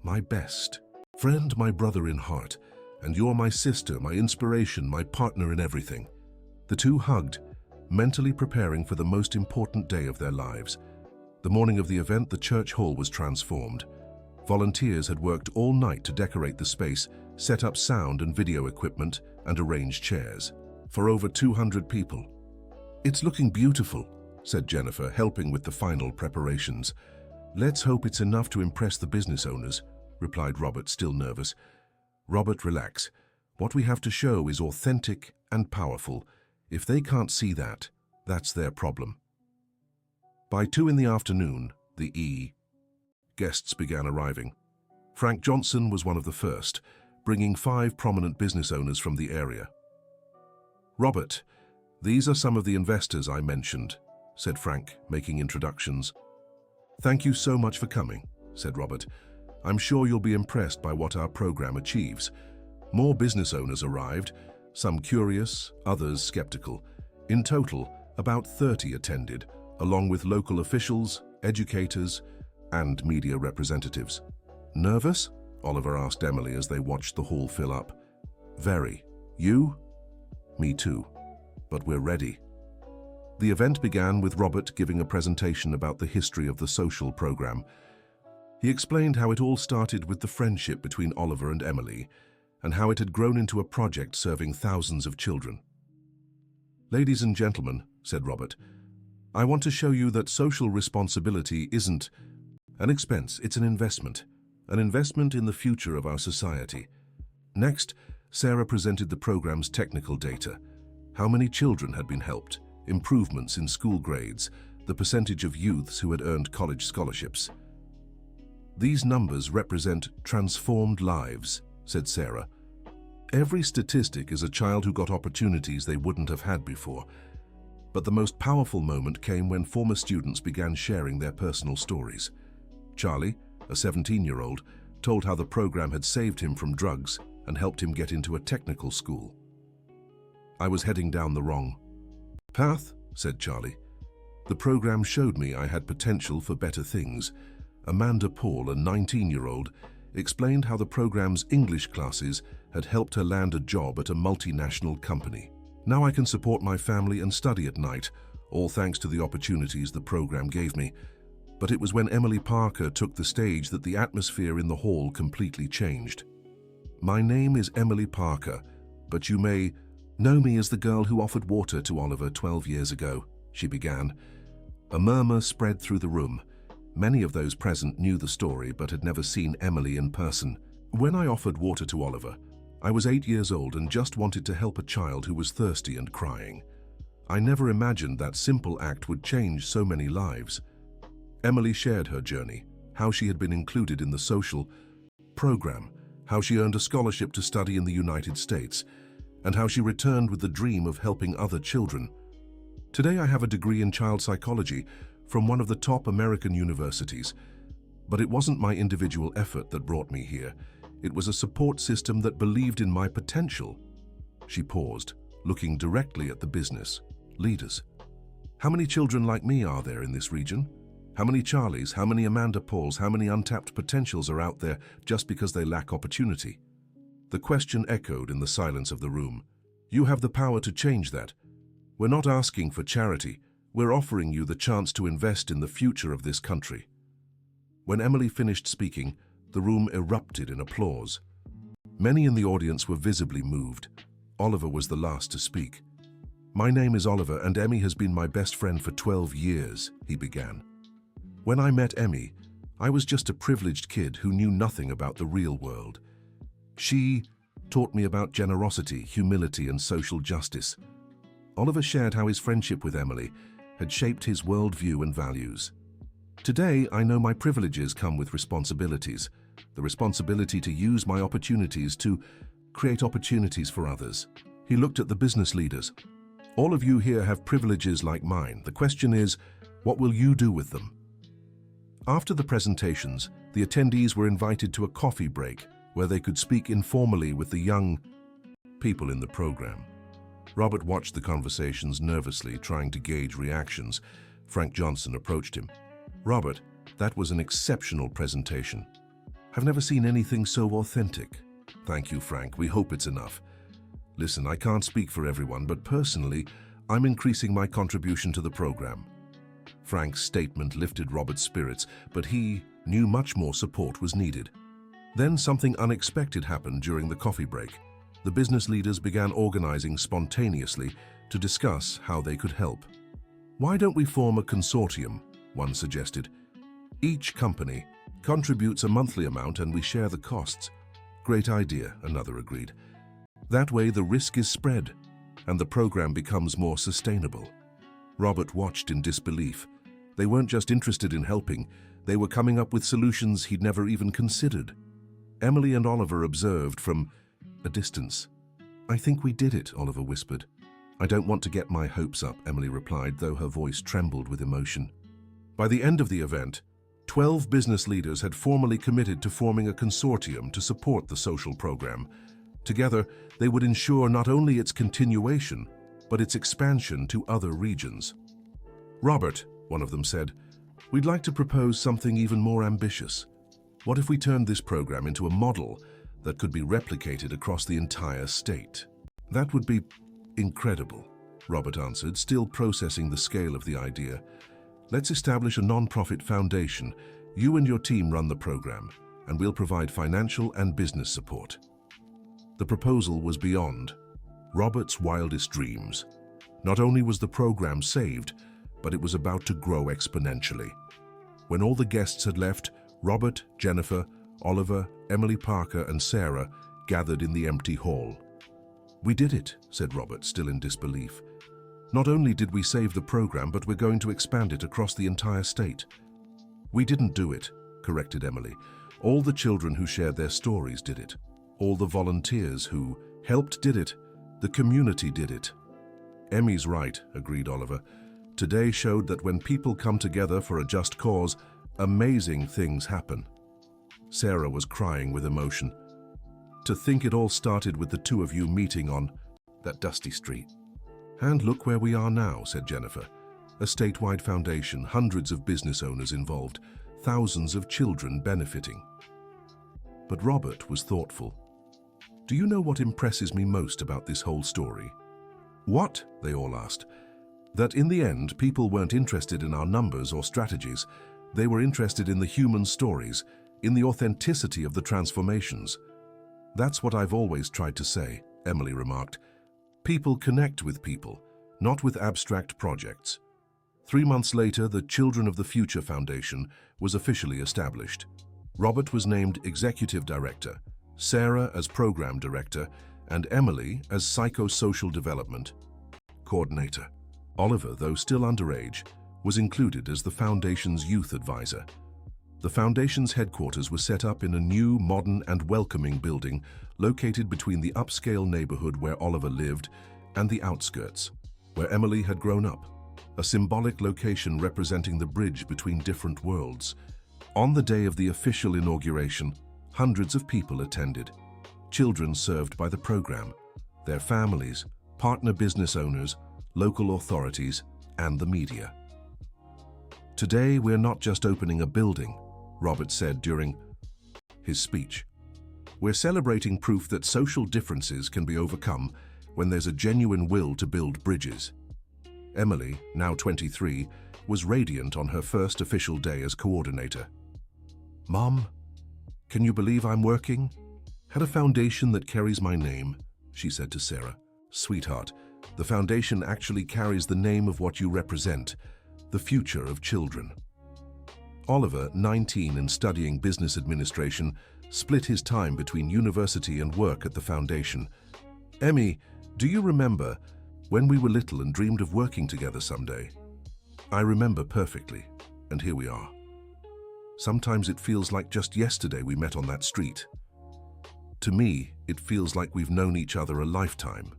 My best friend, my brother in heart, and you're my sister, my inspiration, my partner in everything. The two hugged, mentally preparing for the most important day of their lives. The morning of the event, the church hall was transformed. Volunteers had worked all night to decorate the space, set up sound and video equipment, and arrange chairs. For over 200 people. It's looking beautiful, said Jennifer, helping with the final preparations. Let's hope it's enough to impress the business owners, replied Robert, still nervous. Robert, relax. What we have to show is authentic and powerful. If they can't see that, that's their problem. By 2 in the afternoon, the guests began arriving. Frank Johnson was one of the first, bringing 5 prominent business owners from the area. Robert, these are some of the investors I mentioned, said Frank, making introductions. Thank you so much for coming, said Robert. I'm sure you'll be impressed by what our program achieves. More business owners arrived, some curious, others skeptical. In total, about 30 attended, along with local officials, educators, and media representatives. Nervous? Oliver asked Emily as they watched the hall fill up. Very. You? Me too. But we're ready. The event began with Robert giving a presentation about the history of the social program. He explained how it all started with the friendship between Oliver and Emily, and how it had grown into a project serving thousands of children. "Ladies and gentlemen," said Robert, "I want to show you that social responsibility isn't an expense, it's an investment in the future of our society." Next, Sarah presented the program's technical data: how many children had been helped, improvements in school grades, the percentage of youths who had earned college scholarships. "These numbers represent transformed lives," said Sarah. "Every statistic is a child who got opportunities they wouldn't have had before. But the most powerful moment came when former students began sharing their personal stories. Charlie, a 17-year-old, told how the program had saved him from drugs and helped him get into a technical school. "I was heading down the wrong path," said Charlie. "The program showed me I had potential for better things." Amanda Paul, a 19-year-old, explained how the program's English classes had helped her land a job at a multinational company. "Now I can support my family and study at night, all thanks to the opportunities the program gave me." But it was when Emily Parker took the stage that the atmosphere in the hall completely changed. "My name is Emily Parker, but you may know me as the girl who offered water to Oliver 12 years ago," she began. A murmur spread through the room. Many of those present knew the story but had never seen Emily in person. "When I offered water to Oliver, I was 8 years old and just wanted to help a child who was thirsty and crying. I never imagined that simple act would change so many lives." Emily shared her journey, how she had been included in the social program, how she earned a scholarship to study in the United States, and how she returned with the dream of helping other children. "Today I have a degree in child psychology from one of the top American universities, but it wasn't my individual effort that brought me here. It was a support system that believed in my potential." She paused, looking directly at the business leaders. "How many children like me are there in this region? How many Charlies, how many Amanda Pauls, how many untapped potentials are out there just because they lack opportunity?" The question echoed in the silence of the room. "You have the power to change that. We're not asking for charity. We're offering you the chance to invest in the future of this country." When Emily finished speaking, the room erupted in applause. Many in the audience were visibly moved. Oliver was the last to speak. "My name is Oliver and Emmy has been my best friend for 12 years, he began. "When I met Emmy, I was just a privileged kid who knew nothing about the real world. She taught me about generosity, humility, and social justice." Oliver shared how his friendship with Emily had shaped his worldview and values. "Today, I know my privileges come with responsibilities, the responsibility to use my opportunities to create opportunities for others." He looked at the business leaders. "All of you here have privileges like mine. The question is, what will you do with them?" After the presentations, the attendees were invited to a coffee break where they could speak informally with the young people in the program. Robert watched the conversations nervously, trying to gauge reactions. Frank Johnson approached him. "Robert, that was an exceptional presentation. I've never seen anything so authentic." "Thank you, Frank. We hope it's enough. Listen, I can't speak for everyone, but personally, I'm increasing my contribution to the program." Frank's statement lifted Robert's spirits, but he knew much more support was needed. Then something unexpected happened during the coffee break. The business leaders began organizing spontaneously to discuss how they could help. "Why don't we form a consortium?" one suggested. "Each company contributes a monthly amount and we share the costs." "Great idea," another agreed. "That way the risk is spread and the program becomes more sustainable." Robert watched in disbelief. They weren't just interested in helping, they were coming up with solutions he'd never even considered. Emily and Oliver observed from a distance. "I think we did it," Oliver whispered. "I don't want to get my hopes up," Emily replied, though her voice trembled with emotion. By the end of the event, 12 business leaders had formally committed to forming a consortium to support the social program. Together, they would ensure not only its continuation, but its expansion to other regions. "Robert," one of them said, "we'd like to propose something even more ambitious. What if we turned this program into a model that could be replicated across the entire state?" "That would be incredible." Robert answered, still processing the scale of the idea. Let's establish a non-profit foundation. You and your team run the program, and we'll provide financial and business support. The proposal was beyond Robert's wildest dreams. Not only was the program saved, but it was about to grow exponentially. When all the guests had left, Robert, Jennifer, Oliver, Emily Parker, and Sarah gathered in the empty hall. "We did it," said Robert, still in disbelief. "Not only did we save the program, but we're going to expand it across the entire state." "We didn't do it," corrected Emily. "All the children who shared their stories did it. All the volunteers who helped did it. The community did it." "Emmy's right," agreed Oliver. "Today showed that when people come together for a just cause, amazing things happen." Sarah was crying with emotion. "To think it all started with the two of you meeting on that dusty street." "And look where we are now," said Jennifer. "A statewide foundation, hundreds of business owners involved, thousands of children benefiting." But Robert was thoughtful. "Do you know what impresses me most about this whole story?" "What?" they all asked. "That in the end, people weren't interested in our numbers or strategies. They were interested in the human stories, in the authenticity of the transformations." "That's what I've always tried to say," Emily remarked. "People connect with people, not with abstract projects." 3 months later, the Children of the Future Foundation was officially established. Robert was named Executive Director, Sarah as Program Director, and Emily as Psychosocial Development Coordinator. Oliver, though still underage, was included as the Foundation's Youth Advisor. The Foundation's headquarters were set up in a new, modern and welcoming building located between the upscale neighborhood where Oliver lived and the outskirts, where Emily had grown up, a symbolic location representing the bridge between different worlds. On the day of the official inauguration, hundreds of people attended. Children served by the program, their families, partner business owners, local authorities, and the media. "Today, we're not just opening a building," Robert said during his speech. "We're celebrating proof that social differences can be overcome when there's a genuine will to build bridges." Emily, now 23, was radiant on her first official day as coordinator. "Mom, can you believe I'm working at a foundation that carries my name?" she said to Sarah. "Sweetheart, the foundation actually carries the name of what you represent, the future of children." Oliver, 19 and studying business administration, split his time between university and work at the foundation. "Emmy, do you remember when we were little and dreamed of working together someday?" "I remember perfectly, and here we are. Sometimes it feels like just yesterday we met on that street. To me, it feels like we've known each other a lifetime."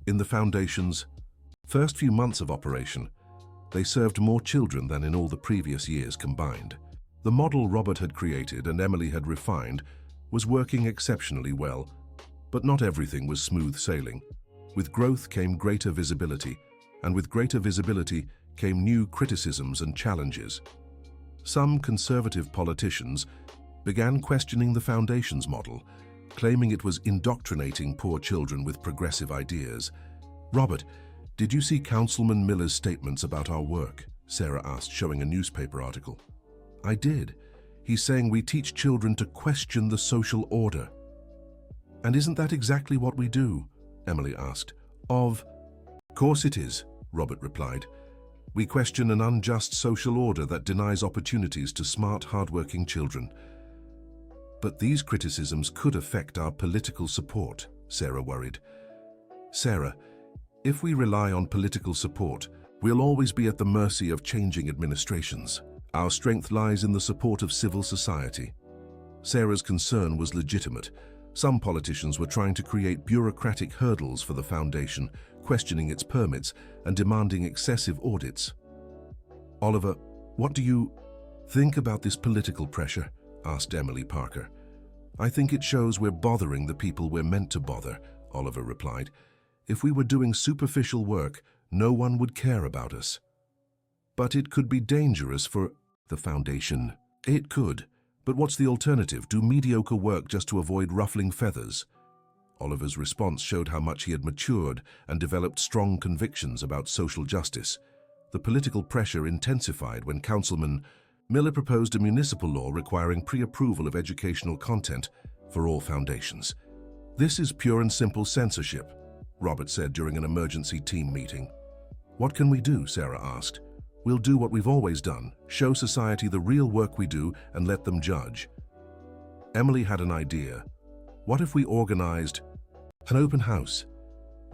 In the Foundation's first few months of operation, they served more children than in all the previous years combined. The model Robert had created and Emily had refined was working exceptionally well, but not everything was smooth sailing. With growth came greater visibility, and with greater visibility came new criticisms and challenges. Some conservative politicians began questioning the Foundation's model, claiming it was indoctrinating poor children with progressive ideas. "Robert, did you see Councilman Miller's statements about our work?" Sarah asked, showing a newspaper article. "I did. He's saying we teach children to question the social order." "And isn't that exactly what we do?" Emily asked. "Of course it is," Robert replied. "We question an unjust social order that denies opportunities to smart, hardworking children." "But these criticisms could affect our political support," Sarah worried. "Sarah, if we rely on political support, we'll always be at the mercy of changing administrations. Our strength lies in the support of civil society." Sarah's concern was legitimate. Some politicians were trying to create bureaucratic hurdles for the Foundation, questioning its permits and demanding excessive audits. "Oliver, what do you think about this political pressure?" asked Emily Parker. "I think it shows we're bothering the people we're meant to bother," Oliver replied. "If we were doing superficial work, no one would care about us." "But it could be dangerous for the Foundation." "It could. But what's the alternative? Do mediocre work just to avoid ruffling feathers?" Oliver's response showed how much he had matured and developed strong convictions about social justice. The political pressure intensified when Councilman Miller proposed a municipal law requiring pre-approval of educational content for all foundations. "This is pure and simple censorship," Robert said during an emergency team meeting. "What can we do?" Sarah asked. "We'll do what we've always done, show society the real work we do and let them judge." Emily had an idea. What if we organized an open house?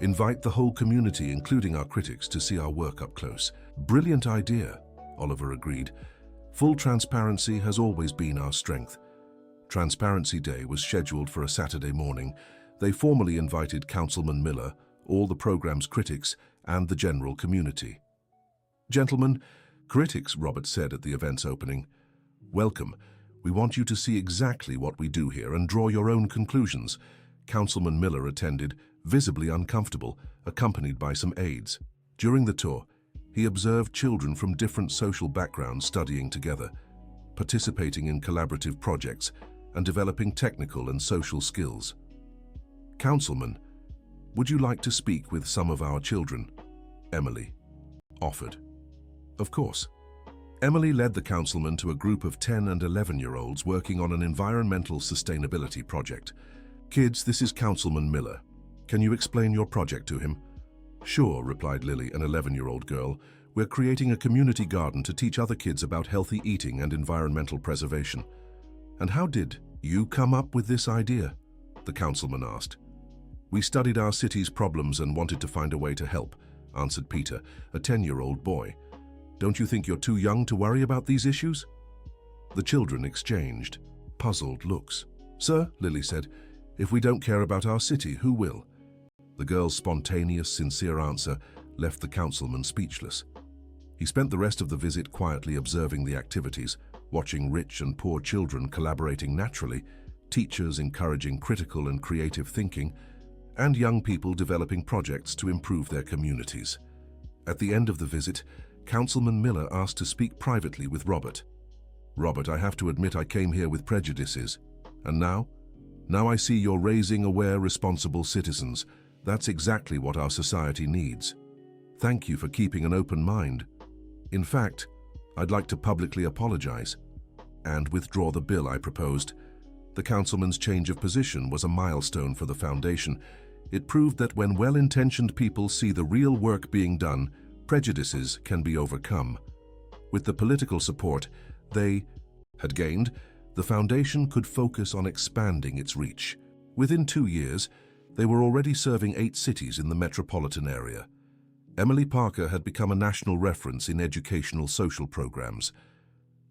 Invite the whole community, including our critics, to see our work up close. "Brilliant idea," Oliver agreed. "Full transparency has always been our strength." Transparency Day was scheduled for a Saturday morning. They formally invited Councilman Miller, all the program's critics, and the general community. "Gentlemen, critics," Robert said at the event's opening, "welcome. We want you to see exactly what we do here and draw your own conclusions." Councilman Miller attended, visibly uncomfortable, accompanied by some aides. During the tour, he observed children from different social backgrounds studying together, participating in collaborative projects, and developing technical and social skills. "Councilman, would you like to speak with some of our children?" Emily offered. Of course. Emily led the councilman to a group of 10 and 11-year-olds working on an environmental sustainability project. "Kids, this is Councilman Miller. Can you explain your project to him?" "Sure," replied Lily, an 11-year-old girl. "We're creating a community garden to teach other kids about healthy eating and environmental preservation." "And how did you come up with this idea?" the councilman asked. "We studied our city's problems and wanted to find a way to help," answered Peter, a 10-year-old boy. "Don't you think you're too young to worry about these issues?" The children exchanged puzzled looks. "Sir," Lily said, "if we don't care about our city, who will?" The girl's spontaneous, sincere answer left the councilman speechless. He spent the rest of the visit quietly observing the activities, watching rich and poor children collaborating naturally, teachers encouraging critical and creative thinking, and young people developing projects to improve their communities. At the end of the visit, Councilman Miller asked to speak privately with Robert. "Robert, I have to admit I came here with prejudices. And now? Now I see you're raising aware, responsible citizens. That's exactly what our society needs. Thank you for keeping an open mind. In fact, I'd like to publicly apologize and withdraw the bill I proposed." The councilman's change of position was a milestone for the foundation. It proved that when well-intentioned people see the real work being done, prejudices can be overcome. With the political support they had gained, the foundation could focus on expanding its reach. Within 2 years, they were already serving 8 cities in the metropolitan area. Emily Parker had become a national reference in educational social programs.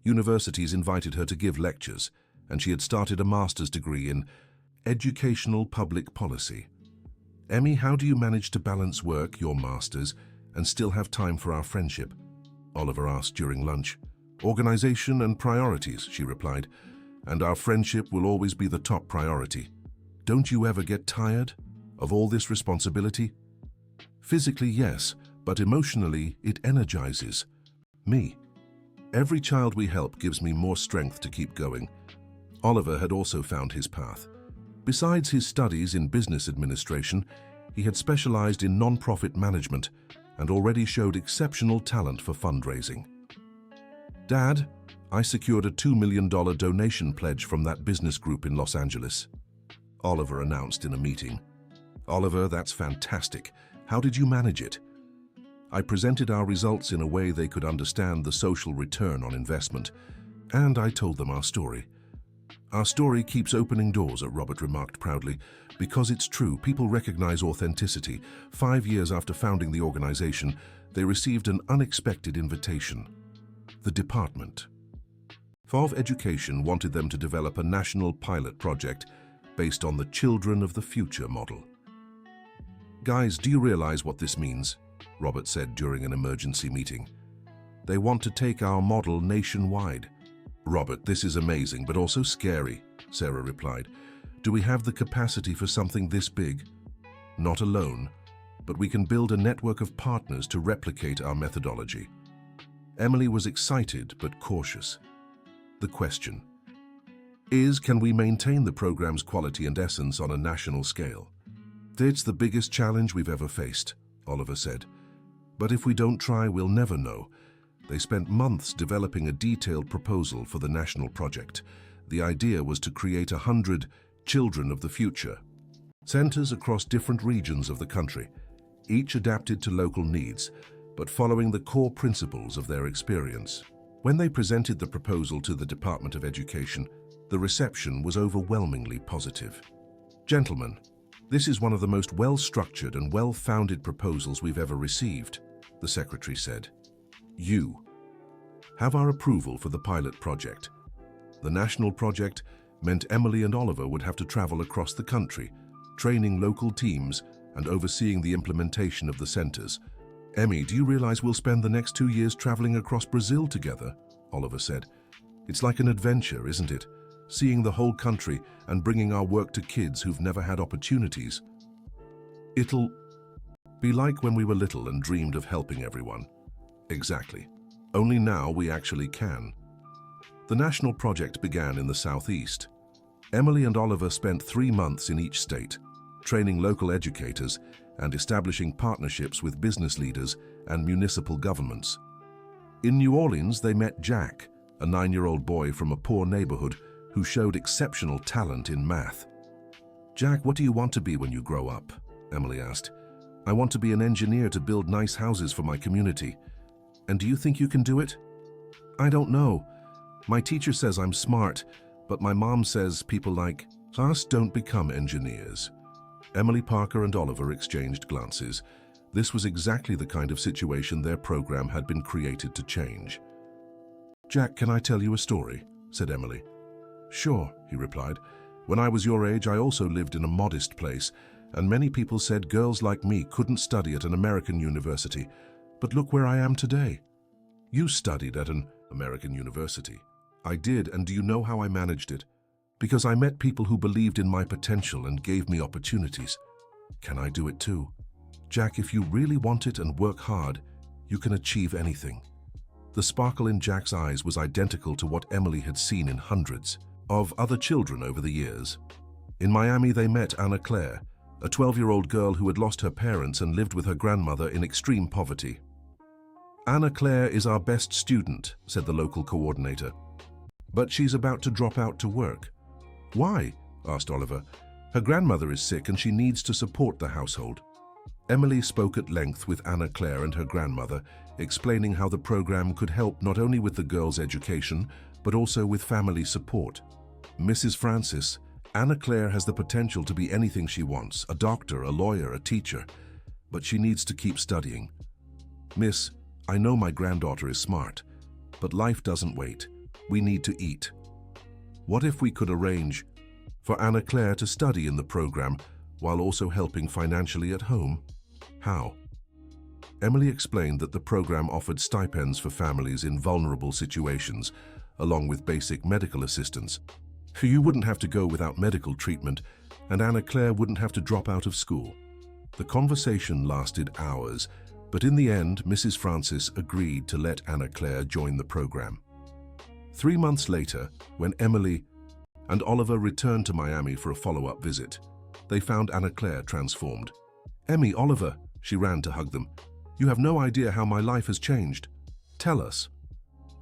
Universities invited her to give lectures, and she had started a master's degree in educational public policy. "Emmy, how do you manage to balance work, your master's, and still have time for our friendship?" Oliver asked during lunch. "Organization and priorities," she replied, "and our friendship will always be the top priority." "Don't you ever get tired of all this responsibility?" "Physically, yes, but emotionally, it energizes me. Every child we help gives me more strength to keep going." Oliver had also found his path. Besides his studies in business administration, he had specialized in non-profit management and already showed exceptional talent for fundraising. "Dad, I secured a $2 million donation pledge from that business group in Los Angeles," Oliver announced in a meeting. "Oliver, that's fantastic. How did you manage it?" "I presented our results in a way they could understand the social return on investment, and I told them our story." "Our story keeps opening doors," Robert remarked proudly. "Because it's true, people recognize authenticity." 5 years after founding the organization, they received an unexpected invitation. The Department of Education wanted them to develop a national pilot project based on the Children of the Future model. "Guys, do you realize what this means?" Robert said during an emergency meeting. "They want to take our model nationwide." "Robert, this is amazing, but also scary," Sarah replied. "Do we have the capacity for something this big?" "Not alone, but we can build a network of partners to replicate our methodology." Emily was excited but cautious. The question is, can we maintain the program's quality and essence on a national scale? It's the biggest challenge we've ever faced, Oliver said. But if we don't try, we'll never know. They spent months developing a detailed proposal for the national project. The idea was to create 100 children of the future, centers across different regions of the country, each adapted to local needs, but following the core principles of their experience. When they presented the proposal to the Department of Education, the reception was overwhelmingly positive. Gentlemen, this is one of the most well-structured and well-founded proposals we've ever received, the secretary said. You have our approval for the pilot project. The national project meant Emily and Oliver would have to travel across the country, training local teams and overseeing the implementation of the centers. Emmy, do you realize we'll spend the next 2 years traveling across Brazil together? Oliver said. It's like an adventure, isn't it? Seeing the whole country and bringing our work to kids who've never had opportunities. It'll be like when we were little and dreamed of helping everyone. Exactly. Only now we actually can. The national project began in the southeast. Emily and Oliver spent 3 months in each state, training local educators and establishing partnerships with business leaders and municipal governments. In New Orleans, they met Jack, a 9-year-old boy from a poor neighborhood who showed exceptional talent in math. Jack, what do you want to be when you grow up? Emily asked. I want to be an engineer to build nice houses for my community. And do you think you can do it? I don't know. My teacher says I'm smart, but my mom says people like us don't become engineers. Emily Parker and Oliver exchanged glances. This was exactly the kind of situation their program had been created to change. Jack, can I tell you a story? Said Emily. Sure, he replied. When I was your age, I also lived in a modest place, and many people said girls like me couldn't study at an American university. But look where I am today. You studied at an American university. I did, and do you know how I managed it? Because I met people who believed in my potential and gave me opportunities. Can I do it too? Jack, if you really want it and work hard, you can achieve anything. The sparkle in Jack's eyes was identical to what Emily had seen in hundreds of other children over the years. In Miami, they met Anna Claire, a 12-year-old girl who had lost her parents and lived with her grandmother in extreme poverty. Anna Claire is our best student, said the local coordinator. But she's about to drop out to work. Why? Asked Oliver. Her grandmother is sick and she needs to support the household. Emily spoke at length with Anna Claire and her grandmother, explaining how the program could help not only with the girls' education, but also with family support. Mrs. Francis, Anna Claire has the potential to be anything she wants, a doctor, a lawyer, a teacher, but she needs to keep studying. Miss, I know my granddaughter is smart, but life doesn't wait. We need to eat. What if we could arrange for Anna Claire to study in the program while also helping financially at home? How? Emily explained that the program offered stipends for families in vulnerable situations, along with basic medical assistance. You wouldn't have to go without medical treatment, and Anna Claire wouldn't have to drop out of school. The conversation lasted hours, but in the end, Mrs. Francis agreed to let Anna Claire join the program. 3 months later, when Emily and Oliver returned to Miami for a follow-up visit, they found Anna Claire transformed. Emmy, Oliver, she ran to hug them. You have no idea how my life has changed. Tell us.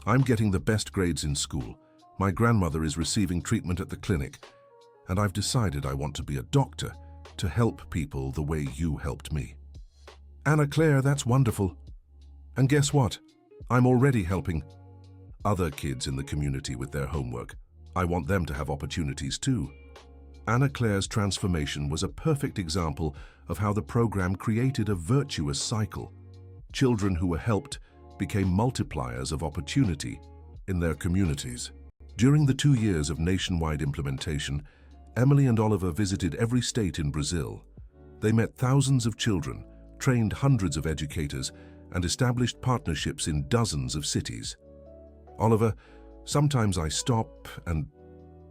I'm getting the best grades in school. My grandmother is receiving treatment at the clinic, and I've decided I want to be a doctor to help people the way you helped me. Anna Claire, that's wonderful. And guess what? I'm already helping other kids in the community with their homework. I want them to have opportunities too. Anna Claire's transformation was a perfect example of how the program created a virtuous cycle. Children who were helped became multipliers of opportunity in their communities. During the 2 years of nationwide implementation, Emily and Oliver visited every state in Brazil. They met thousands of children, trained hundreds of educators, and established partnerships in dozens of cities. Oliver, sometimes I stop and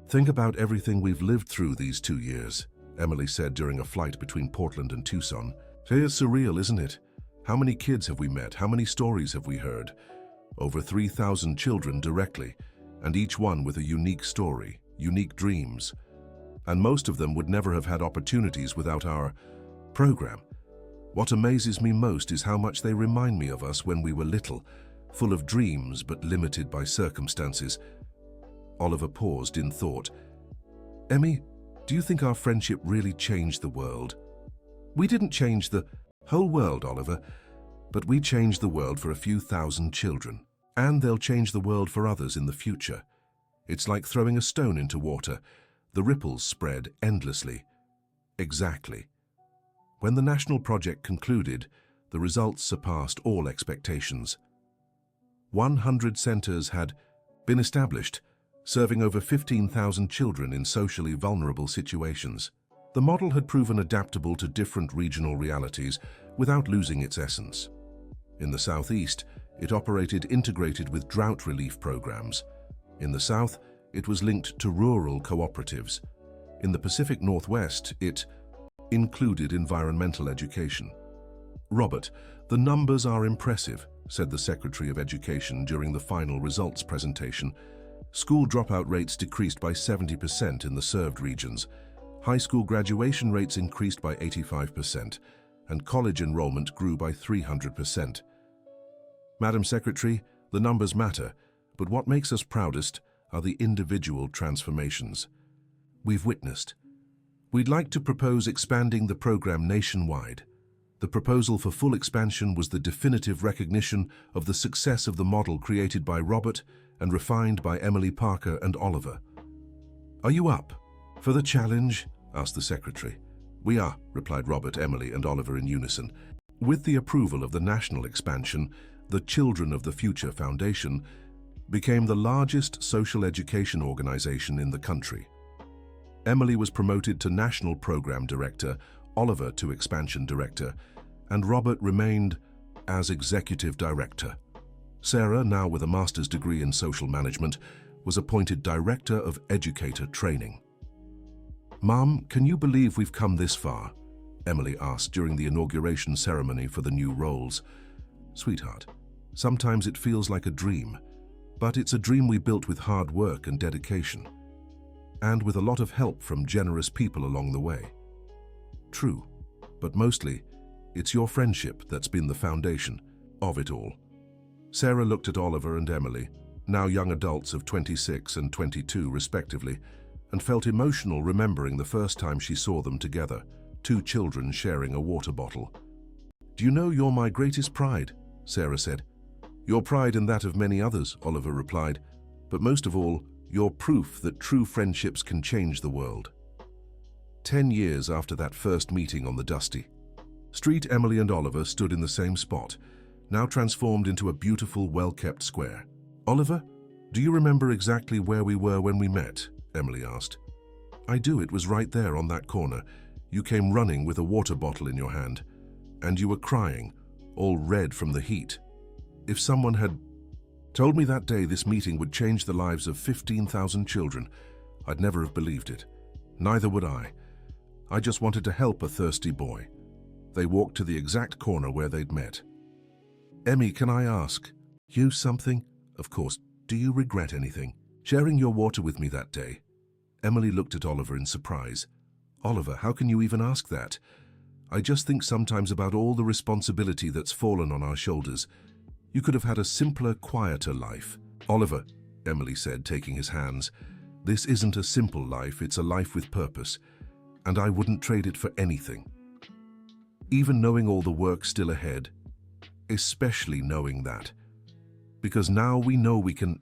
think about everything we've lived through these 2 years, Emily said during a flight between Portland and Tucson. It's surreal, isn't it? How many kids have we met? How many stories have we heard? Over 3,000 children directly, and each one with a unique story, unique dreams. And most of them would never have had opportunities without our Program. What amazes me most is how much they remind me of us when we were little, full of dreams but limited by circumstances. Oliver paused in thought. Emmy, do you think our friendship really changed the world? We didn't change the whole world, Oliver, but we changed the world for a few thousand children, and they'll change the world for others in the future. It's like throwing a stone into water. The ripples spread endlessly. Exactly. When the national project concluded, the results surpassed all expectations. 100 centers had been established, serving over 15,000 children in socially vulnerable situations. The model had proven adaptable to different regional realities without losing its essence. In the Southeast, it operated integrated with drought relief programs. In the South, it was linked to rural cooperatives. In the Pacific Northwest, it included environmental education. Robert, the numbers are impressive, said the Secretary of Education during the final results presentation. School dropout rates decreased by 70% in the served regions. High school graduation rates increased by 85%, and college enrollment grew by 300%. Madam Secretary, the numbers matter, but what makes us proudest are the individual transformations we've witnessed. We'd like to propose expanding the program nationwide. The proposal for full expansion was the definitive recognition of the success of the model created by Robert and refined by Emily Parker and Oliver. Are you up for the challenge? Asked the Secretary. We are, replied Robert, Emily, and Oliver in unison. With the approval of the national expansion, the Children of the Future Foundation became the largest social education organization in the country. Emily was promoted to National Program Director, Oliver to Expansion Director, and Robert remained as Executive Director. Sarah, now with a master's degree in social management, was appointed Director of Educator Training. Mom, can you believe we've come this far? Emily asked during the inauguration ceremony for the new roles. Sweetheart, sometimes it feels like a dream, but it's a dream we built with hard work and dedication, and with a lot of help from generous people along the way. True, but mostly, it's your friendship that's been the foundation of it all. Sarah looked at Oliver and Emily, now young adults of 26 and 22 respectively, and felt emotional remembering the first time she saw them together, two children sharing a water bottle. Do you know you're my greatest pride? Sarah said. Your pride and that of many others, Oliver replied, but most of all, you're proof that true friendships can change the world. 10 years after that first meeting on the dusty street, Emily and Oliver stood in the same spot, now transformed into a beautiful, well-kept square. Oliver, do you remember exactly where we were when we met? Emily asked. I do, it was right there on that corner. You came running with a water bottle in your hand, and you were crying, all red from the heat. If someone had told me that day this meeting would change the lives of 15,000 children, I'd never have believed it. Neither would I. I just wanted to help a thirsty boy. They walked to the exact corner where they'd met. Emmy, can I ask you something? Of course. Do you regret anything? Sharing your water with me that day? Emily looked at Oliver in surprise. Oliver, how can you even ask that? I just think sometimes about all the responsibility that's fallen on our shoulders. You could have had a simpler, quieter life. Oliver, Emily said, taking his hands, this isn't a simple life, it's a life with purpose, and I wouldn't trade it for anything. Even knowing all the work still ahead, especially knowing that, because now we know we can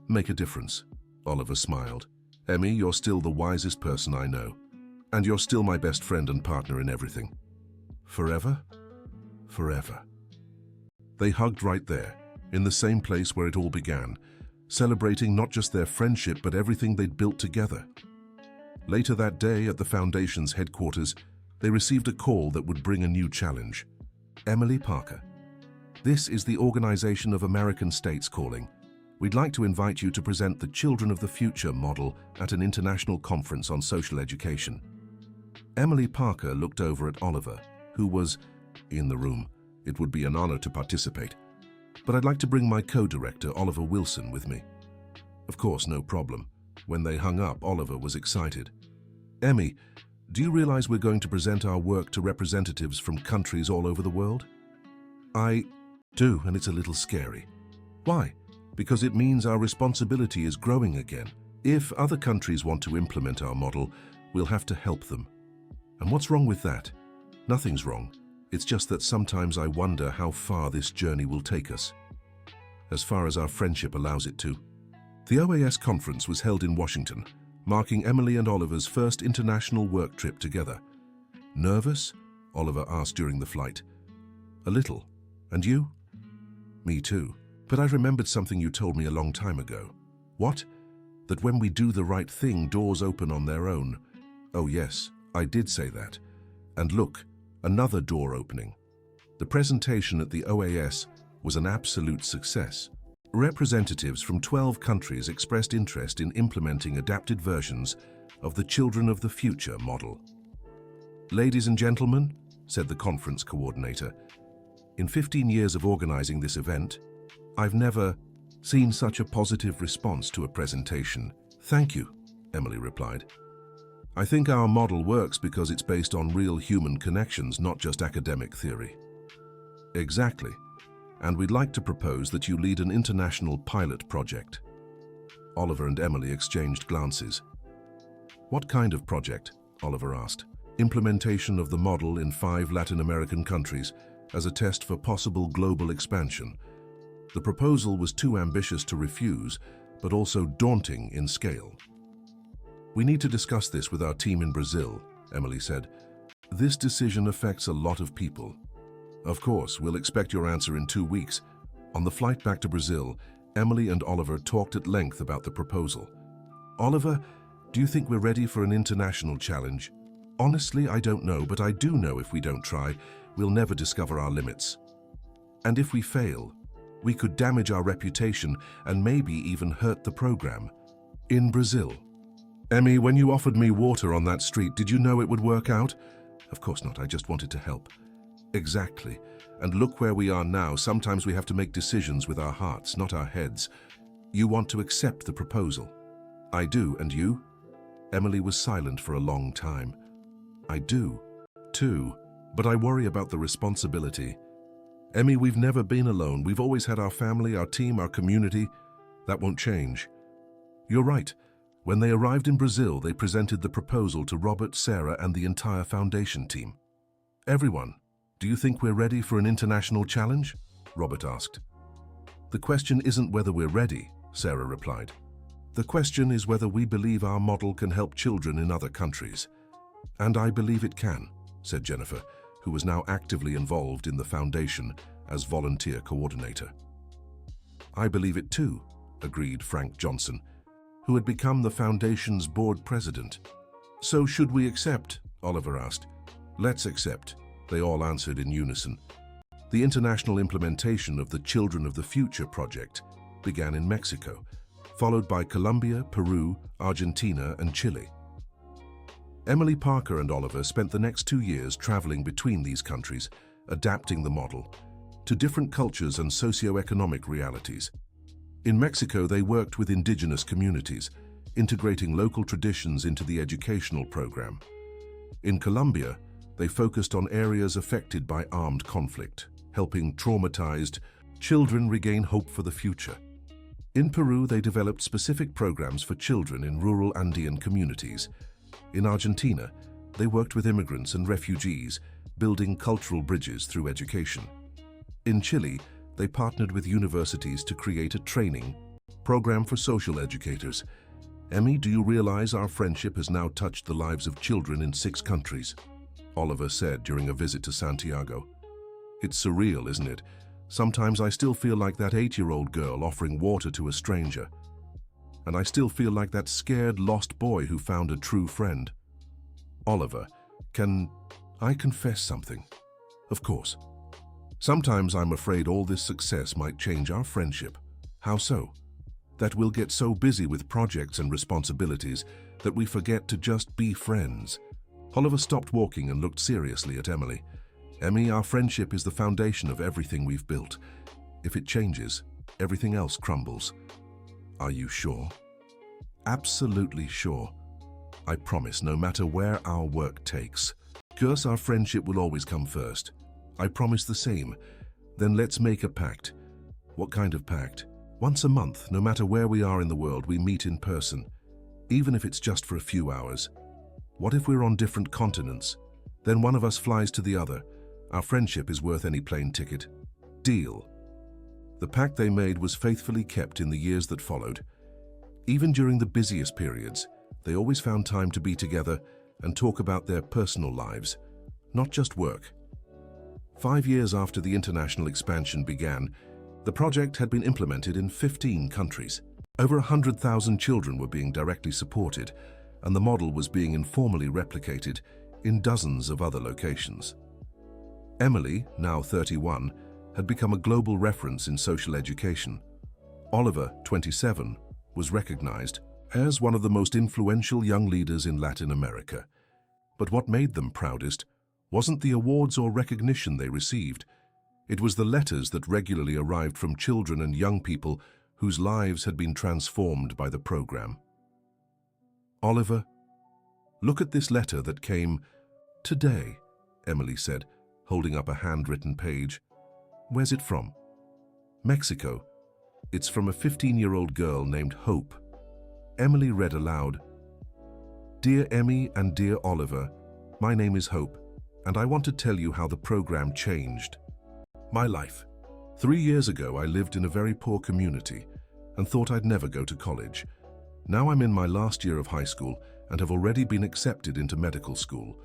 make a difference. Oliver smiled. Emmy, you're still the wisest person I know, and you're still my best friend and partner in everything. Forever? Forever. They hugged right there, in the same place where it all began, celebrating not just their friendship but everything they'd built together. Later that day, at the Foundation's headquarters, they received a call that would bring a new challenge. Emily Parker. This is the Organization of American States calling. We'd like to invite you to present the Children of the Future model at an international conference on social education. Emily Parker looked over at Oliver, who was in the room. It would be an honor to participate, but I'd like to bring my co-director, Oliver Wilson, with me. Of course, no problem. When they hung up, Oliver was excited. Emmy, Do you realize we're going to present our work to representatives from countries all over the world? I do, and it's a little scary. Why? Because it means our responsibility is growing again. If other countries want to implement our model, we'll have to help them. And what's wrong with that? Nothing's wrong. It's just that sometimes I wonder how far this journey will take us. As far as our friendship allows it to. The OAS conference was held in Washington, marking Emily and Oliver's first international work trip together. Nervous? Oliver asked during the flight. A little. And you? Me too. But I remembered something you told me a long time ago. What? That when we do the right thing, doors open on their own. Oh yes, I did say that. And look, another door opening. The presentation at the OAS was an absolute success. Representatives from 12 countries expressed interest in implementing adapted versions of the Children of the Future model. Ladies and gentlemen, said the conference coordinator, in 15 years of organizing this event, I've never seen such a positive response to a presentation. Thank you, Emily replied. I think our model works because it's based on real human connections, not just academic theory. Exactly. And we'd like to propose that you lead an international pilot project. Oliver and Emily exchanged glances. What kind of project? Oliver asked. Implementation of the model in 5 Latin American countries as a test for possible global expansion. The proposal was too ambitious to refuse, but also daunting in scale. We need to discuss this with our team in Brazil, Emily said. This decision affects a lot of people. Of course, we'll expect your answer in 2 weeks. On the flight back to Brazil, Emily and Oliver talked at length about the proposal. Oliver, do you think we're ready for an international challenge? Honestly, I don't know, but I do know if we don't try, we'll never discover our limits. And if we fail, we could damage our reputation and maybe even hurt the program. In Brazil. Emmy, when you offered me water on that street, did you know it would work out? Of course not, I just wanted to help. Exactly. And look where we are now. Sometimes we have to make decisions with our hearts, not our heads. You want to accept the proposal. I do, and you? Emily was silent for a long time. I do, too, but I worry about the responsibility. Emmy, we've never been alone. We've always had our family, our team, our community. That won't change. You're right. When they arrived in Brazil, they presented the proposal to Robert, Sarah, and the entire foundation team. Everyone. Do you think we're ready for an international challenge? Robert asked. The question isn't whether we're ready, Sarah replied. The question is whether we believe our model can help children in other countries. And I believe it can, said Jennifer, who was now actively involved in the foundation as volunteer coordinator. I believe it too, agreed Frank Johnson, who had become the foundation's board president. So should we accept? Oliver asked. Let's accept. They all answered in unison. The international implementation of the Children of the Future project began in Mexico, followed by Colombia, Peru, Argentina, and Chile. Emily Parker and Oliver spent the next 2 years traveling between these countries, adapting the model to different cultures and socio-economic realities. In Mexico, they worked with indigenous communities, integrating local traditions into the educational program. In Colombia, they focused on areas affected by armed conflict, helping traumatized children regain hope for the future. In Peru, they developed specific programs for children in rural Andean communities. In Argentina, they worked with immigrants and refugees, building cultural bridges through education. In Chile, they partnered with universities to create a training program for social educators. Emmy, do you realize our friendship has now touched the lives of children in 6 countries? Oliver said during a visit to Santiago. It's surreal, isn't it? Sometimes I still feel like that 8-year-old girl offering water to a stranger. And I still feel like that scared, lost boy who found a true friend. Oliver, can I confess something? Of course. Sometimes I'm afraid all this success might change our friendship. How so? That we'll get so busy with projects and responsibilities that we forget to just be friends. Oliver stopped walking and looked seriously at Emily. Emmy, our friendship is the foundation of everything we've built. If it changes, everything else crumbles. Are you sure? Absolutely sure. I promise, no matter where our work takes. Curse, our friendship will always come first. I promise the same. Then let's make a pact. What kind of pact? Once a month, no matter where we are in the world, we meet in person. Even if it's just for a few hours. What if we're on different continents? Then one of us flies to the other. Our friendship is worth any plane ticket. Deal. The pact they made was faithfully kept in the years that followed. Even during the busiest periods, they always found time to be together and talk about their personal lives, not just work. 5 years after the international expansion began, the project had been implemented in 15 countries. Over 100,000 children were being directly supported, and the model was being informally replicated in dozens of other locations. Emily, now 31, had become a global reference in social education. Oliver, 27, was recognized as one of the most influential young leaders in Latin America. But what made them proudest wasn't the awards or recognition they received. It was the letters that regularly arrived from children and young people whose lives had been transformed by the program. Oliver, look at this letter that came today, Emily said, holding up a handwritten page. Where's it from? Mexico. It's from a 15-year-old girl named Hope. Emily read aloud. Dear Emmy and dear Oliver, my name is Hope, and I want to tell you how the program changed my life. 3 years ago, I lived in a very poor community and thought I'd never go to college. Now I'm in my last year of high school and have already been accepted into medical school.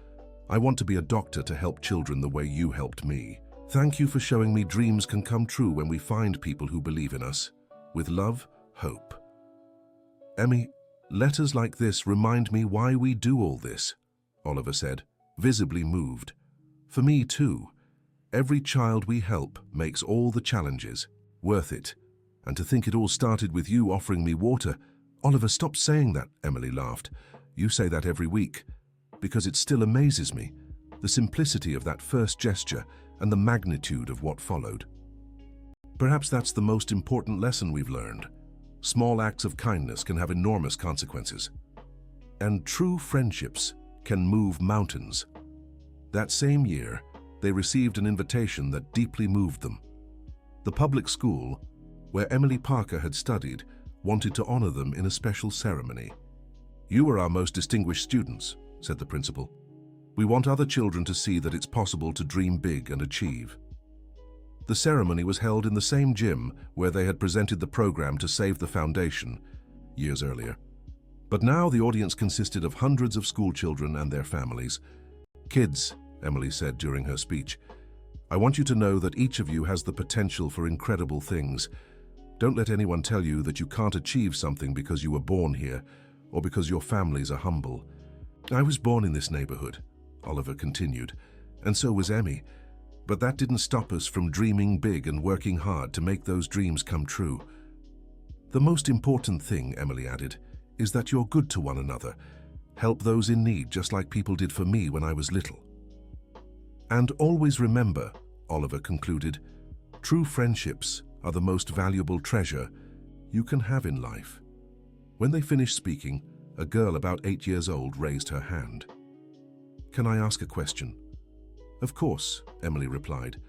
I want to be a doctor to help children the way you helped me. Thank you for showing me dreams can come true when we find people who believe in us. With love, Hope. Emmy, letters like this remind me why we do all this, Oliver said, visibly moved. For me too. Every child we help makes all the challenges worth it. And to think it all started with you offering me water. Oliver, stop saying that, Emily laughed. You say that every week. Because it still amazes me. The simplicity of that first gesture and the magnitude of what followed. Perhaps that's the most important lesson we've learned. Small acts of kindness can have enormous consequences. And true friendships can move mountains. That same year, they received an invitation that deeply moved them. The public school, where Emily Parker had studied, wanted to honor them in a special ceremony. You are our most distinguished students, said the principal. We want other children to see that it's possible to dream big and achieve. The ceremony was held in the same gym where they had presented the program to save the foundation years earlier. But now the audience consisted of hundreds of school children and their families. Kids, Emily said during her speech, I want you to know that each of you has the potential for incredible things. Don't let anyone tell you that you can't achieve something because you were born here or because your families are humble. I was born in this neighborhood, Oliver continued, and so was Emmy. But that didn't stop us from dreaming big and working hard to make those dreams come true. The most important thing, Emily added, is that you're good to one another. Help those in need just like people did for me when I was little. And always remember, Oliver concluded, true friendships are the most valuable treasure you can have in life. When they finished speaking, a girl about 8 years old raised her hand. Can I ask a question? Of course, Emily replied.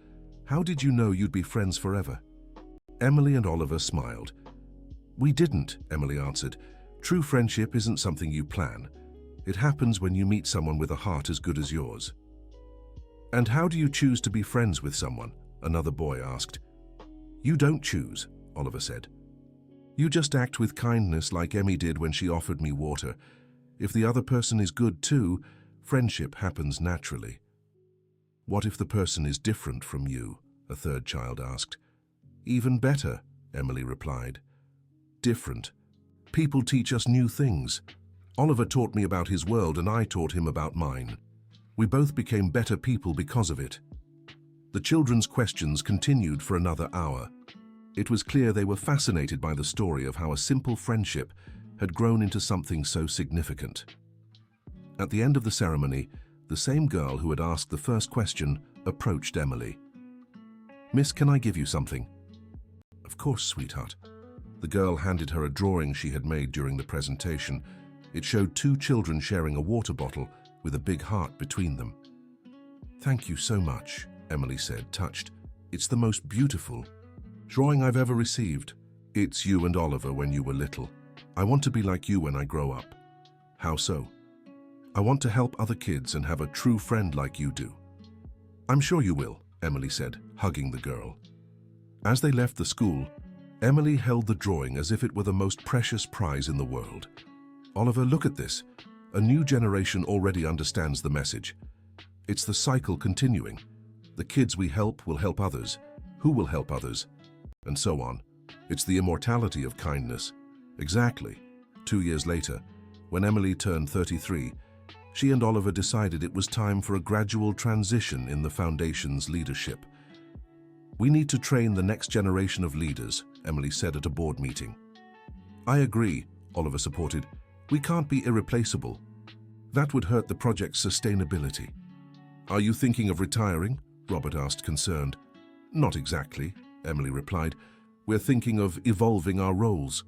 How did you know you'd be friends forever? Emily and Oliver smiled. We didn't, Emily answered. True friendship isn't something you plan. It happens when you meet someone with a heart as good as yours. And how do you choose to be friends with someone? Another boy asked. You don't choose, Oliver said. You just act with kindness like Emmy did when she offered me water. If the other person is good too, friendship happens naturally. What if the person is different from you? A third child asked. Even better, Emily replied. Different. People teach us new things. Oliver taught me about his world and I taught him about mine. We both became better people because of it. The children's questions continued for another hour. It was clear they were fascinated by the story of how a simple friendship had grown into something so significant. At the end of the ceremony, the same girl who had asked the first question approached Emily. Miss, can I give you something? Of course, sweetheart. The girl handed her a drawing she had made during the presentation. It showed two children sharing a water bottle with a big heart between them. "Thank you so much," Emily said, touched. "It's the most beautiful drawing I've ever received. It's you and Oliver when you were little. I want to be like you when I grow up." "How so?" "I want to help other kids and have a true friend like you do." "I'm sure you will," Emily said, hugging the girl. As they left the school, Emily held the drawing as if it were the most precious prize in the world. "Oliver, look at this. A new generation already understands the message. It's the cycle continuing. The kids we help will help others, who will help others, and so on. It's the immortality of kindness." Exactly. 2 years later, when Emily turned 33, she and Oliver decided it was time for a gradual transition in the Foundation's leadership. "We need to train the next generation of leaders," Emily said at a board meeting. "I agree," Oliver supported. "We can't be irreplaceable. That would hurt the project's sustainability." "Are you thinking of retiring?" Robert asked, concerned. "Not exactly," Emily replied. "We're thinking of evolving our roles,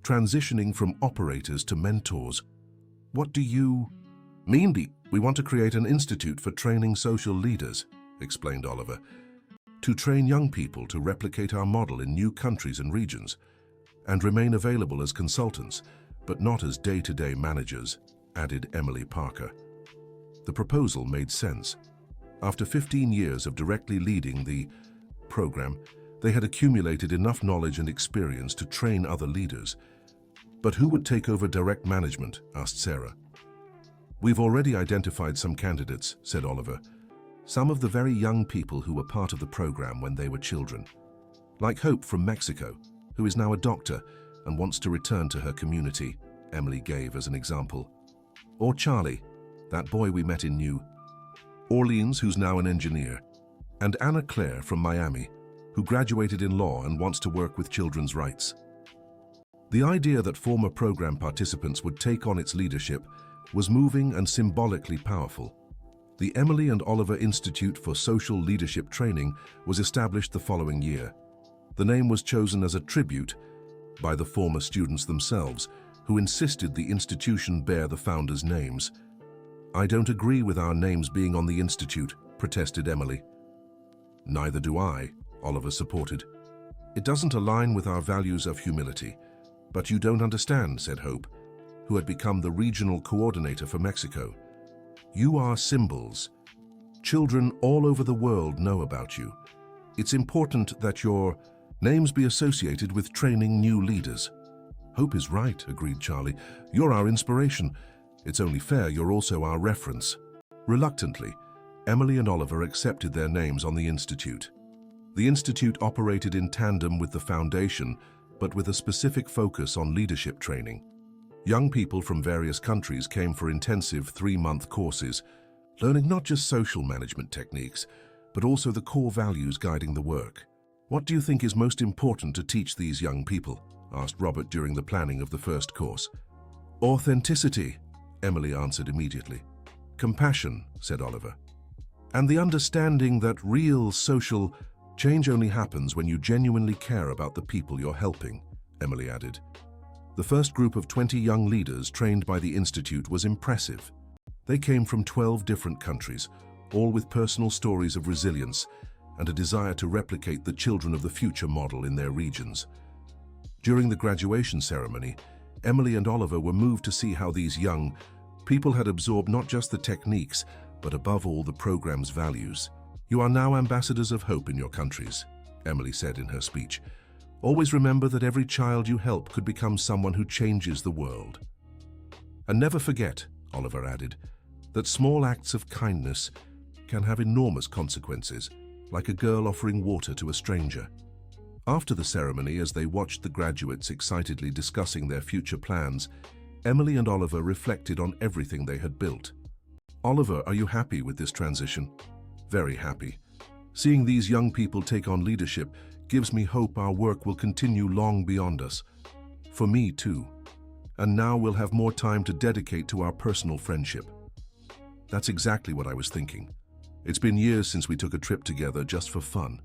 transitioning from operators to mentors." "What do you mean?" "We want to create an institute for training social leaders," explained Oliver, "to train young people to replicate our model in new countries and regions, and remain available as consultants, but not as day-to-day managers," added Emily Parker. The proposal made sense. After 15 years of directly leading the program, they had accumulated enough knowledge and experience to train other leaders. "But who would take over direct management?" asked Sarah. "We've already identified some candidates," said Oliver. "Some of the very young people who were part of the program when they were children. Like Hope from Mexico, who is now a doctor and wants to return to her community," Emily gave as an example. "Or Charlie, that boy we met in New Orleans who's now an engineer. And Anna Claire from Miami, who graduated in law and wants to work with children's rights." The idea that former program participants would take on its leadership was moving and symbolically powerful. The Emily and Oliver Institute for Social Leadership Training was established the following year. The name was chosen as a tribute by the former students themselves, who insisted the institution bear the founders' names. "I don't agree with our names being on the institute," protested Emily. "Neither do I," Oliver supported. "It doesn't align with our values of humility." "But you don't understand," said Hope, who had become the regional coordinator for Mexico. "You are symbols. Children all over the world know about you. It's important that your names be associated with training new leaders." "Hope is right," agreed Charlie. "You're our inspiration. It's only fair you're also our reference." Reluctantly, Emily and Oliver accepted their names on the institute. The institute operated in tandem with the foundation, but with a specific focus on leadership training. Young people from various countries came for intensive 3-month courses, learning not just social management techniques, but also the core values guiding the work. "What do you think is most important to teach these young people?" asked Robert during the planning of the first course. "Authenticity," Emily answered immediately. "Compassion," said Oliver. "And the understanding that real social change only happens when you genuinely care about the people you're helping," Emily added. The first group of 20 young leaders trained by the Institute was impressive. They came from 12 different countries, all with personal stories of resilience and a desire to replicate the Children of the Future model in their regions. During the graduation ceremony, Emily and Oliver were moved to see how these young people had absorbed not just the techniques, but above all the program's values. "You are now ambassadors of hope in your countries," Emily said in her speech. "Always remember that every child you help could become someone who changes the world. And never forget," Oliver added, "that small acts of kindness can have enormous consequences, like a girl offering water to a stranger." After the ceremony, as they watched the graduates excitedly discussing their future plans, Emily and Oliver reflected on everything they had built. "Oliver, are you happy with this transition?" "Very happy. Seeing these young people take on leadership gives me hope our work will continue long beyond us. For me too. And now we'll have more time to dedicate to our personal friendship." "That's exactly what I was thinking. It's been years since we took a trip together just for fun.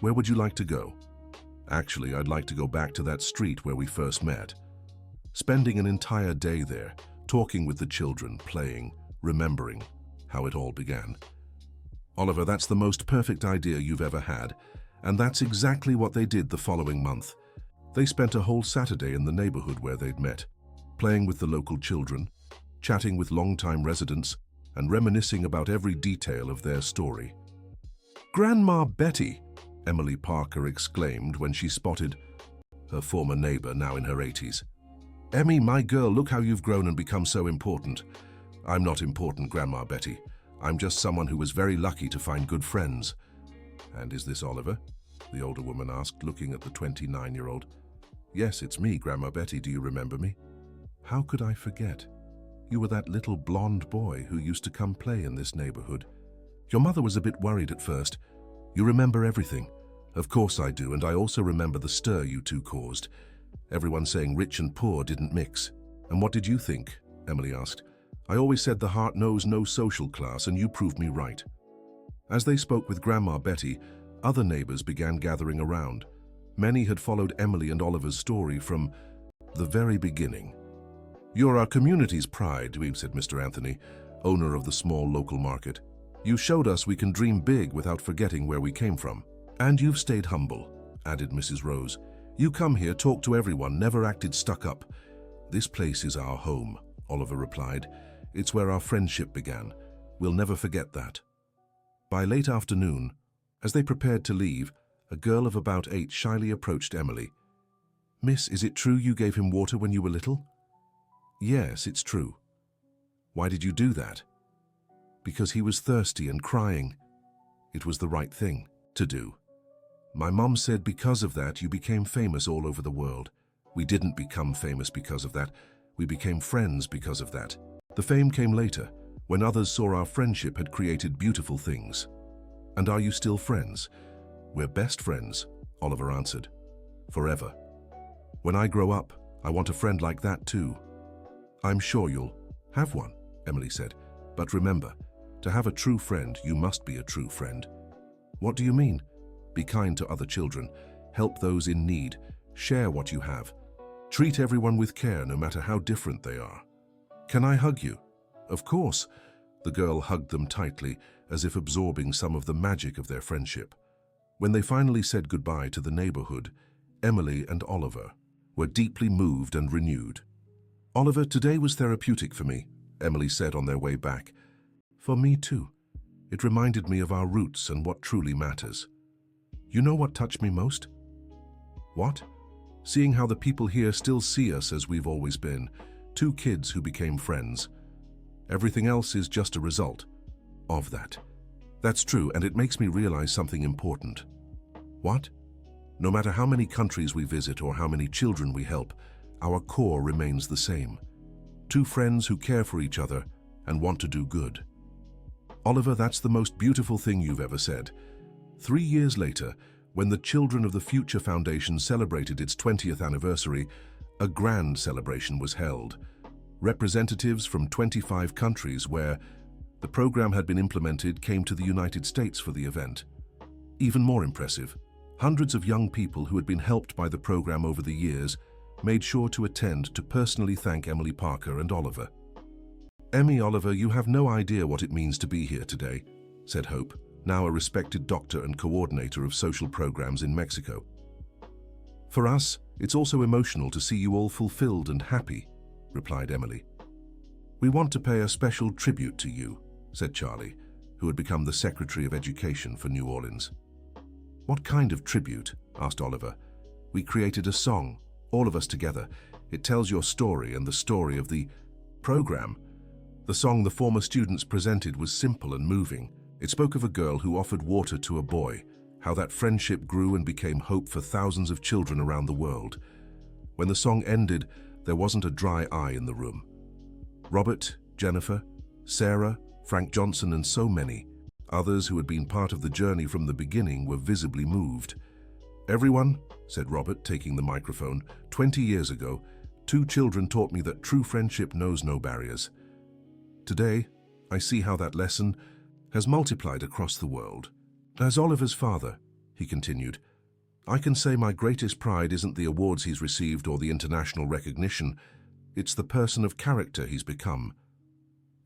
Where would you like to go?" "Actually, I'd like to go back to that street where we first met." spending an entire day there, talking with the children, playing, remembering how it all began. Oliver, that's the most perfect idea you've ever had, and that's exactly what they did the following month. They spent a whole Saturday in the neighborhood where they'd met, playing with the local children, chatting with longtime residents, and reminiscing about every detail of their story. "Grandma Betty!" Emily Parker exclaimed when she spotted her former neighbor, now in her 80s. "Emmy, my girl, look how you've grown and become so important." "I'm not important, Grandma Betty. I'm just someone who was very lucky to find good friends." "And is this Oliver?" the older woman asked, looking at the 29-year-old. "Yes, it's me, Grandma Betty. Do you remember me?" "How could I forget? You were that little blonde boy who used to come play in this neighborhood. Your mother was a bit worried at first. You remember everything." "Of course I do, and I also remember the stir you two caused. Everyone saying rich and poor didn't mix." "And what did you think?" Emily asked. "I always said the heart knows no social class, and you proved me right." As they spoke with Grandma Betty, other neighbors began gathering around. Many had followed Emily and Oliver's story from the very beginning. "You're our community's pride," said Mr. Anthony, owner of the small local market. "You showed us we can dream big without forgetting where we came from. And you've stayed humble," added Mrs. Rose. "You come here, talk to everyone, never acted stuck up." "This place is our home," Oliver replied. "It's where our friendship began. We'll never forget that." By late afternoon, as they prepared to leave, a girl of about 8 shyly approached Emily. "Miss, is it true you gave him water when you were little?" "Yes, it's true." "Why did you do that?" "Because he was thirsty and crying. It was the right thing to do. My mom said because of that you became famous all over the world. We didn't become famous because of that. We became friends because of that. The fame came later, when others saw our friendship had created beautiful things." "And are you still friends?" "We're best friends," Oliver answered. "Forever. When I grow up, I want a friend like that too." "I'm sure you'll have one," Emily said. "But remember, to have a true friend, you must be a true friend." "What do you mean?" "Be kind to other children, help those in need, share what you have. Treat everyone with care, no matter how different they are." "Can I hug you?" "Of course." The girl hugged them tightly, as if absorbing some of the magic of their friendship. When they finally said goodbye to the neighborhood, Emily and Oliver were deeply moved and renewed. "Oliver, today was therapeutic for me," Emily said on their way back. "For me too. It reminded me of our roots and what truly matters." "You know what touched me most?" "What?" "Seeing how the people here still see us as we've always been. 2 kids who became friends. Everything else is just a result of that." "That's true, and it makes me realize something important." "What?" "No matter how many countries we visit or how many children we help, our core remains the same. 2 friends who care for each other and want to do good." "Oliver, that's the most beautiful thing you've ever said." 3 years later, when the Children of the Future Foundation celebrated its 20th anniversary, a grand celebration was held. Representatives from 25 countries where the program had been implemented came to the United States for the event. Even more impressive, hundreds of young people who had been helped by the program over the years made sure to attend to personally thank Emily Parker and Oliver. "Emmy, Oliver, you have no idea what it means to be here today," said Hope, now a respected doctor and coordinator of social programs in Mexico. "For us, it's also emotional to see you all fulfilled and happy," replied Emily. "We want to pay a special tribute to you," said Charlie, who had become the Secretary of Education for New Orleans. "What kind of tribute?" asked Oliver. "We created a song, all of us together. It tells your story and the story of the program." The song the former students presented was simple and moving. It spoke of a girl who offered water to a boy, how that friendship grew and became hope for thousands of children around the world. When the song ended, there wasn't a dry eye in the room. Robert, Jennifer, Sarah, Frank Johnson, and so many others who had been part of the journey from the beginning were visibly moved. "Everyone," said Robert, taking the microphone, 20 years ago, 2 children taught me that true friendship knows no barriers. Today, I see how that lesson has multiplied across the world. As Oliver's father," he continued, "I can say my greatest pride isn't the awards he's received or the international recognition, It's the person of character he's become.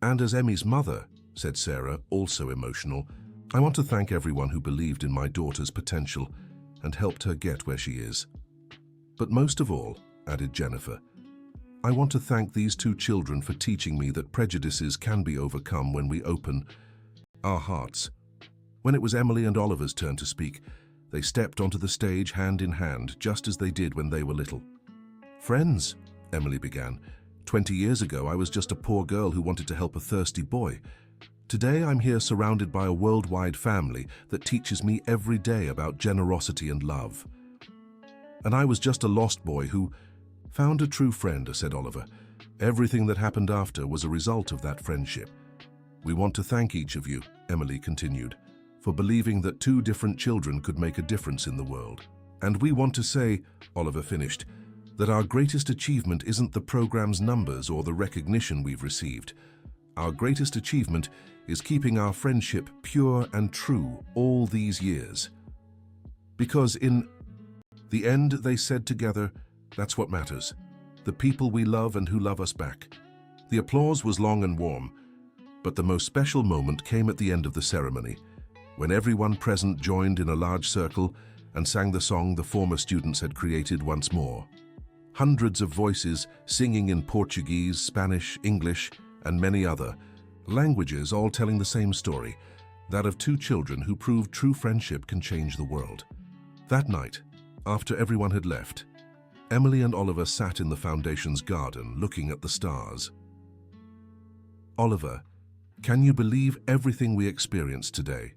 And as Emmy's mother, said Sarah, also emotional, I want to thank everyone who believed in my daughter's potential and helped her get where she is. But most of all, added Jennifer, I want to thank these two children for teaching me that prejudices can be overcome when we open our hearts. When it was Emily and Oliver's turn to speak, they stepped onto the stage hand in hand, just as they did when they were little. Friends, Emily began, 20 years ago I was just a poor girl who wanted to help a thirsty boy. Today I'm here surrounded by a worldwide family that teaches me every day about generosity and love. And I was just a lost boy who found a true friend, said Oliver. Everything that happened after was a result of that friendship. We want to thank each of you, Emily continued, for believing that two different children could make a difference in the world. And we want to say, Oliver finished, that our greatest achievement isn't the program's numbers or the recognition we've received. Our greatest achievement is keeping our friendship pure and true all these years. Because in the end, they said together, that's what matters. The people we love and who love us back. The applause was long and warm, but the most special moment came at the end of the ceremony, when everyone present joined in a large circle and sang the song the former students had created once more. Hundreds of voices singing in Portuguese, Spanish, English, and many other languages, all telling the same story, that of two children who proved true friendship can change the world. That night, after everyone had left, Emily and Oliver sat in the Foundation's garden looking at the stars. Oliver, can you believe everything we experienced today?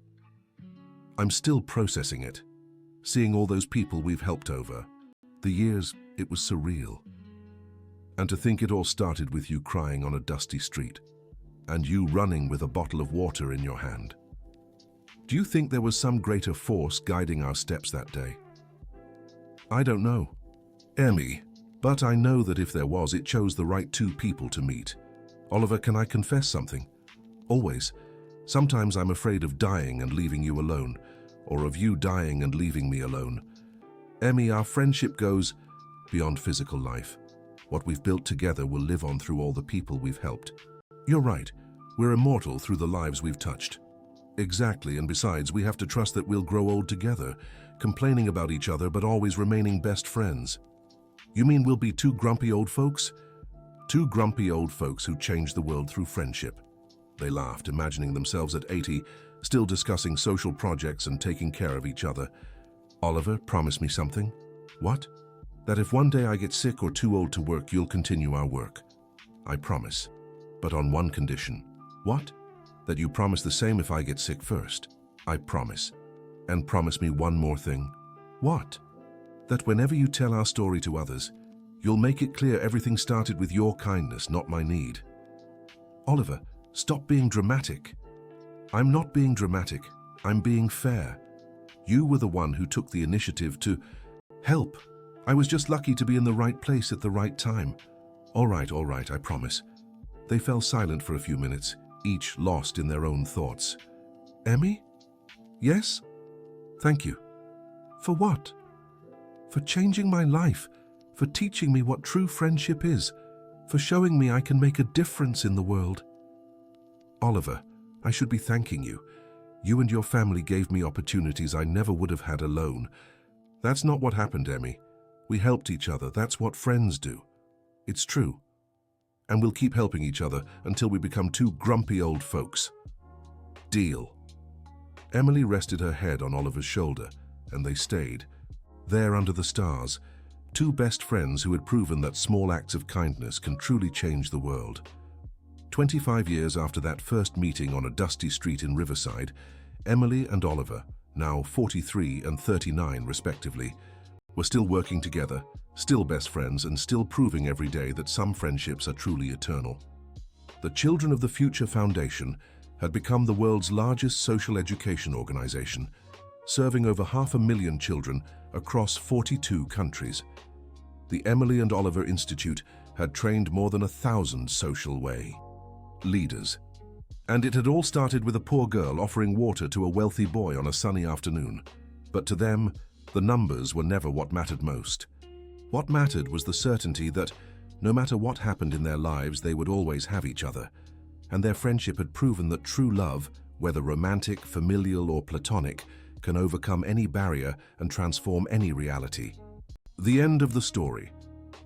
I'm still processing it, seeing all those people we've helped over. The years, it was surreal. And to think it all started with you crying on a dusty street, and you running with a bottle of water in your hand. Do you think there was some greater force guiding our steps that day? I don't know, Emmy, but I know that if there was, it chose the right two people to meet. Oliver, can I confess something? Always. Sometimes I'm afraid of dying and leaving you alone, or of you dying and leaving me alone. Emmy, our friendship goes beyond physical life. What we've built together will live on through all the people we've helped. You're right. We're immortal through the lives we've touched. Exactly, and besides, we have to trust that we'll grow old together, complaining about each other but always remaining best friends. You mean we'll be two grumpy old folks? Two grumpy old folks who changed the world through friendship. They laughed, imagining themselves at 80, still discussing social projects and taking care of each other. Oliver, promise me something. What? That if one day I get sick or too old to work, you'll continue our work. I promise. But on one condition. What? That you promise the same if I get sick first. I promise. And promise me one more thing. What? That whenever you tell our story to others, you'll make it clear everything started with your kindness, not my need. Oliver, stop being dramatic. I'm not being dramatic. I'm being fair. You were the one who took the initiative to help. I was just lucky to be in the right place at the right time. All right, I promise. They fell silent for a few minutes, each lost in their own thoughts. Emmy? Yes? Thank you. For what? For changing my life, for teaching me what true friendship is, for showing me I can make a difference in the world. Oliver, I should be thanking you. You and your family gave me opportunities I never would have had alone. That's not what happened, Emmy. We helped each other. That's what friends do. It's true. And we'll keep helping each other until we become two grumpy old folks. Deal. Emily rested her head on Oliver's shoulder, and they stayed, there under the stars, two best friends who had proven that small acts of kindness can truly change the world. 25 years after that first meeting on a dusty street in Riverside, Emily and Oliver, now 43 and 39 respectively, were still working together, still best friends, and still proving every day that some friendships are truly eternal. The Children of the Future Foundation had become the world's largest social education organization, serving over 500,000 children across 42 countries. The Emily and Oliver Institute had trained more than 1,000 social leaders. And it had all started with a poor girl offering water to a wealthy boy on a sunny afternoon. But to them, the numbers were never what mattered most. What mattered was the certainty that No matter what happened in their lives, they would always have each other, and their friendship had proven that true love, whether romantic, familial, or platonic, can overcome any barrier and transform any reality. The end of the story.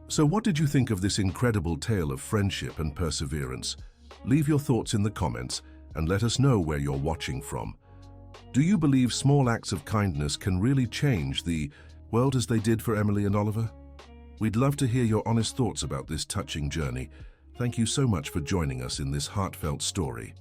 So what did you think of this incredible tale of friendship and perseverance? Leave your thoughts in the comments and let us know where you're watching from. Do you believe small acts of kindness can really change the world as they did for Emily and Oliver? We'd love to hear your honest thoughts about this touching journey. Thank you so much for joining us in this heartfelt story.